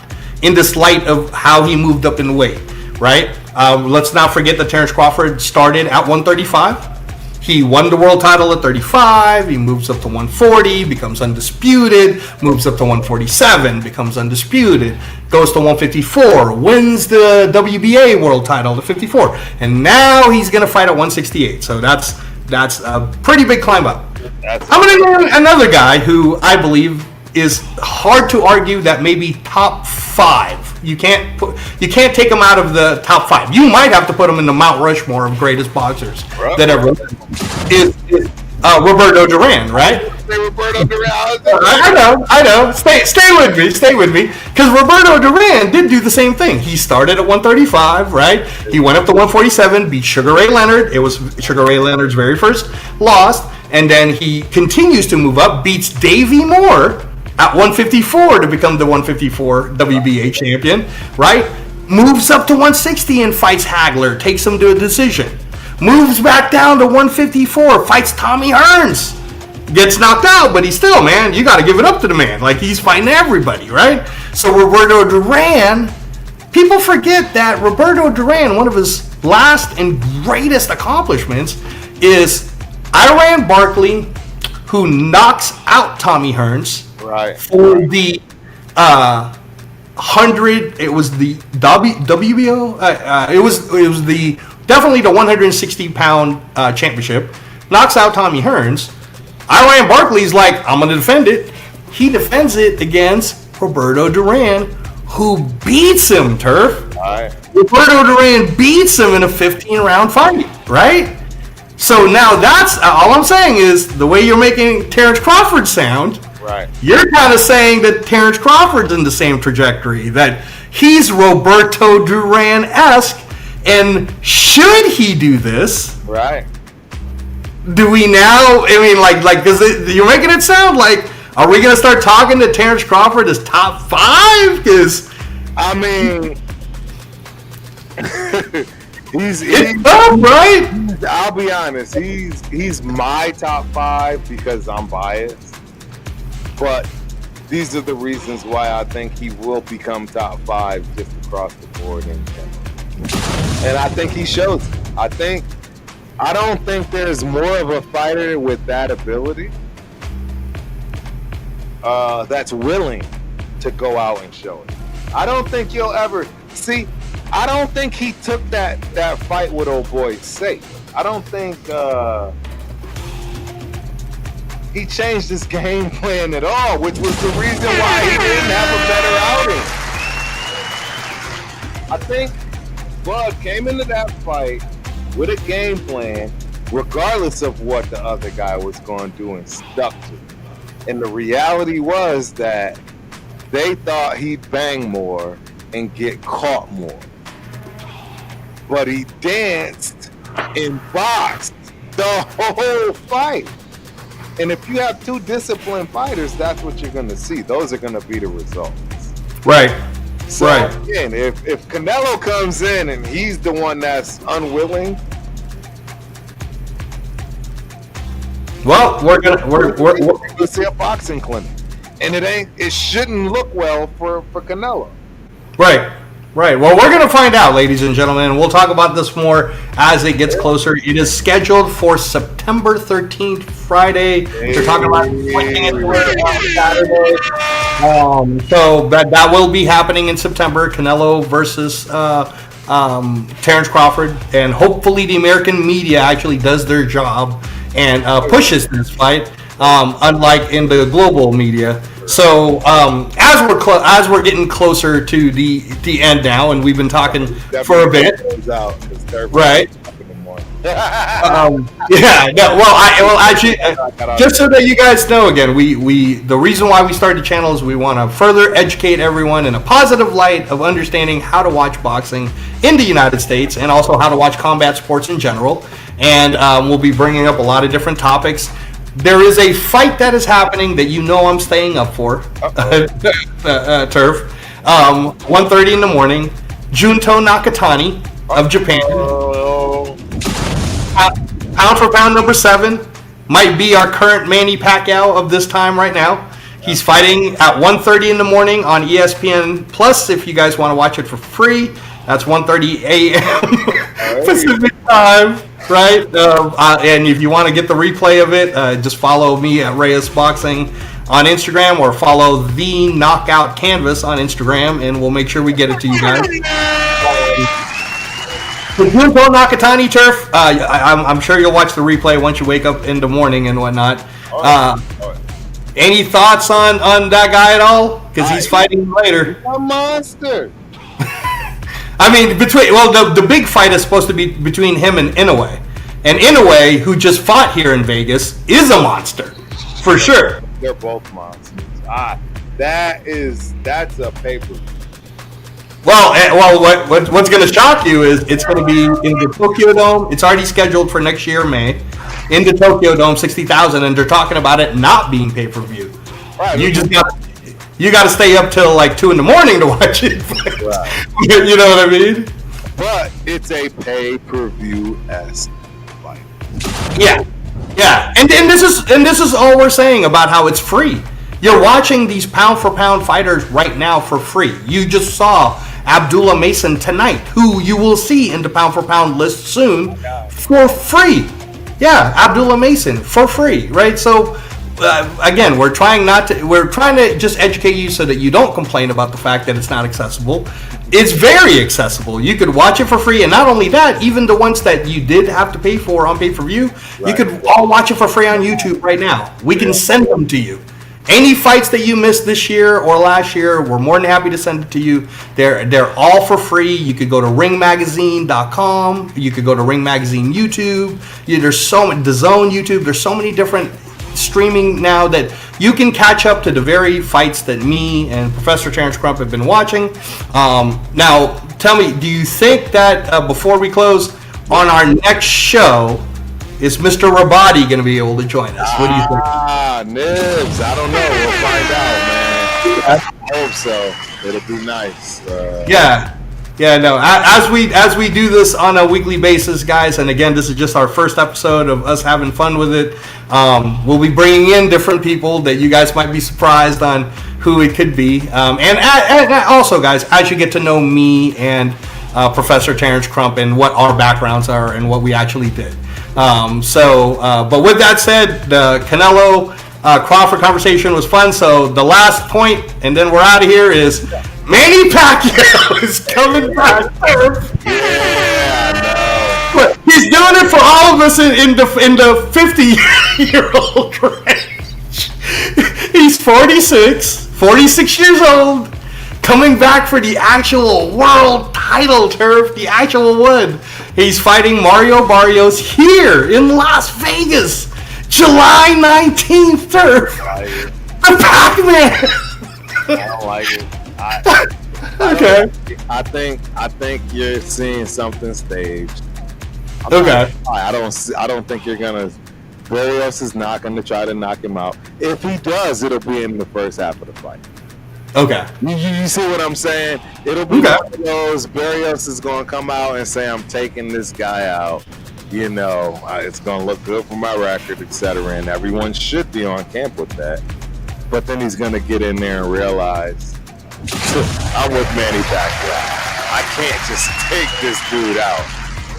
of how he moved up in weight, right? Let's not forget that Terence Crawford started at 135. He won the world title at 35. He moves up to 140, becomes undisputed, moves up to 147, becomes undisputed, goes to 154, wins the WBA world title at 54, and now he's going to fight at 168. So that's a pretty big climb up. I'm going to name another guy who I believe is hard to argue that maybe top 5. You can't take him out of the top 5. You might have to put him in the Mount Rushmore of greatest boxers that ever is Roberto Duran, right? Roberto Duran. I know. Stay with me, because Roberto Duran did do the same thing. He started at 135, right? He went up to 147, beat Sugar Ray Leonard. It was Sugar Ray Leonard's very first loss, and then he continues to move up, beats Davey Moore at 154 to become the 154 WBA champion, right? Moves up to 160 and fights Hagler, takes him to a decision. Moves back down to 154, fights Tommy Hearns. Gets knocked out, but he's still, man, you got to give it up to the man. Like, he's fighting everybody, right? So Roberto Duran, people forget that Roberto Duran, one of his last and greatest accomplishments is Iran Barkley, who knocks out Tommy Hearns. Right. For the 100, it was the WBO. It was the definitely the 160 pound championship. Knocks out Tommy Hearns. Iran Barkley's like, I'm gonna defend it. He defends it against Roberto Duran, who beats him. Turf. Right. Roberto Duran beats him in a 15-round fight. Right. So now that's all I'm saying is the way you're making Terence Crawford sound. Right. You're kind of saying that Terence Crawford's in the same trajectory, that he's Roberto Duran-esque, and should he do this? Right. Do we now? I mean, like, because you're making it sound like, are we going to start talking to Terence Crawford as top 5? Because I mean, he's tough, right? I'll be honest. He's my top 5 because I'm biased. But these are the reasons why I think he will become top 5 just across the board in general. And I think he shows it. I don't think there's more of a fighter with that ability that's willing to go out and show it. I don't think you'll ever see. I don't think he took that fight with old boy safe. I don't think he changed his game plan at all, which was the reason why he didn't have a better outing. I think Bud came into that fight with a game plan regardless of what the other guy was going to do, and stuck to it. And the reality was that they thought he'd bang more and get caught more. But he danced and boxed the whole fight. And if you have two disciplined fighters, that's what you're going to see. Those are going to be the results. Right. So right. Again, if Canelo comes in and he's the one that's unwilling, well, we're see a boxing clinic, and it shouldn't look well for Canelo. Right. Well, we're going to find out, ladies and gentlemen. We'll talk about this more as it gets closer. It is scheduled for September 13th, Friday. They're talking about switching it on Saturday. So that will be happening in September. Canelo versus Terence Crawford. And hopefully the American media actually does their job and pushes this fight, unlike in the global media. So as we're getting closer to the end now, and we've been talking for a bit, right? Actually, just so that you guys know, again, we the reason why we started the channel is we want to further educate everyone in a positive light of understanding how to watch boxing in the United States, and also how to watch combat sports in general. And we'll be bringing up a lot of different topics. There is a fight that is happening that I'm staying up for, Turf. 1:30 in the morning. Junto Nakatani of Japan. Pound for pound number 7. Might be our current Manny Pacquiao of this time right now. He's fighting at 1:30 in the morning on ESPN Plus if you guys want to watch it for free. That's 1:30 a.m. Pacific time. Right, and if you want to get the replay of it, just follow me at Reyes Boxing on Instagram, or follow the Knockout Canvas on Instagram, and we'll make sure we get it to you guys. Junto Nakatani, Turf, I'm sure you'll watch the replay once you wake up in the morning and whatnot. Any thoughts on that guy at all? Because he's fighting later. A monster. I mean, the big fight is supposed to be between him and Inoue. And Inoue, who just fought here in Vegas, is a monster, for sure. They're both monsters. That's a pay-per-view. Well, what's going to shock you is it's going to be in the Tokyo Dome. It's already scheduled for next year, May, in the Tokyo Dome, 60,000, and they're talking about it not being pay-per-view. Right, you got to stay up till like 2 in the morning to watch it. Right. You know what I mean? But it's a pay-per-view-esque fight. Yeah. And this is all we're saying about how it's free. You're watching these pound for pound fighters right now for free. You just saw Abdullah Mason tonight, who you will see in the pound for pound list soon, for free. Yeah, Abdullah Mason for free, right? So. Again, we're trying to just educate you so that you don't complain about the fact that it's not accessible. It's very accessible. You could watch it for free, and not only that, even the ones that you did have to pay for on pay-per-view, you could all watch it for free on YouTube right now. We can send them to you. Any fights that you missed this year or last year, we're more than happy to send it to you. They're all for free. You could go to ringmagazine.com. You could go to Ring Magazine YouTube. There's so many, DAZN YouTube. There's so many different streaming now that you can catch up to the very fights that me and Professor Terence Crump have been watching. Now, tell me, do you think that before we close, on our next show, is Mr. Rabadi going to be able to join us? What do you think? Nibs. I don't know. We'll find out, man. I hope so. It'll be nice. As we do this on a weekly basis, guys, and again, this is just our first episode of us having fun with it. We'll be bringing in different people that you guys might be surprised on who it could be. And also, guys, as you get to know me and Professor Terence Crump and what our backgrounds are and what we actually did. But with that said, the Canelo Crawford conversation was fun. So the last point, and then we're out of here, is Manny Pacquiao is coming back. He's doing it for all of us in the 50-year-old range. He's 46 years old, coming back for the actual world title, Turf, the actual one. He's fighting Mario Barrios here in Las Vegas, July 19th, Turf. The Pac-Man. I don't like it. Okay. I think you're seeing something staged. Okay. I don't think you're gonna. Barrios is not gonna try to knock him out. If he does, it'll be in the first half of the fight. Okay. You see what I'm saying? It'll be one of those. Barrios is gonna come out and say, "I'm taking this guy out." You know, it's gonna look good for my record, etc. And everyone should be on camp with that. But then he's gonna get in there and realize, I'm with Manny Pacquiao. I can't just take this dude out.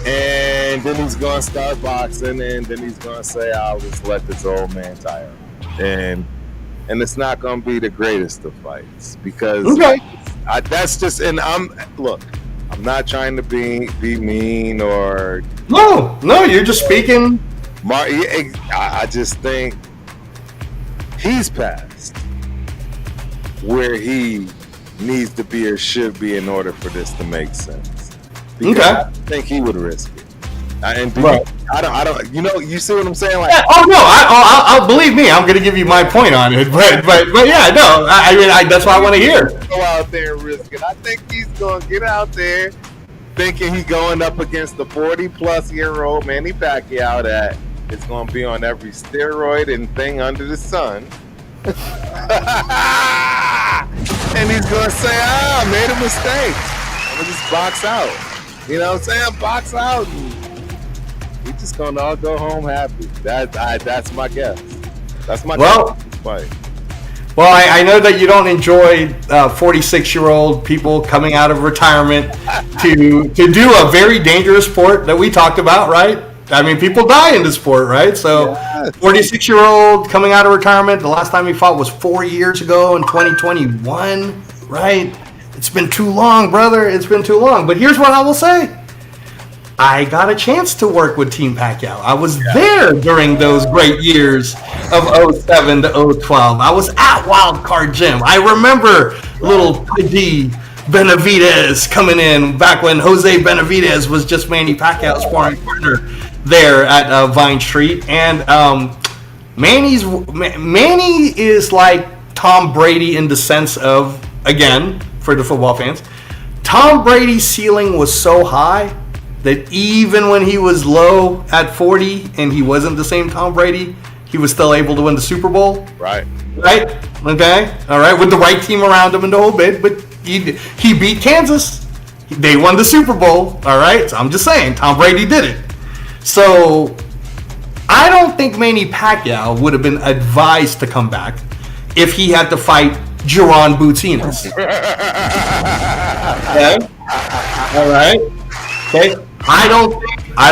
And then he's gonna start boxing, and then he's gonna say, "I'll just let this old man tire him." And it's not gonna be the greatest of fights because that's just. And I'm not trying to be mean or no, you're just speaking. I just think he's past where he needs to be or should be in order for this to make sense. Because I think he would risk it. I don't. You see what I'm saying? Like, I'll believe me. I'm going to give you my point on it, but yeah, no. I mean, that's what I want to hear. Go out there and risk it. I think he's going to get out there thinking he's going up against the 40-plus-year-old Manny Pacquiao that is going to be on every steroid and thing under the sun. And he's going to say, I made a mistake. I'm going to just box out. You know what I'm saying? Box out. We're just going to all go home happy. That's my guess. That's my guess. Well, I know that you don't enjoy 46-year-old people coming out of retirement to do a very dangerous sport that we talked about, right? I mean, people die in this sport, right? So, 46-year-old coming out of retirement, the last time he fought was 4 years ago in 2021, right? It's been too long, brother. It's been too long. But here's what I will say. I got a chance to work with Team Pacquiao. I was there during those great years of 07 to 012. I was at Wild Card Gym. I remember little D Benavidez coming in back when Jose Benavidez was just Manny Pacquiao's sparring partner there at Vine Street. And Manny is like Tom Brady in the sense of, again, for the football fans, Tom Brady's ceiling was so high that even when he was low at 40 and he wasn't the same Tom Brady, he was still able to win the Super Bowl. Right. Okay. All right. With the right team around him and the whole bit. But he beat Kansas. They won the Super Bowl. All right. So I'm just saying, Tom Brady did it. So I don't think Manny Pacquiao would have been advised to come back if he had to fight Jaron Boutinas. Okay. All right. Okay. I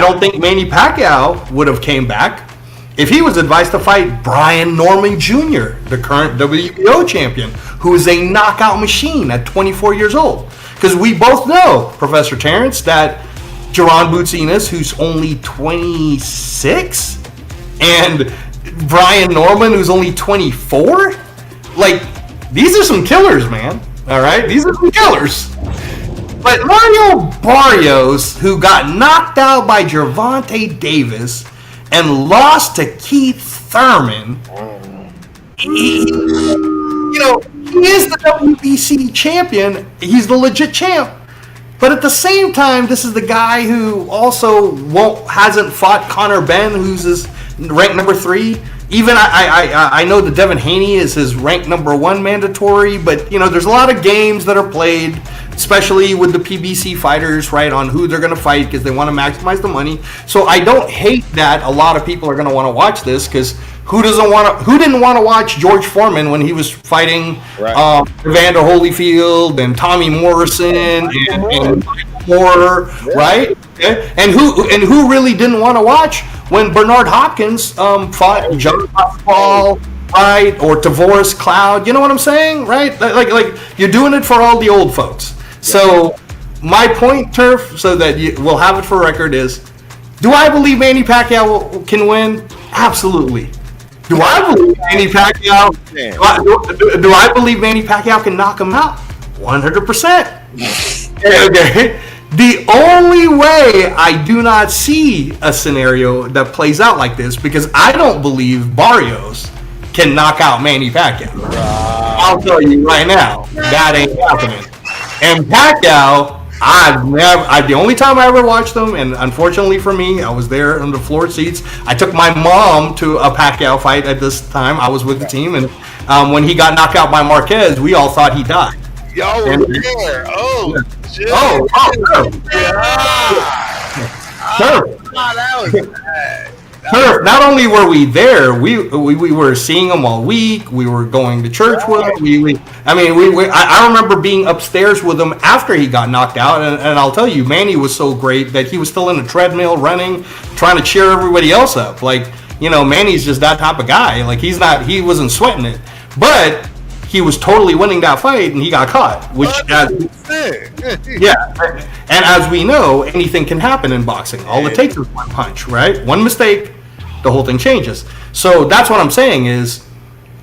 don't think Manny Pacquiao would have came back if he was advised to fight Brian Norman Jr., the current WBO champion, who is a knockout machine at 24 years old. Because we both know, Professor Terence, that Jaron Boutinas, who's only 26, and Brian Norman, who's only 24, like, these are some killers, man. All right? These are some killers. But Mario Barrios, who got knocked out by Gervonta Davis and lost to Keith Thurman, he is the WBC champion. He's the legit champ. But at the same time, this is the guy who also hasn't fought Conor Benn, who's his ranked number 3. Even I know that Devin Haney is his ranked number 1 mandatory, but there's a lot of games that are played, especially with the PBC fighters, right, on who they're going to fight because they want to maximize the money. So I don't hate that a lot of people are going to want to watch this because who didn't want to watch George Foreman when he was fighting Evander Holyfield and Tommy Morrison and Moore, right? And who really didn't want to watch when Bernard Hopkins fought John Paul, right, or Tavoris Cloud? You know what I'm saying, right? Like you're doing it for all the old folks. So my point, Turf, so that we'll have it for record is, do I believe Manny Pacquiao can win? Absolutely. Do I believe Manny Pacquiao? Do I believe Manny Pacquiao can knock him out? 100%. Okay. The only way I do not see a scenario that plays out like this, because I don't believe Barrios can knock out Manny Pacquiao. I'll tell you right now, that ain't happening. And Pacquiao, the only time I ever watched him, and unfortunately for me, I was there on the floor seats. I took my mom to a Pacquiao fight at this time. I was with the team, and when he got knocked out by Marquez, we all thought he died. Y'all were there. Oh, shit. Oh, Turf. That was bad. Turf. Not only were we there, we were seeing him all week. We were going to church with him. I remember being upstairs with him after he got knocked out, and I'll tell you, Manny was so great that he was still in a treadmill running, trying to cheer everybody else up. Like, Manny's just that type of guy. Like, he wasn't sweating it, but he was totally winning that fight, and he got caught. And as we know, anything can happen in boxing. All it takes is one punch, right? One mistake, the whole thing changes. So that's what I'm saying is,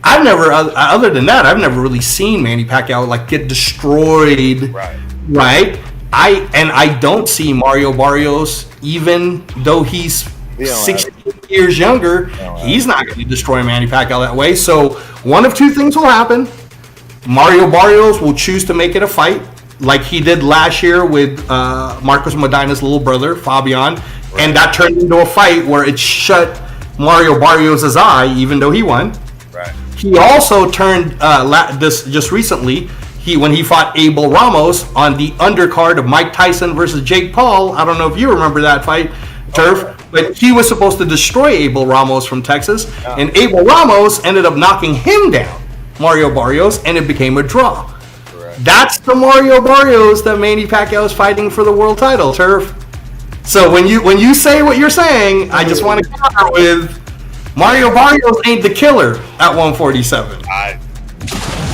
I've never, other than that, I've never really seen Manny Pacquiao like get destroyed, right? I don't see Mario Barrios, even though he's 16 years younger, he's not going to destroy Manny Pacquiao that way. So one of two things will happen. Mario Barrios will choose to make it a fight, like he did last year with Marcos Medina's little brother, Fabian, and that turned into a fight where it shut Mario Barrios' eye, even though he won. Right. He also turned this just recently. When he fought Abel Ramos on the undercard of Mike Tyson versus Jake Paul. I don't know if you remember that fight, Turf, but he was supposed to destroy Abel Ramos from Texas, and Abel Ramos ended up knocking him down, Mario Barrios, and it became a draw. Correct. That's the Mario Barrios that Manny Pacquiao is fighting for the world title, Turf. So when you say what you're saying, I just want to counter with Mario Barrios ain't the killer at 147.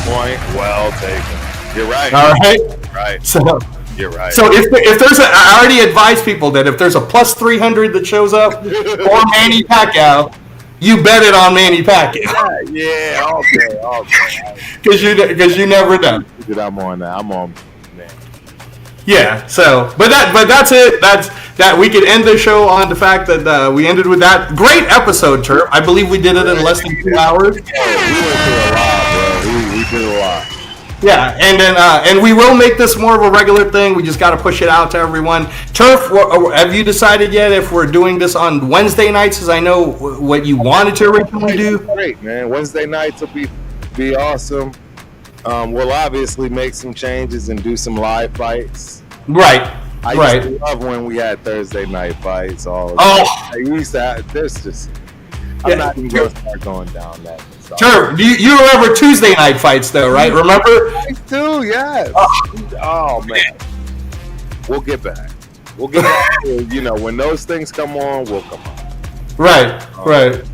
Point well taken. You're right. All right. Right. So you're right. So if there's I already advise people that if there's a plus 300 that shows up for Manny Pacquiao, you bet it on Manny Pacquiao. Yeah, all day. Because you never know. I'm on that. I'm on. Man. Yeah. So, but that's it. That we could end the show on the fact that we ended with that great episode, Turf. I believe we did it in less than 2 hours. Yeah, we went through a lot, bro. We did a lot. Yeah, and then and we will make this more of a regular thing. We just got to push it out to everyone. Turf, have you decided yet if we're doing this on Wednesday nights? Because I know what you wanted to originally do. Great, man. Wednesday nights will be awesome. We'll obviously make some changes and do some live fights. Right. I used to love when we had Thursday night fights. I'm not even going to start going down that. Turf, you remember Tuesday night fights though, right? Remember? I do, yes. Oh man. We'll get back. When those things come on, we'll come on. Right.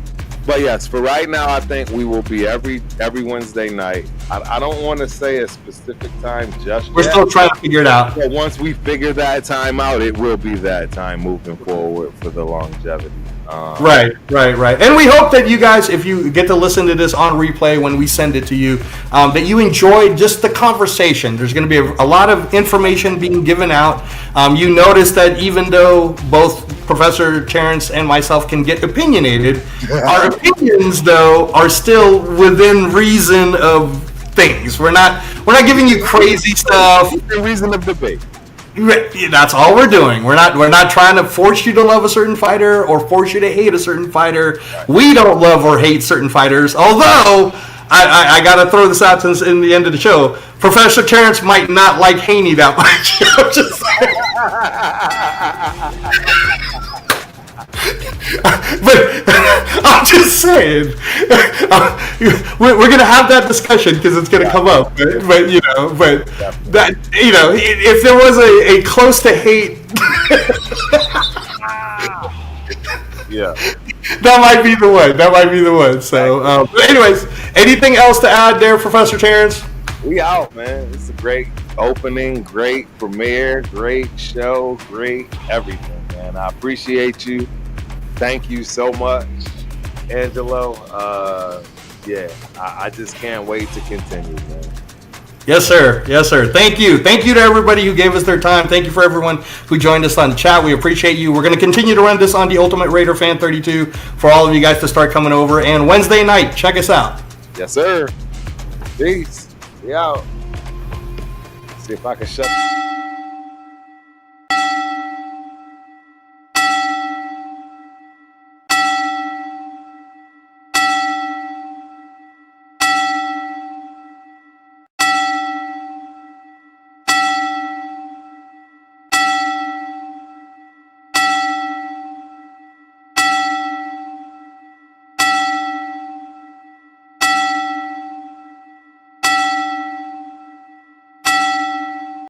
But yes, for right now, I think we will be every Wednesday night. I don't want to say a specific time just yet. We're still trying to figure it out. But once we figure that time out, it will be that time moving forward for the longevity. Right. And we hope that you guys, if you get to listen to this on replay when we send it to you, that you enjoyed just the conversation. There's going to be a lot of information being given out. You notice that even though both Professor Terence and myself can get opinionated, our opinions, though, are still within reason of things. We're not giving you crazy stuff. Within reason of debate. That's all we're doing. We're not trying to force you to love a certain fighter or force you to hate a certain fighter. We don't love or hate certain fighters. Although I gotta throw this out since in the end of the show, Professor Terence might not like Haney that much. I'm just but I'm just saying, we're gonna have that discussion because it's gonna come up. But that if there was a close to hate, that might be the one. So, anyways, anything else to add there, Professor Terence? We out, man. It's a great opening, great premiere, great show, great everything, man. I appreciate you. Thank you so much, Angelo. I just can't wait to continue, man. Yes, sir. Yes, sir. Thank you. Thank you to everybody who gave us their time. Thank you for everyone who joined us on the chat. We appreciate you. We're going to continue to run this on the Ultimate Raider Fan 32 for all of you guys to start coming over. And Wednesday night, check us out. Yes, sir. Peace. We out. See if I can shut